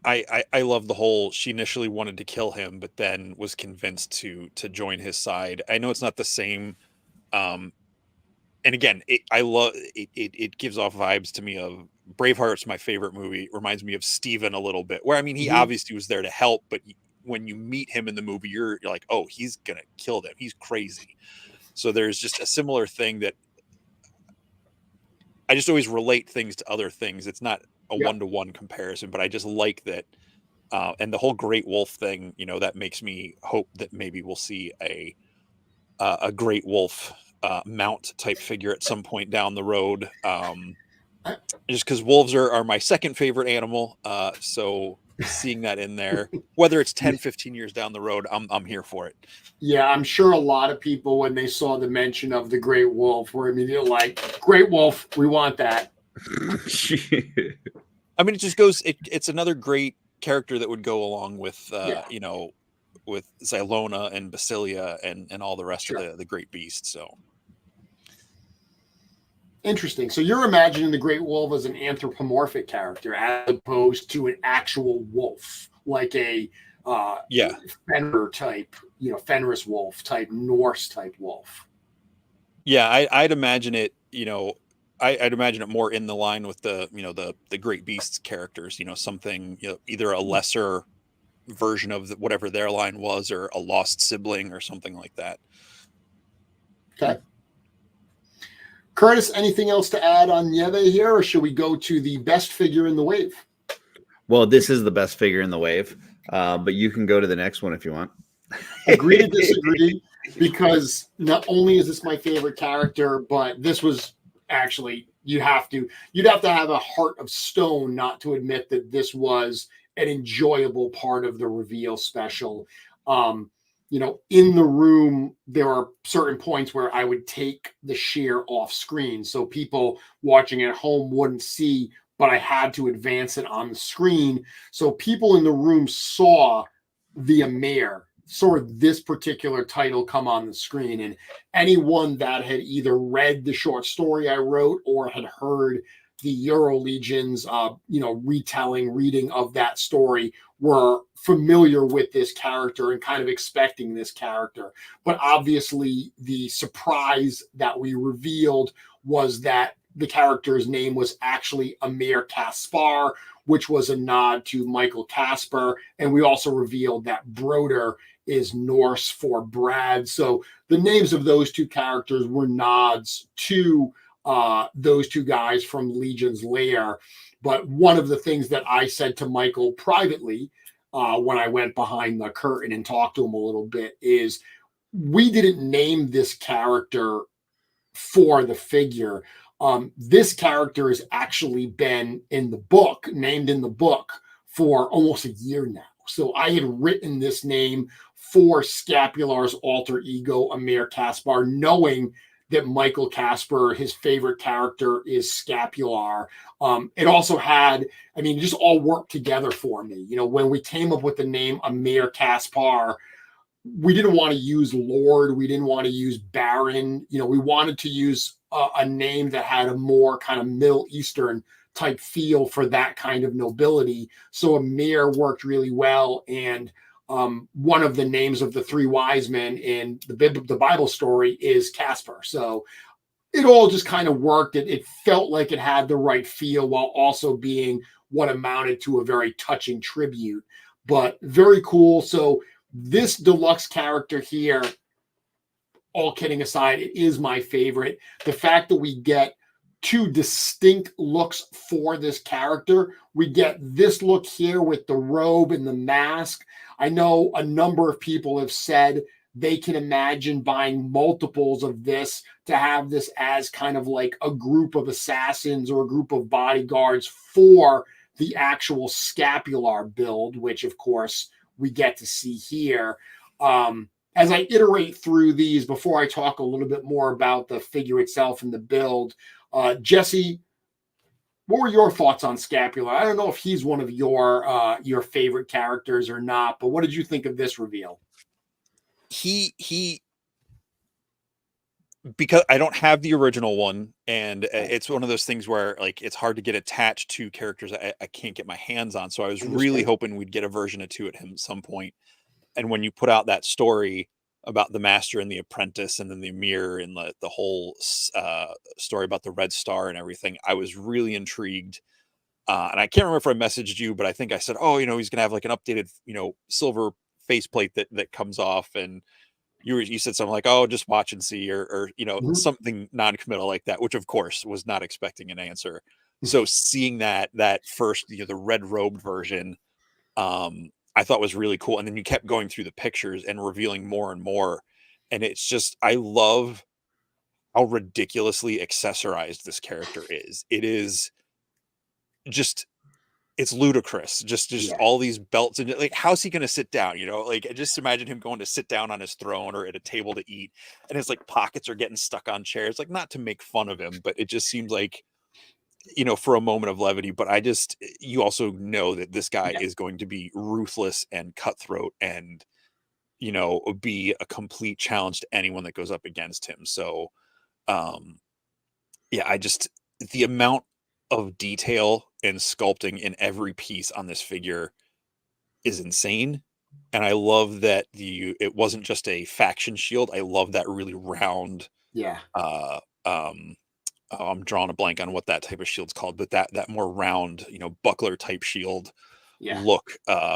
I love the whole, she initially wanted to kill him, but then was convinced to join his side. I know it's not the same. And again, it gives off vibes to me of Braveheart's my favorite movie. It reminds me of Steven a little bit, where, I mean, he obviously was there to help, but when you meet him in the movie, you're like, oh, he's going to kill them. He's crazy. So there's just a similar thing that I just always relate things to other things. It's not a one-to-one comparison, but I just like that. And the whole Great Wolf thing, that makes me hope that maybe we'll see a Great Wolf mount type figure at some point down the road. Just because wolves are my second favorite animal. So seeing that in there, whether it's 10, 15 years down the road, I'm here for it. Yeah, I'm sure a lot of people, when they saw the mention of the Great Wolf, were immediately like, Great Wolf, we want that. I mean, it just goes, it's another great character that would go along with, with Xylona and Basilia and all the rest of the great beasts. So interesting. So you're imagining the Great Wolf as an anthropomorphic character as opposed to an actual wolf, like a Fenrir type, Fenris wolf type, Norse type wolf. Yeah, I'd imagine it, I'd imagine it more in the line with the great beasts characters, something, either a lesser version of whatever their line was, or a lost sibling or something like that. Okay. Curtis, anything else to add on Nieve here, or should we go to the best figure in the wave? Well, this is the best figure in the wave, but you can go to the next one if you want. Agree to disagree, because not only is this my favorite character, but this was actually, you'd have to have a heart of stone not to admit that this was an enjoyable part of the reveal special. In the room, there are certain points where I would take the shear off screen, so people watching at home wouldn't see, but I had to advance it on the screen. So people in the room saw the Amir, saw this particular title come on the screen. And anyone that had either read the short story I wrote or had heard the Euro Legions, reading of that story were familiar with this character and kind of expecting this character. But obviously the surprise that we revealed was that the character's name was actually Amir Kaspar, which was a nod to Michael Casper. And we also revealed that Broder is Norse for Brad. So the names of those two characters were nods to those two guys from Legion's Lair. But one of the things that I said to Michael privately when I went behind the curtain and talked to him a little bit is, we didn't name this character for the figure. This character has actually been named in the book for almost a year now. So I had written this name for Scapular's alter ego, Amir Kaspar, knowing that Michael Casper, his favorite character is Scapular. It also had, it just all worked together for me. When we came up with the name Amir Kaspar, we didn't want to use Lord. We didn't want to use Baron. We wanted to use a name that had a more kind of Middle Eastern type feel for that kind of nobility. So Amir worked really well. And one of the names of the three wise men in the Bible story is Casper. So it all just kind of worked. It felt like it had the right feel while also being what amounted to a very touching tribute. but very cool. So this deluxe character here, all kidding aside, it is my favorite. The fact that we get two distinct looks for this character. We get this look here with the robe and the mask. I know a number of people have said they can imagine buying multiples of this to have this as kind of like a group of assassins or a group of bodyguards for the actual scapular build, which of course we get to see here. As I iterate through these, before I talk a little bit more about the figure itself and the build, Jesse, what were your thoughts on Scapular? I don't know if he's one of your favorite characters or not, but what did you think of this reveal? He because I don't have the original one, and it's one of those things where like it's hard to get attached to characters I can't get my hands on. So I was really hoping we'd get a version of 2 at him at some point. And when you put out that story about the master and the apprentice, and then the mirror and the whole story about the red star and everything, I was really intrigued. And I can't remember if I messaged you, but I think I said, oh, he's going to have like an updated, silver faceplate that comes off. And you said something like, oh, just watch and see, or something non-committal like that, which of course was not expecting an answer. So seeing that first, the red robed version, I thought was really cool. And then you kept going through the pictures and revealing more and more. And it's just, I love how ridiculously accessorized this character is. It is just, it's ludicrous. Just all these belts, and like, how's he going to sit down? Like, just imagine him going to sit down on his throne or at a table to eat, and his like pockets are getting stuck on chairs. Like, not to make fun of him, but it just seems like, for a moment of levity. But you also know that this guy is going to be ruthless and cutthroat and, be a complete challenge to anyone that goes up against him. So, the amount of detail and sculpting in every piece on this figure is insane. And I love that it wasn't just a faction shield. I love that really round, I'm drawing a blank on what that type of shield's called, but that more round, buckler type shield look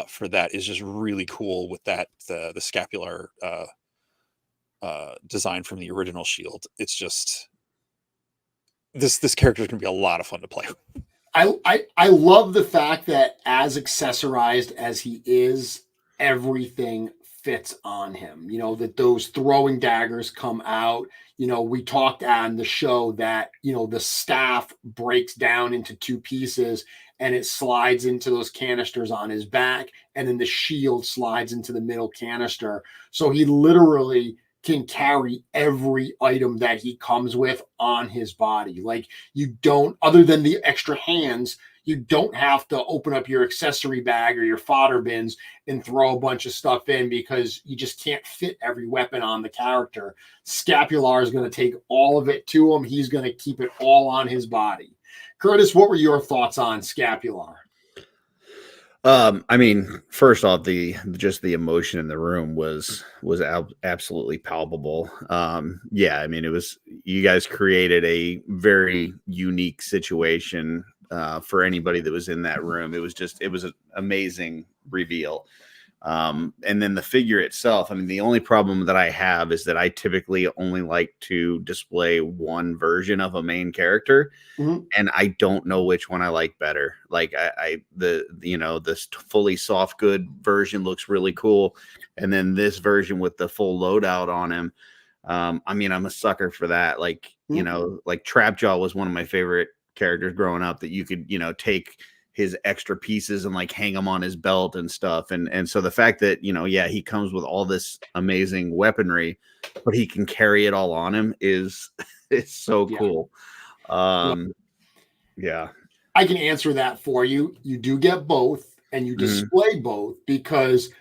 for that is just really cool with that, the scapular design from the original shield. It's just, this character is going to be a lot of fun to play with. I love the fact that as accessorized as he is, everything fits on him. That those throwing daggers come out. We talked on the show that, the staff breaks down into 2 pieces and it slides into those canisters on his back. And then the shield slides into the middle canister. So he literally can carry every item that he comes with on his body. Like, you don't, other than the extra hands, you don't have to open up your accessory bag or your fodder bins and throw a bunch of stuff in, because you just can't fit every weapon on the character. Scapular is going to take all of it to him. He's going to keep it all on his body. Curtis, what were your thoughts on Scapular? I mean, first off, the emotion in the room was absolutely palpable. I mean, it was, you guys created a very unique situation for anybody that was in that room. It was an amazing reveal. And then the figure itself, I mean, the only problem that I have is that I typically only like to display one version of a main character, and I don't know which one I like better. Like, this fully soft good version looks really cool, and then this version with the full loadout on him, I mean, I'm a sucker for that. Like, like Trapjaw was one of my favorite characters growing up, that you could, take his extra pieces and like hang them on his belt and stuff. And so the fact that, he comes with all this amazing weaponry, but he can carry it all on him it's so cool. I can answer that for you. You do get both, and you display both, because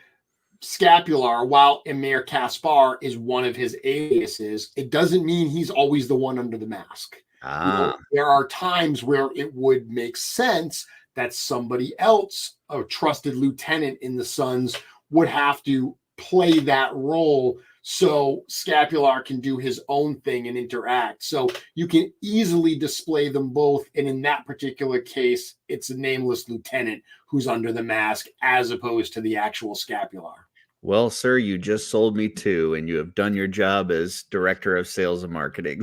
Scapular, while Emir Caspar is one of his aliases, it doesn't mean he's always the one under the mask. There are times where it would make sense that somebody else, a trusted lieutenant in the Suns, would have to play that role so Scapular can do his own thing and interact. So you can easily display them both. And in that particular case, it's a nameless lieutenant who's under the mask as opposed to the actual Scapular. Well, sir, you just sold me two, and you have done your job as director of sales and marketing.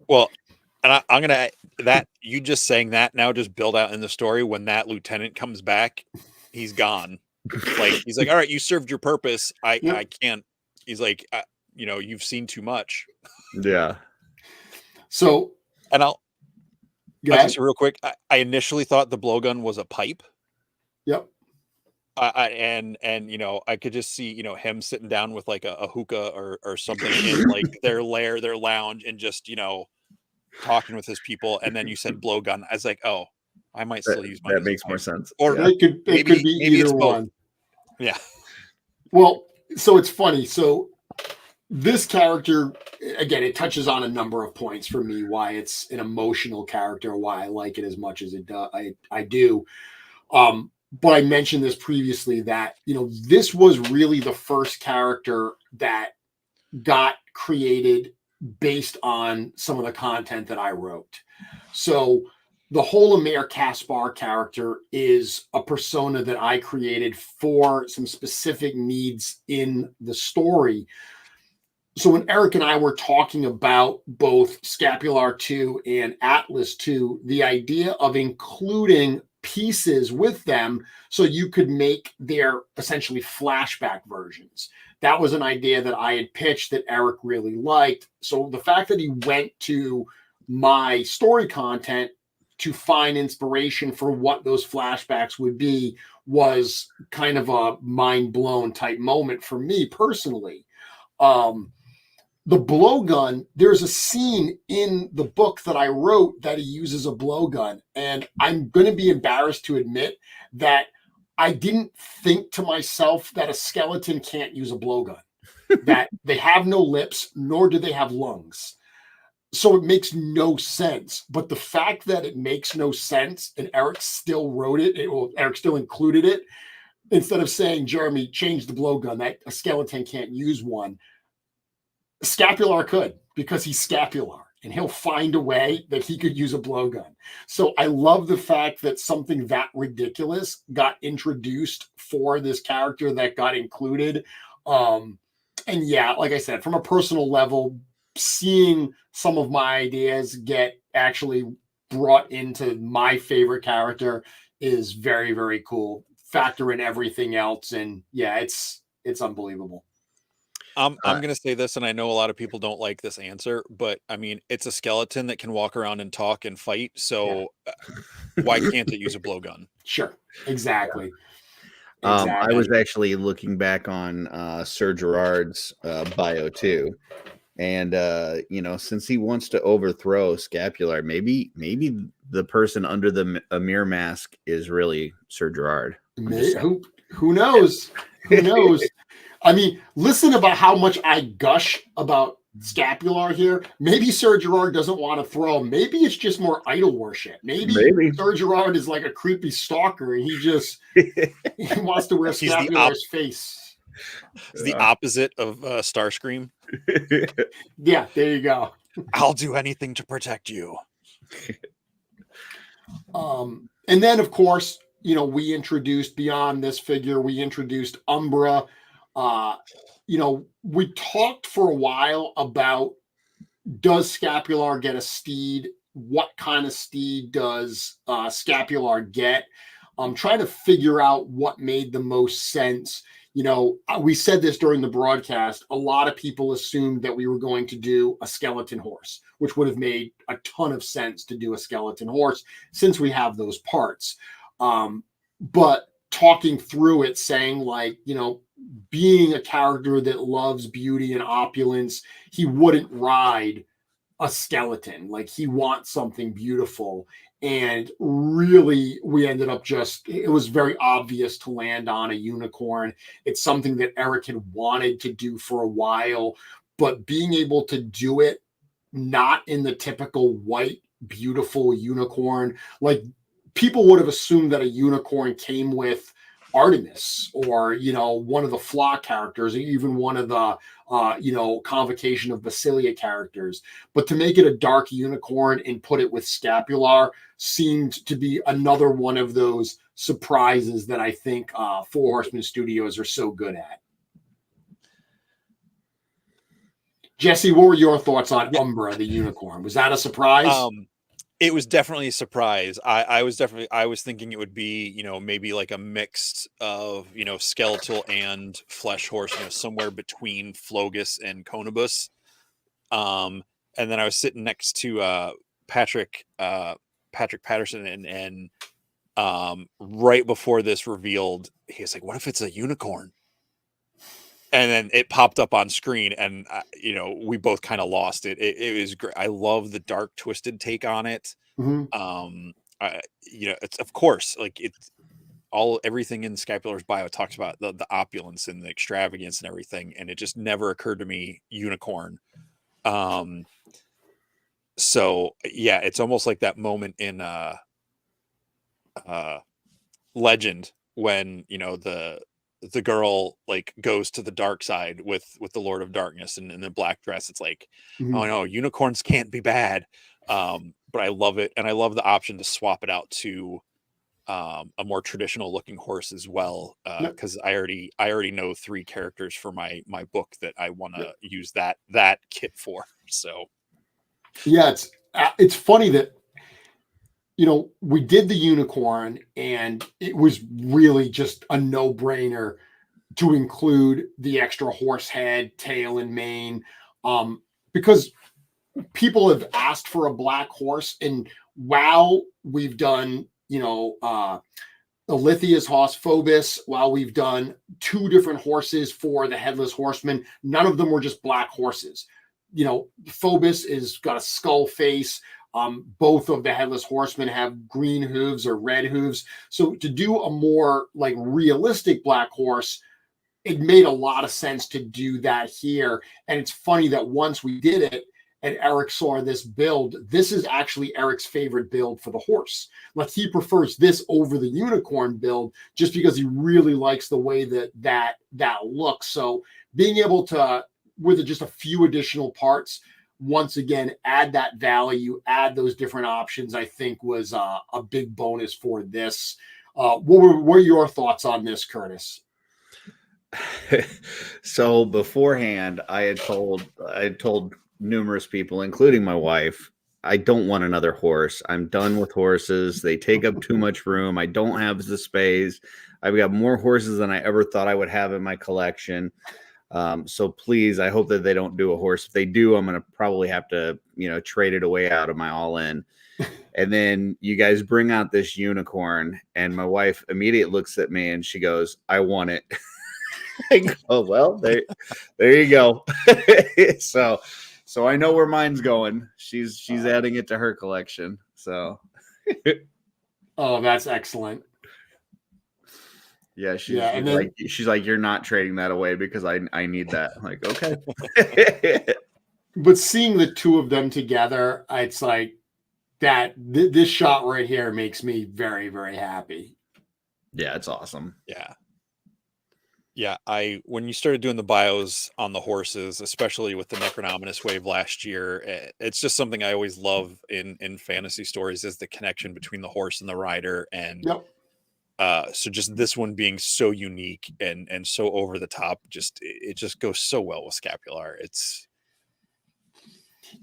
Well, and I'm gonna that you just saying that now just build out in the story when that lieutenant comes back, he's gone. Like he's like, all right, you served your purpose. I can't. He's like, you've seen too much. Yeah. So, and I'll just real quick. I initially thought the blowgun was a pipe. Yep. And I could just see him sitting down with like a hookah or something in like their lair, their lounge, and just talking with his people. And then you said blowgun. I was like, oh, I might still use mine. That makes more sense. Or it could be either one. Yeah. Well, so it's funny. So this character, again, it touches on a number of points for me why it's an emotional character, why I like it as much as it does. I do. But I mentioned this previously that, this was really the first character that got created based on some of the content that I wrote. So the whole Amir Kaspar character is a persona that I created for some specific needs in the story. So when Eric and I were talking about both Scapular 2 and Atlas 2, the idea of including pieces with them so you could make their essentially flashback versions. That was an idea that I had pitched that Eric really liked. So the fact that he went to my story content to find inspiration for what those flashbacks would be was kind of a mind blown type moment for me personally. The blowgun, there's a scene in the book that I wrote that he uses a blowgun. And I'm going to be embarrassed to admit that I didn't think to myself that a skeleton can't use a blowgun, that they have no lips, nor do they have lungs. So it makes no sense. But the fact that it makes no sense and Eric still wrote it, Eric still included it, instead of saying, Jeremy, change the blowgun, that a skeleton can't use one. Scapular could, because he's Scapular and he'll find a way that he could use a blowgun. So I love the fact that something that ridiculous got introduced for this character that got included. And yeah, like I said, from a personal level, seeing some of my ideas get actually brought into my favorite character is very, very cool. Factor in everything else. And yeah, it's unbelievable. I'm going to say this, and I know a lot of people don't like this answer, but I mean, it's a skeleton that can walk around and talk and fight. So why can't it use a blowgun? Sure. Exactly. I was actually looking back on Sir Gerard's bio too. And, since he wants to overthrow Scapular, maybe the person under the Amir mask is really Sir Gerard. Who knows? Who knows? I mean, listen about how much I gush about Scapular here. Maybe Sir Gerard doesn't want to throw him. Maybe it's just more idol worship. Maybe Sir Gerard is like a creepy stalker and he wants to wear Scapular's face. It's the opposite of Starscream. Yeah, there you go. I'll do anything to protect you. And then, of course, we introduced beyond this figure, we introduced Umbra. We talked for a while about, does Scapular get a steed? What kind of steed does Scapular get? I'm trying to figure out what made the most sense. We said this during the broadcast. A lot of people assumed that we were going to do a skeleton horse, which would have made a ton of sense to do a skeleton horse since we have those parts. But talking through it, saying being a character that loves beauty and opulence, he wouldn't ride a skeleton. Like, he wants something beautiful. And really, we ended up it was very obvious to land on a unicorn. It's something that Eric had wanted to do for a while, but being able to do it not in the typical white, beautiful unicorn, like people would have assumed that a unicorn came with Artemis, or, you know, one of the Flaw characters, or even one of the, you know, Convocation of Basilia characters. But to make it a dark unicorn and put it with Scapular seemed to be another one of those surprises that I think Four Horsemen Studios are so good at. Jesse, what were your thoughts on Umbra, the unicorn? Was that a surprise? It was definitely a surprise. I was thinking it would be, you know, maybe like a mix of, you know, skeletal and flesh horse, you know, somewhere between Flogus and Conibus. And then I was sitting next to Patrick Patterson, and right before this revealed, he was like, "What if it's a unicorn?" And then it popped up on screen, and you know, we both kind of lost it. It was great. I love the dark, twisted take on it. Mm-hmm. You know, it's, of course, like, it's everything in Scapular's bio talks about the opulence and the extravagance and everything, and it just never occurred to me unicorn. So yeah, it's almost like that moment in Legend when, you know, the girl like goes to the dark side with the Lord of Darkness and in the black dress. It's like, Mm-hmm. oh no, unicorns can't be bad. But I love it, and I love the option to swap it out to a more traditional looking horse as well, because I already know 3 characters for my book that I want to use that kit for. So yeah, it's funny that, you know, we did the unicorn, and it was really just a no-brainer to include the extra horse head, tail, and mane, because people have asked for a black horse, and while we've done, you know, Alithia's horse Phobos, while we've done 2 different horses for the Headless Horseman, none of them were just black horses. You know, Phobos is got a skull face. Both of the Headless Horsemen have green hooves or red hooves. So to do a more like realistic black horse, it made a lot of sense to do that here. And it's funny that once we did it and Eric saw this build, this is actually Eric's favorite build for the horse. Like, he prefers this over the unicorn build just because he really likes the way that looks. So being able to, with just a few additional parts, once again, add that value, add those different options, I think was a big bonus for this. What were your thoughts on this, Curtis? So beforehand, I had told numerous people, including my wife, I don't want another horse. I'm done with horses. They take up too much room. I don't have the space. I've got more horses than I ever thought I would have in my collection. So please, I hope that they don't do a horse. If they do, I'm going to probably have to, you know, trade it away out of my all-in. And then you guys bring out this unicorn, and my wife immediately looks at me and she goes, "I want it." I go, well, there you go. So I know where mine's going. She's adding it to her collection. So oh, that's excellent. Yeah, she's like, you're not trading that away because I need that. I'm like, okay. But seeing the 2 of them together, it's like that. This shot right here makes me very, very happy. Yeah, it's awesome. Yeah, when you started doing the bios on the horses, especially with the Necronominous wave last year, it's just something I always love in fantasy stories, is the connection between the horse and the rider. And so just this one being so unique and so over the top, it just goes so well with Scapular.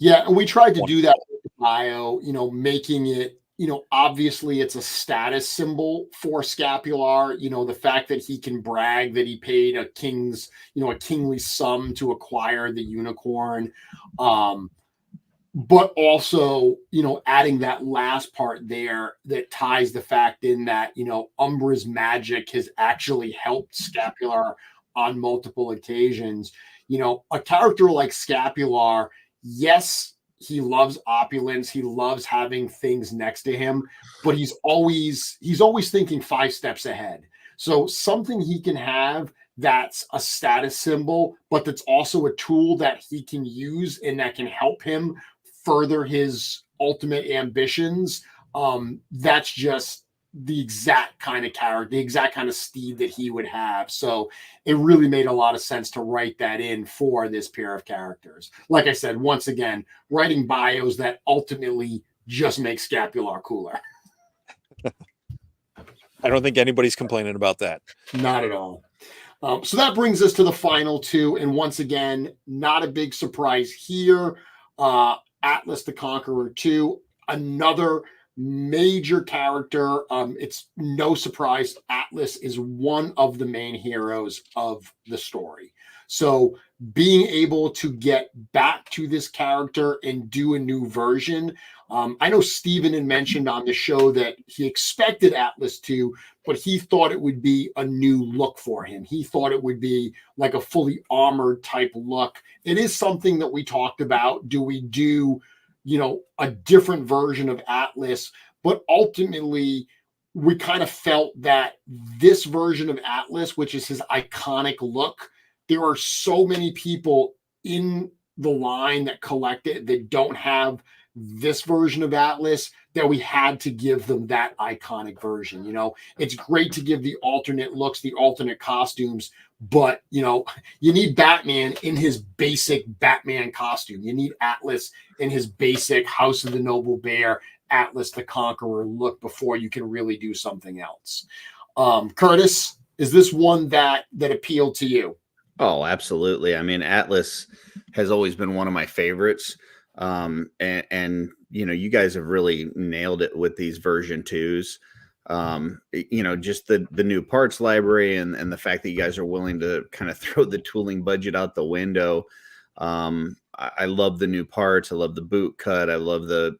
And we tried to do that with the bio, you know, making it, you know, obviously it's a status symbol for Scapular, you know, the fact that he can brag that he paid a kingly sum to acquire the unicorn. But also, you know, adding that last part there that ties the fact in that, you know, Umbra's magic has actually helped Scapular on multiple occasions. You know, a character like Scapular, yes, he loves opulence. He loves having things next to him, but he's always thinking 5 steps ahead. So something he can have that's a status symbol, but that's also a tool that he can use and that can help him further his ultimate ambitions. That's just the exact kind of character, the exact kind of steed that he would have. So it really made a lot of sense to write that in for this pair of characters. Like I said, once again, writing bios that ultimately just make Scapular cooler. I don't think anybody's complaining about that. Not at all. So that brings us to the final two. And once again, not a big surprise here. Atlas the Conqueror 2, another major character. It's no surprise Atlas is one of the main heroes of the story. So being able to get back to this character and do a new version. I know Steven had mentioned on the show that he expected Atlas to, but he thought it would be a new look for him. He thought it would be like a fully armored type look. It is something that we talked about. Do we do, a different version of Atlas? But ultimately, we kind of felt that this version of Atlas, which is his iconic look, there are so many people in the line that collect it that don't have this version of Atlas that we had to give them that iconic version. It's great to give the alternate looks, the alternate costumes, but you need Batman in his basic Batman costume. You need Atlas in his basic House of the Noble Bear, Atlas the Conqueror look before you can really do something else. Curtis, is this one that appealed to you? Oh, absolutely. I mean, Atlas has always been one of my favorites. And you guys have really nailed it with these version 2s. Just the new parts library and the fact that you guys are willing to kind of throw the tooling budget out the window. I love the new parts. I love the boot cut. I love the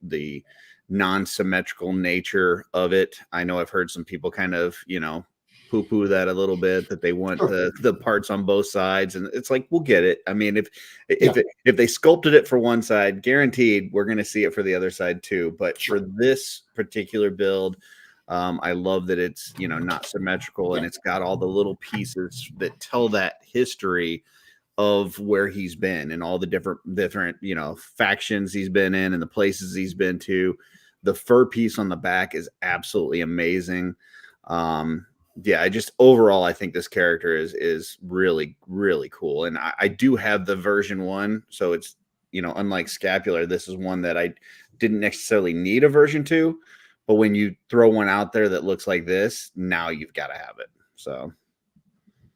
the non-symmetrical nature of it. I know I've heard some people kind of, poo-poo that a little bit, that they want the parts on both sides, and it's like, we'll get it. I mean, if they sculpted it for one side, guaranteed we're going to see it for the other side too. But for this particular build, I love that it's not symmetrical, and it's got all the little pieces that tell that history of where he's been and all the different factions he's been in and the places he's been to. The fur piece on the back is absolutely amazing. Overall, I think this character is really, really cool. And I do have the version 1. So it's, unlike Scapular, this is one that I didn't necessarily need a version 2. But when you throw one out there that looks like this, now you've got to have it. So.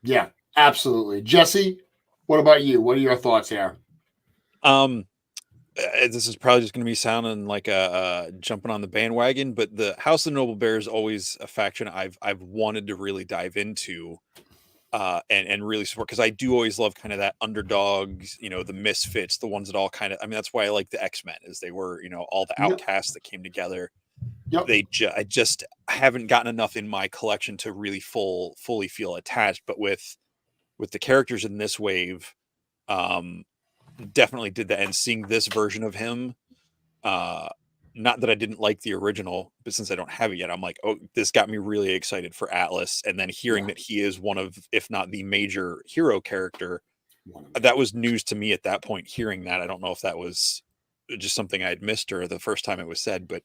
Yeah, absolutely. Jesse, what about you? What are your thoughts here? This is probably just going to be sounding like a jumping on the bandwagon, but the House of the Noble Bear is always a faction I've wanted to really dive into and really support, because I do always love kind of that underdogs, the misfits, the ones that all kind of, that's why I like the X-Men, is they were, all the outcasts that came together. Yep. I just haven't gotten enough in my collection to really fully feel attached, but with the characters in this wave, definitely did that. And seeing this version of him, not that I didn't like the original, but since I don't have it yet, I'm like, oh, this got me really excited for Atlas. And then hearing that he is one of, if not the major hero character, that was news to me at that point. Hearing that, I don't know if that was just something I had missed or the first time it was said, but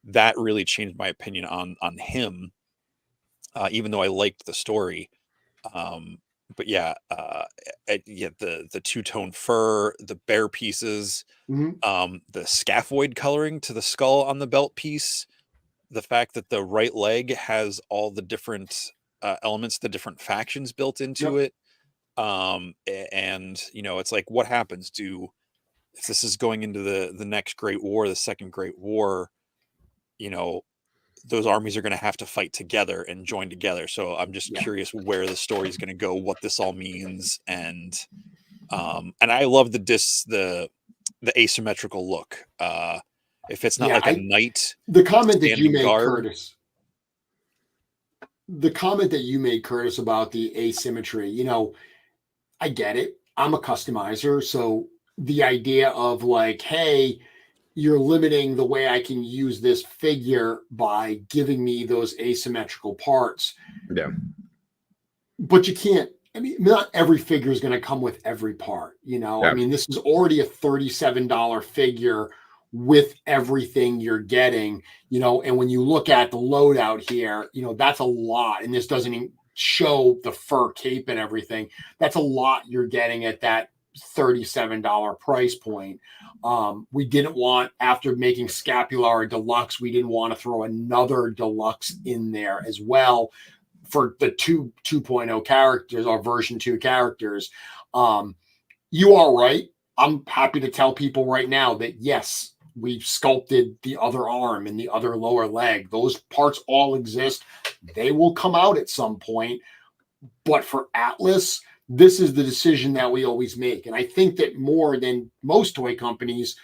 that really changed my opinion on him, even though I liked the story. But the two-tone fur, the bear pieces, the scaphoid coloring to the skull on the belt piece, the fact that the right leg has all the different elements, the different factions built into it. And it's like, what happens if this is going into the next Great War, the Second Great War, those armies are going to have to fight together and join together. So I'm just curious where the story is going to go, what this all means. And I love the asymmetrical look. If it's not like a knight, the comment that you made, guard, Curtis, the comment that you made, Curtis, about the asymmetry, I get it. I'm a customizer. So the idea of like, hey, you're limiting the way I can use this figure by giving me those asymmetrical parts. Yeah. But you can't, not every figure is going to come with every part, this is already a $37 figure with everything you're getting, and when you look at the loadout here, that's a lot. And this doesn't even show the fur cape and everything. That's a lot you're getting at that $37 price point. We didn't want, after making Scapular Deluxe, we didn't want to throw another Deluxe in there as well for the 2.0 characters or version 2 characters. You are right. I'm happy to tell people right now that yes, we've sculpted the other arm and the other lower leg. Those parts all exist. They will come out at some point. But for Atlas, this is the decision that we always make. And I think that more than most toy companies,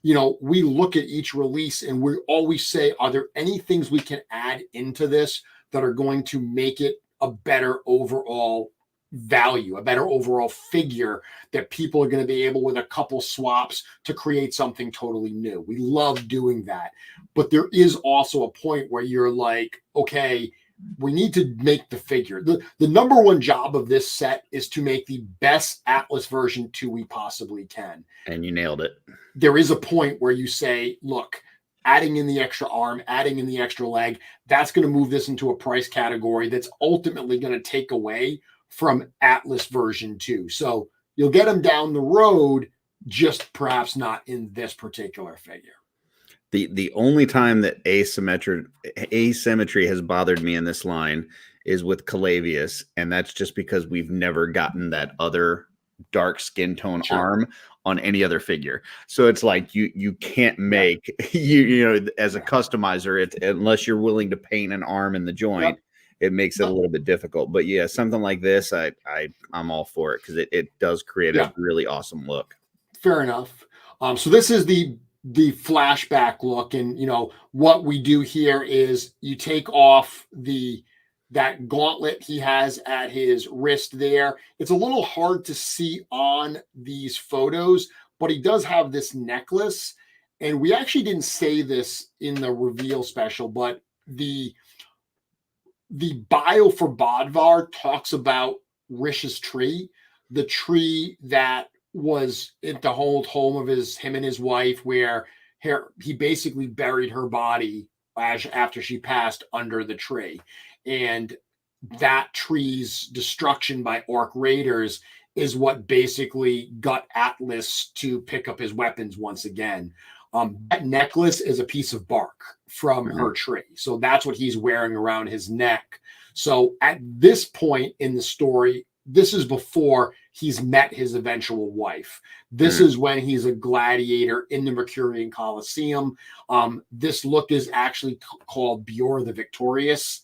we look at each release and we always say, are there any things we can add into this that are going to make it a better overall value, a better overall figure that people are going to be able, with a couple swaps, to create something totally new. We love doing that. But there is also a point where you're like, okay, we need to make the figure. The number one job of this set is to make the best Atlas version 2 we possibly can. And you nailed it. There is a point where you say, look, adding in the extra arm, adding in the extra leg, that's going to move this into a price category that's ultimately going to take away from Atlas version 2. So you'll get them down the road, just perhaps not in this particular figure. The only time that asymmetry has bothered me in this line is with Calavius, and that's just because we've never gotten that other dark skin tone arm on any other figure. So it's like you can't make as a customizer, unless you're willing to paint an arm in the joint. It makes it a little bit difficult. But yeah, something like this, I'm all for it, because it does create a really awesome look. Fair enough. So this is the flashback look, and what we do here is you take off that gauntlet he has at his wrist there. It's a little hard to see on these photos, but he does have this necklace, and we actually didn't say this in the reveal special, but the bio for Bodvar talks about Rish's tree, the tree that was at the home of him and his wife, where he basically buried her body after she passed under the tree. And that tree's destruction by orc raiders is what basically got Atlas to pick up his weapons once again. That necklace is a piece of bark from her tree. So that's what he's wearing around his neck. So at this point in the story, this is before he's met his eventual wife. This is when he's a gladiator in the Mercurian Colosseum. This look is actually called Bjor the Victorious.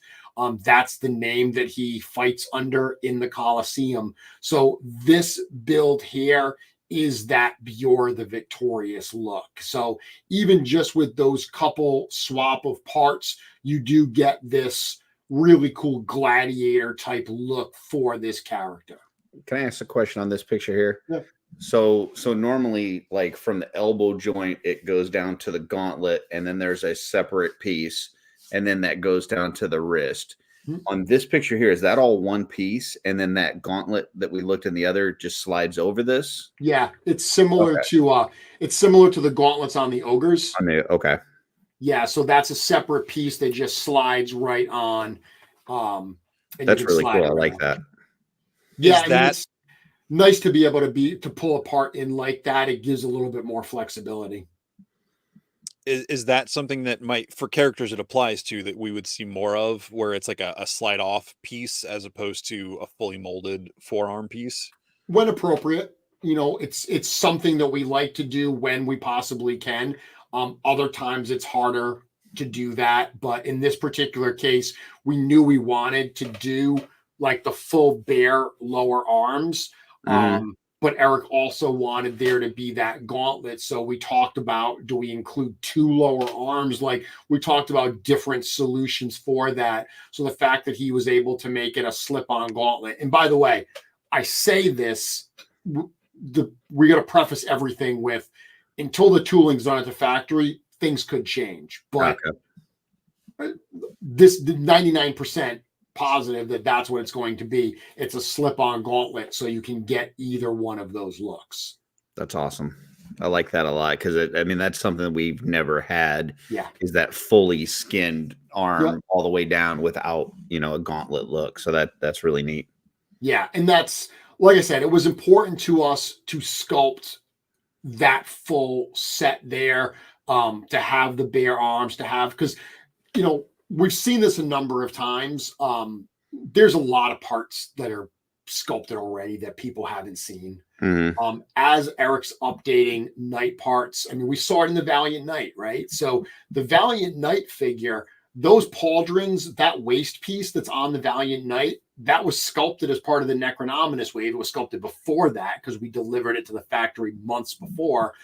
That's the name that he fights under in the Colosseum. So this build here is that Bjor the Victorious look. So even just with those couple swap of parts, you do get this really cool gladiator type look for this character. Can I ask a question on this picture here? Yeah. So normally, like from the elbow joint, it goes down to the gauntlet, and then there's a separate piece, and then that goes down to the wrist. On this picture here, is that all one piece, and then that gauntlet that we looked in the other just slides over this? Yeah, it's similar to the gauntlets on the ogres. Okay. Yeah, so that's a separate piece that just slides right on. That's really cool. I like that. Yeah, it's nice to be able to pull apart in like that. It gives a little bit more flexibility. Is that something that might, for characters it applies to, that we would see more of, where it's like a slide off piece as opposed to a fully molded forearm piece? When appropriate, it's something that we like to do when we possibly can. Other times it's harder to do that, but in this particular case, we knew we wanted to do like the full bare lower arms. But Eric also wanted there to be that gauntlet. So we talked about, do we include 2 lower arms? Like, we talked about different solutions for that. So the fact that he was able to make it a slip-on gauntlet. And by the way, I say this, we got to preface everything with, until the tooling's done at the factory, things could change. But this 99% positive that's what it's going to be. It's a slip-on gauntlet, so you can get either one of those looks. That's awesome. I like that a lot because I mean that's something that we've never had. Yeah, is that fully skinned arm yep. all the way down without a gauntlet look. So that's really neat. Yeah, and that's like I said, it was important to us to sculpt that full set there, to have the bare arms, to have because we've seen this a number of times. There's a lot of parts that are sculpted already that people haven't seen. Mm-hmm. As Eric's updating Knight parts, I mean, we saw it in the Valiant Knight, right? So the Valiant Knight figure, those pauldrons, that waist piece that's on the Valiant Knight, that was sculpted as part of the Necronominous wave. It was sculpted before that because we delivered it to the factory months before.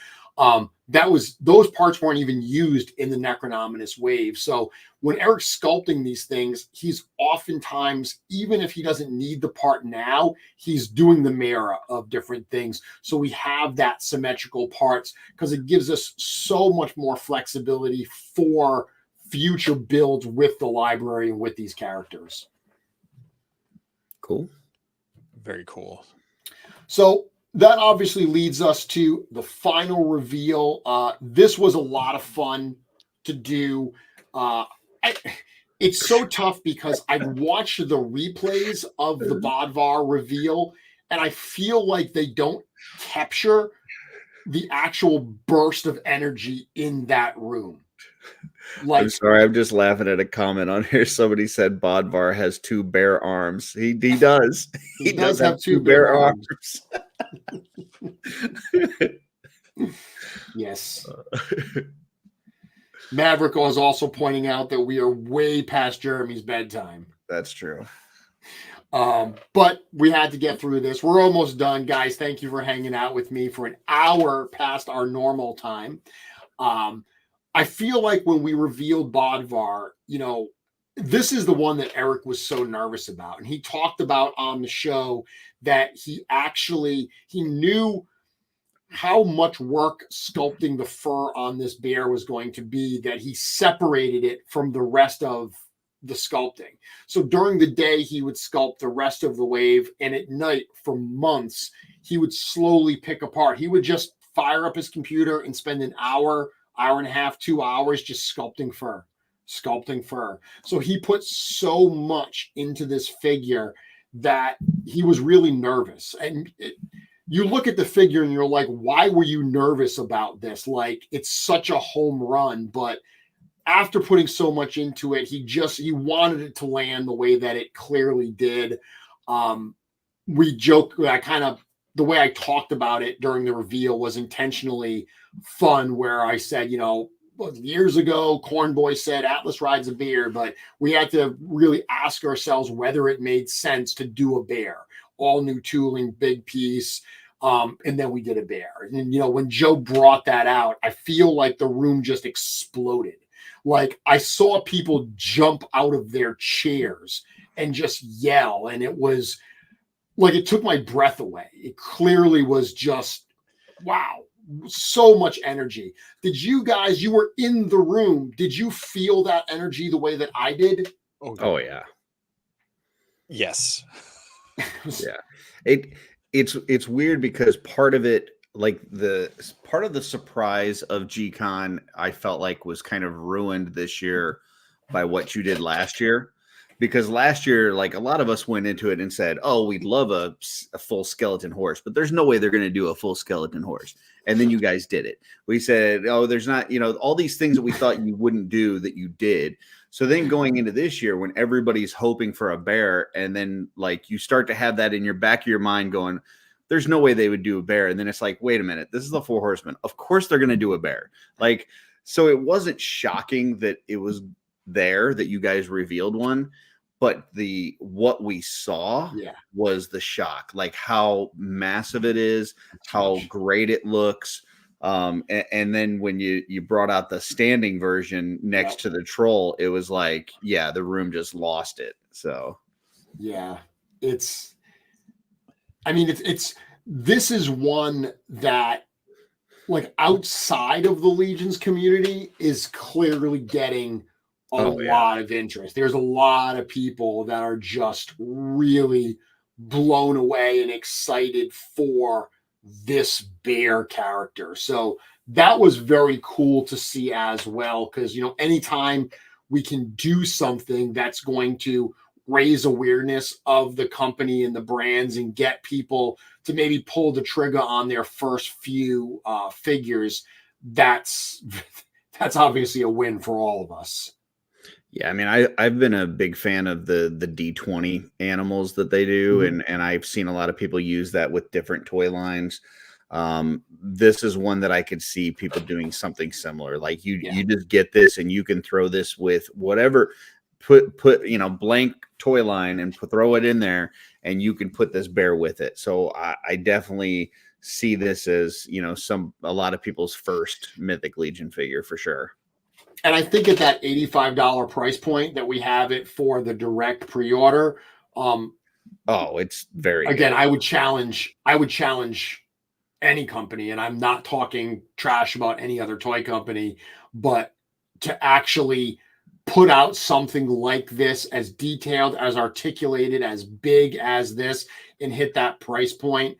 Those parts weren't even used in the Necronominous wave. So when Eric's sculpting these things, he's oftentimes, even if he doesn't need the part now, he's doing the mirror of different things. So we have that symmetrical parts because it gives us so much more flexibility for future builds with the library and with these characters. Cool. Very cool. So that obviously leads us to the final reveal. This was a lot of fun to do. It's so tough because I've watched the replays of the Bodvar reveal, and I feel like they don't capture the actual burst of energy in that room. Like, I'm sorry, I'm just laughing at a comment on here. Somebody said Bodvar has 2 bare arms. He does. He does have 2 bare arms. Yes. Maverick was also pointing out that we are way past Jeremy's bedtime. That's true. But we had to get through this. We're almost done, guys. Thank you for hanging out with me for an hour past our normal time. I feel like when we revealed Bodvar, this is the one that Eric was so nervous about. And he talked about on the show that he knew how much work sculpting the fur on this bear was going to be, that he separated it from the rest of the sculpting. So during the day, he would sculpt the rest of the wave. And at night, for months, he would slowly pick apart. He would just fire up his computer and spend an hour and a half, 2 hours just sculpting fur. So he put so much into this figure that he was really nervous. And you look at the figure and you're like, why were you nervous about this? Like, it's such a home run. But after putting so much into it, he wanted it to land the way that it clearly did. We joke, the way I talked about it during the reveal was intentionally fun, where I said, years ago, Corn Boy said Atlas rides a bear, but we had to really ask ourselves whether it made sense to do a bear. All new tooling, big piece. And then we did a bear. And, when Joe brought that out, I feel like the room just exploded. Like, I saw people jump out of their chairs and just yell. And it was like, it took my breath away. It clearly was just, wow, so much energy. Did you guys, you were in the room, did you feel that energy the way that I did? Oh yeah. Yes. Yeah. It's weird because part of it, like part of the surprise of G-Con, I felt like was kind of ruined this year by what you did last year. Because last year, like, a lot of us went into it and said, oh, we'd love a full skeleton horse, but there's no way they're going to do a full skeleton horse. And then you guys did it. We said, oh, there's not, all these things that we thought you wouldn't do that you did. So then going into this year, when everybody's hoping for a bear, and then like you start to have that in your back of your mind going, there's no way they would do a bear. And then it's like, wait a minute, this is the 4 horsemen. Of course they're going to do a bear. Like, so it wasn't shocking that it was there that you guys revealed one. But what we saw was the shock, like how massive it is, how great it looks. And then when you brought out the standing version next to the troll, it was like, the room just lost it. So, this is one that, like, outside of the Legions community is clearly getting a lot of interest. There's a lot of people that are just really blown away and excited for this bear character. So that was very cool to see as well, because, you know, anytime we can do something that's going to raise awareness of the company and the brands and get people to maybe pull the trigger on their first few figures, that's obviously a win for all of us. Yeah, I mean, I've been a big fan of the D20 animals that they do, and I've seen a lot of people use that with different toy lines. This is one that I could see people doing something similar. Like you just get this and you can throw this with whatever, put blank toy line and throw it in there, and you can put this bear with it. So I definitely see this as, you know, a lot of people's first Mythic Legion figure for sure. And I think at that $85 price point that we have it for the direct pre-order, it's very again, good. I would challenge any company, and I'm not talking trash about any other toy company, but to actually put out something like this, as detailed, as articulated, as big as this, and hit that price point,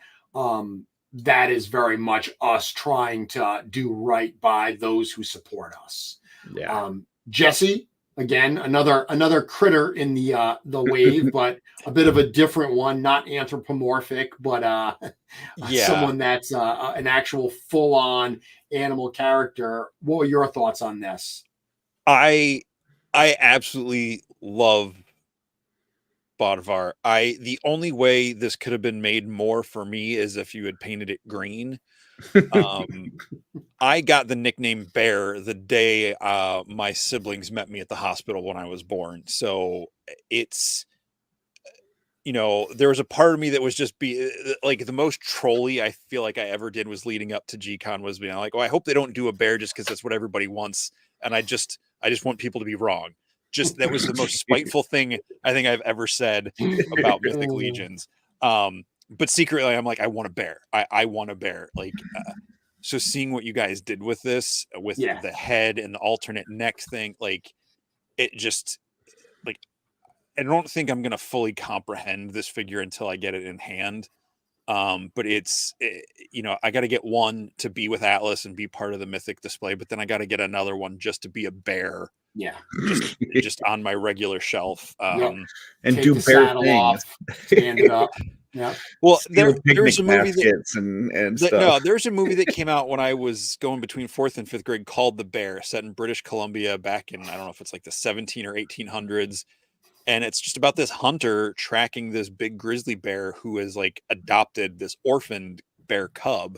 that is very much us trying to do right by those who support us. Yeah. Jesse, again, another critter in the wave, but a bit of a different one, not anthropomorphic, but someone that's an actual full-on animal character. What were your thoughts on this? I absolutely love Bodvar. The only way this could have been made more for me is if you had painted it green. I got the nickname Bear the day my siblings met me at the hospital when I was born. So it's, you know, there was a part of me that was just like the most trolly I feel like I ever did was leading up to G-Con was being like, oh, I hope they don't do a bear just because that's what everybody wants. And I just want people to be wrong. Just that was the most spiteful thing I think I've ever said about Mythic Legions. But secretly I'm like, I want a bear. I want a bear. Like, so seeing what you guys did with this, with the head and the alternate neck thing, like it just, like, I don't think I'm going to fully comprehend this figure until I get it in hand. But you know, I got to get one to be with Atlas and be part of the Mythic display, but then I got to get another one just to be a bear. Yeah. Just on my regular shelf. And take do the bear saddle things. off, stand it up. Yeah. Well, there's a movie and stuff. No, there's a movie that came out when I was going between 4th and 5th grade called The Bear, set in British Columbia back in, I don't know if it's like the 17 or 1800s. And it's just about this hunter tracking this big grizzly bear who has like adopted this orphaned bear cub.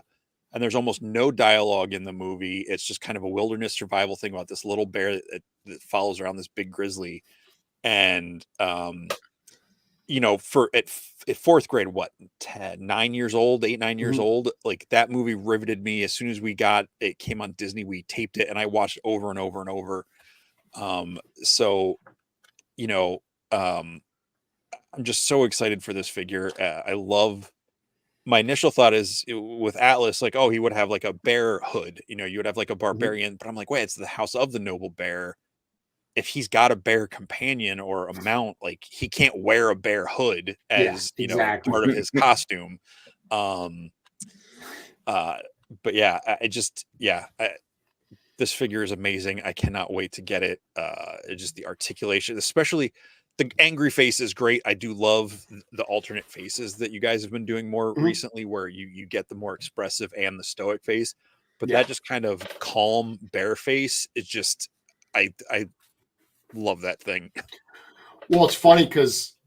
And there's almost no dialogue in the movie. It's just kind of a wilderness survival thing about this little bear that follows around this big grizzly. And, you know, at 4th grade, what, 9 years old, 8-9 years old, like that movie riveted me. As soon as it came on Disney, we taped it and I watched it over and over and over. So, you know, I'm just so excited for this figure. I love, my initial thought is with Atlas, like, oh, he would have like a bear hood, you know, you would have like a barbarian, but I'm like, wait, it's the House of the Noble Bear. If he's got a bear companion or a mount, like he can't wear a bear hood as, you know, part of his costume. But yeah, this figure is amazing. I cannot wait to get it. Just the articulation, especially the angry face is great. I do love the alternate faces that you guys have been doing more recently, where you get the more expressive and the stoic face, but that just kind of calm bear face is just, I love that thing. Well, it's funny because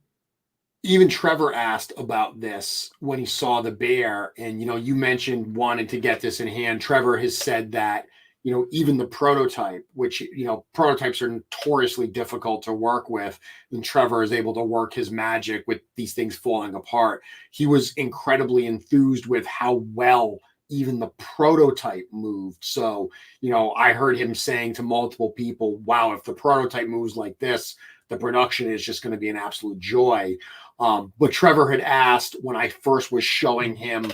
even Trevor asked about this when he saw the bear, and, you know, you mentioned wanting to get this in hand. Trevor has said that, you know, even the prototype, which, you know, prototypes are notoriously difficult to work with, and Trevor is able to work his magic with these things falling apart. He was incredibly enthused with how well even the prototype moved. So, you know, I heard him saying to multiple people, wow, if the prototype moves like this, the production is just going to be an absolute joy. But Trevor had asked when I first was showing him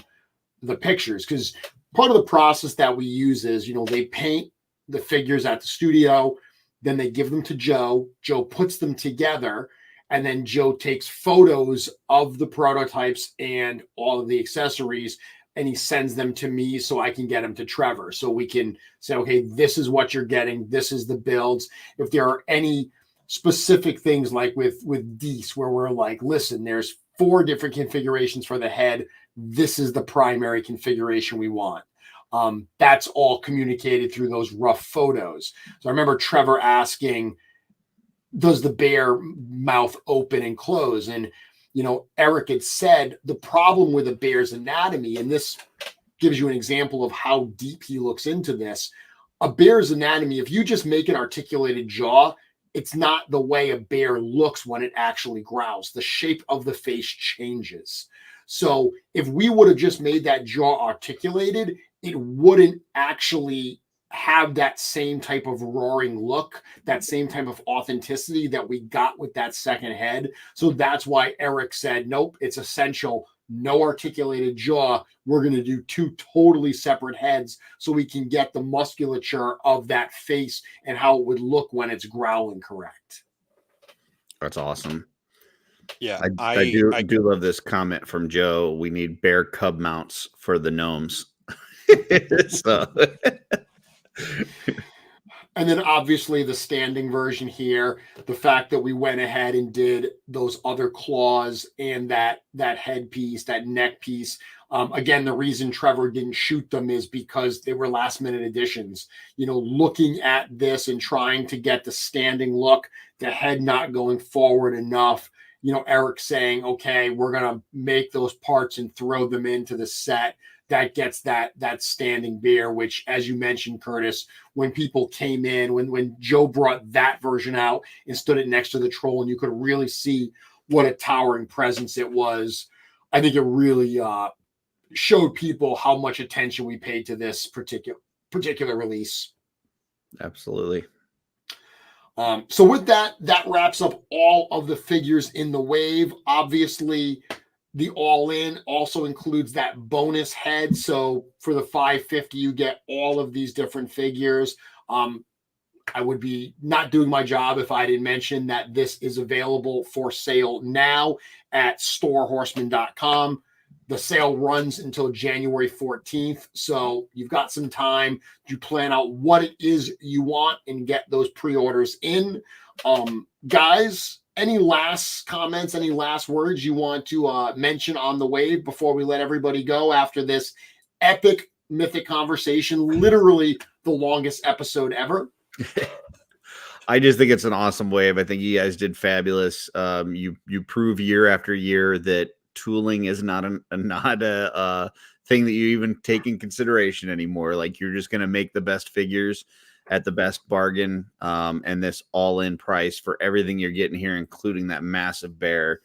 the pictures, because part of the process that we use is, you know, they paint the figures at the studio, then they give them to Joe. Joe puts them together, and then Joe takes photos of the prototypes and all of the accessories and he sends them to me so I can get them to Trevor. So we can say, okay, this is what you're getting. This is the builds. If there are any specific things like with Dees, where we're like, listen, there's 4 different configurations for the head. This is the primary configuration we want. That's all communicated through those rough photos. So I remember Trevor asking, does the bear mouth open and close? And, Eric had said the problem with a bear's anatomy, and this gives you an example of how deep he looks into this. A bear's anatomy, if you just make an articulated jaw, it's not the way a bear looks when it actually growls. The shape of the face changes. So if we would have just made that jaw articulated, it wouldn't actually have that same type of roaring look, that same type of authenticity that we got with that second head. So that's why Eric said, nope, it's essential. No articulated jaw. We're going to do 2 totally separate heads so we can get the musculature of that face and how it would look when it's growling correct. That's awesome. Yeah, I do love this comment from Joe. We need bear cub mounts for the gnomes. So. And then obviously the standing version here, the fact that we went ahead and did those other claws and that headpiece, that neck piece. Again, the reason Trevor didn't shoot them is because they were last minute additions. Looking at this and trying to get the standing look, the head not going forward enough. Eric saying, okay, we're going to make those parts and throw them into the set. That gets that standing bear, which, as you mentioned, Curtis, when people came in, when Joe brought that version out and stood it next to the troll, and you could really see what a towering presence it was, I think it really showed people how much attention we paid to this particular release. Absolutely. So with that wraps up all of the figures in the wave. Obviously, the all-in also includes that bonus head. So for the $550, you get all of these different figures. I would be not doing my job if I didn't mention that this is available for sale now at storehorseman.com. The sale runs until January 14th. So you've got some time to plan out what it is you want and get those pre-orders in. Guys, any last comments, any last words you want to mention on the wave before we let everybody go after this epic Mythic conversation, literally the longest episode ever? I just think it's an awesome wave. I think you guys did fabulous. You prove year after year that tooling is not a thing that you even take in consideration anymore. Like, you're just going to make the best figures at the best bargain, and this all-in price for everything you're getting here, including that massive bear,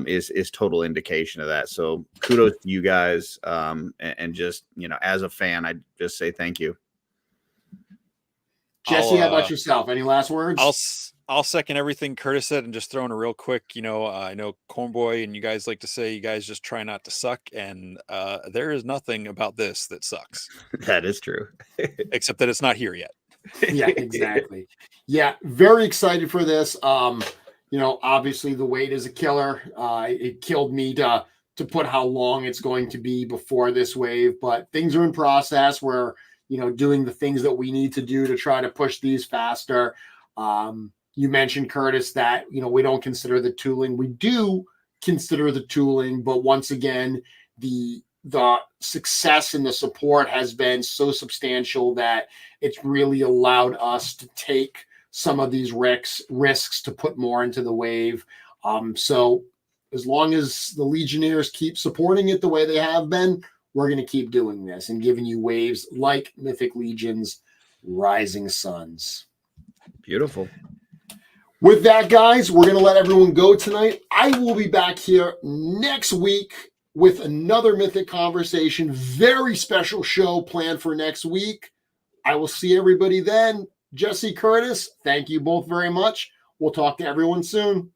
is total indication of that. So kudos to you guys, and just, as a fan, I just say thank you. Jesse, how about yourself? Any last words? I'll second everything Curtis said, and just throw in a real quick, I know Cornboy and you guys like to say you guys just try not to suck, and there is nothing about this that sucks. That is true. Except that it's not here yet. Yeah, exactly. Yeah, very excited for this. Obviously the wait is a killer. It killed me to put how long it's going to be before this wave, but things are in process. We're, doing the things that we need to do to try to push these faster. You mentioned, Curtis, that, we don't consider the tooling. We do consider the tooling, but once again, the success and the support has been so substantial that it's really allowed us to take some of these risks to put more into the wave. So as long as the Legionnaires keep supporting it the way they have been, we're going to keep doing this and giving you waves like Mythic Legions, Rising Suns. Beautiful. With that, guys, we're going to let everyone go tonight. I will be back here next week with another Mythic conversation. Very special show planned for next week. I will see everybody then. Jesse, Curtis, thank you both very much. We'll talk to everyone soon.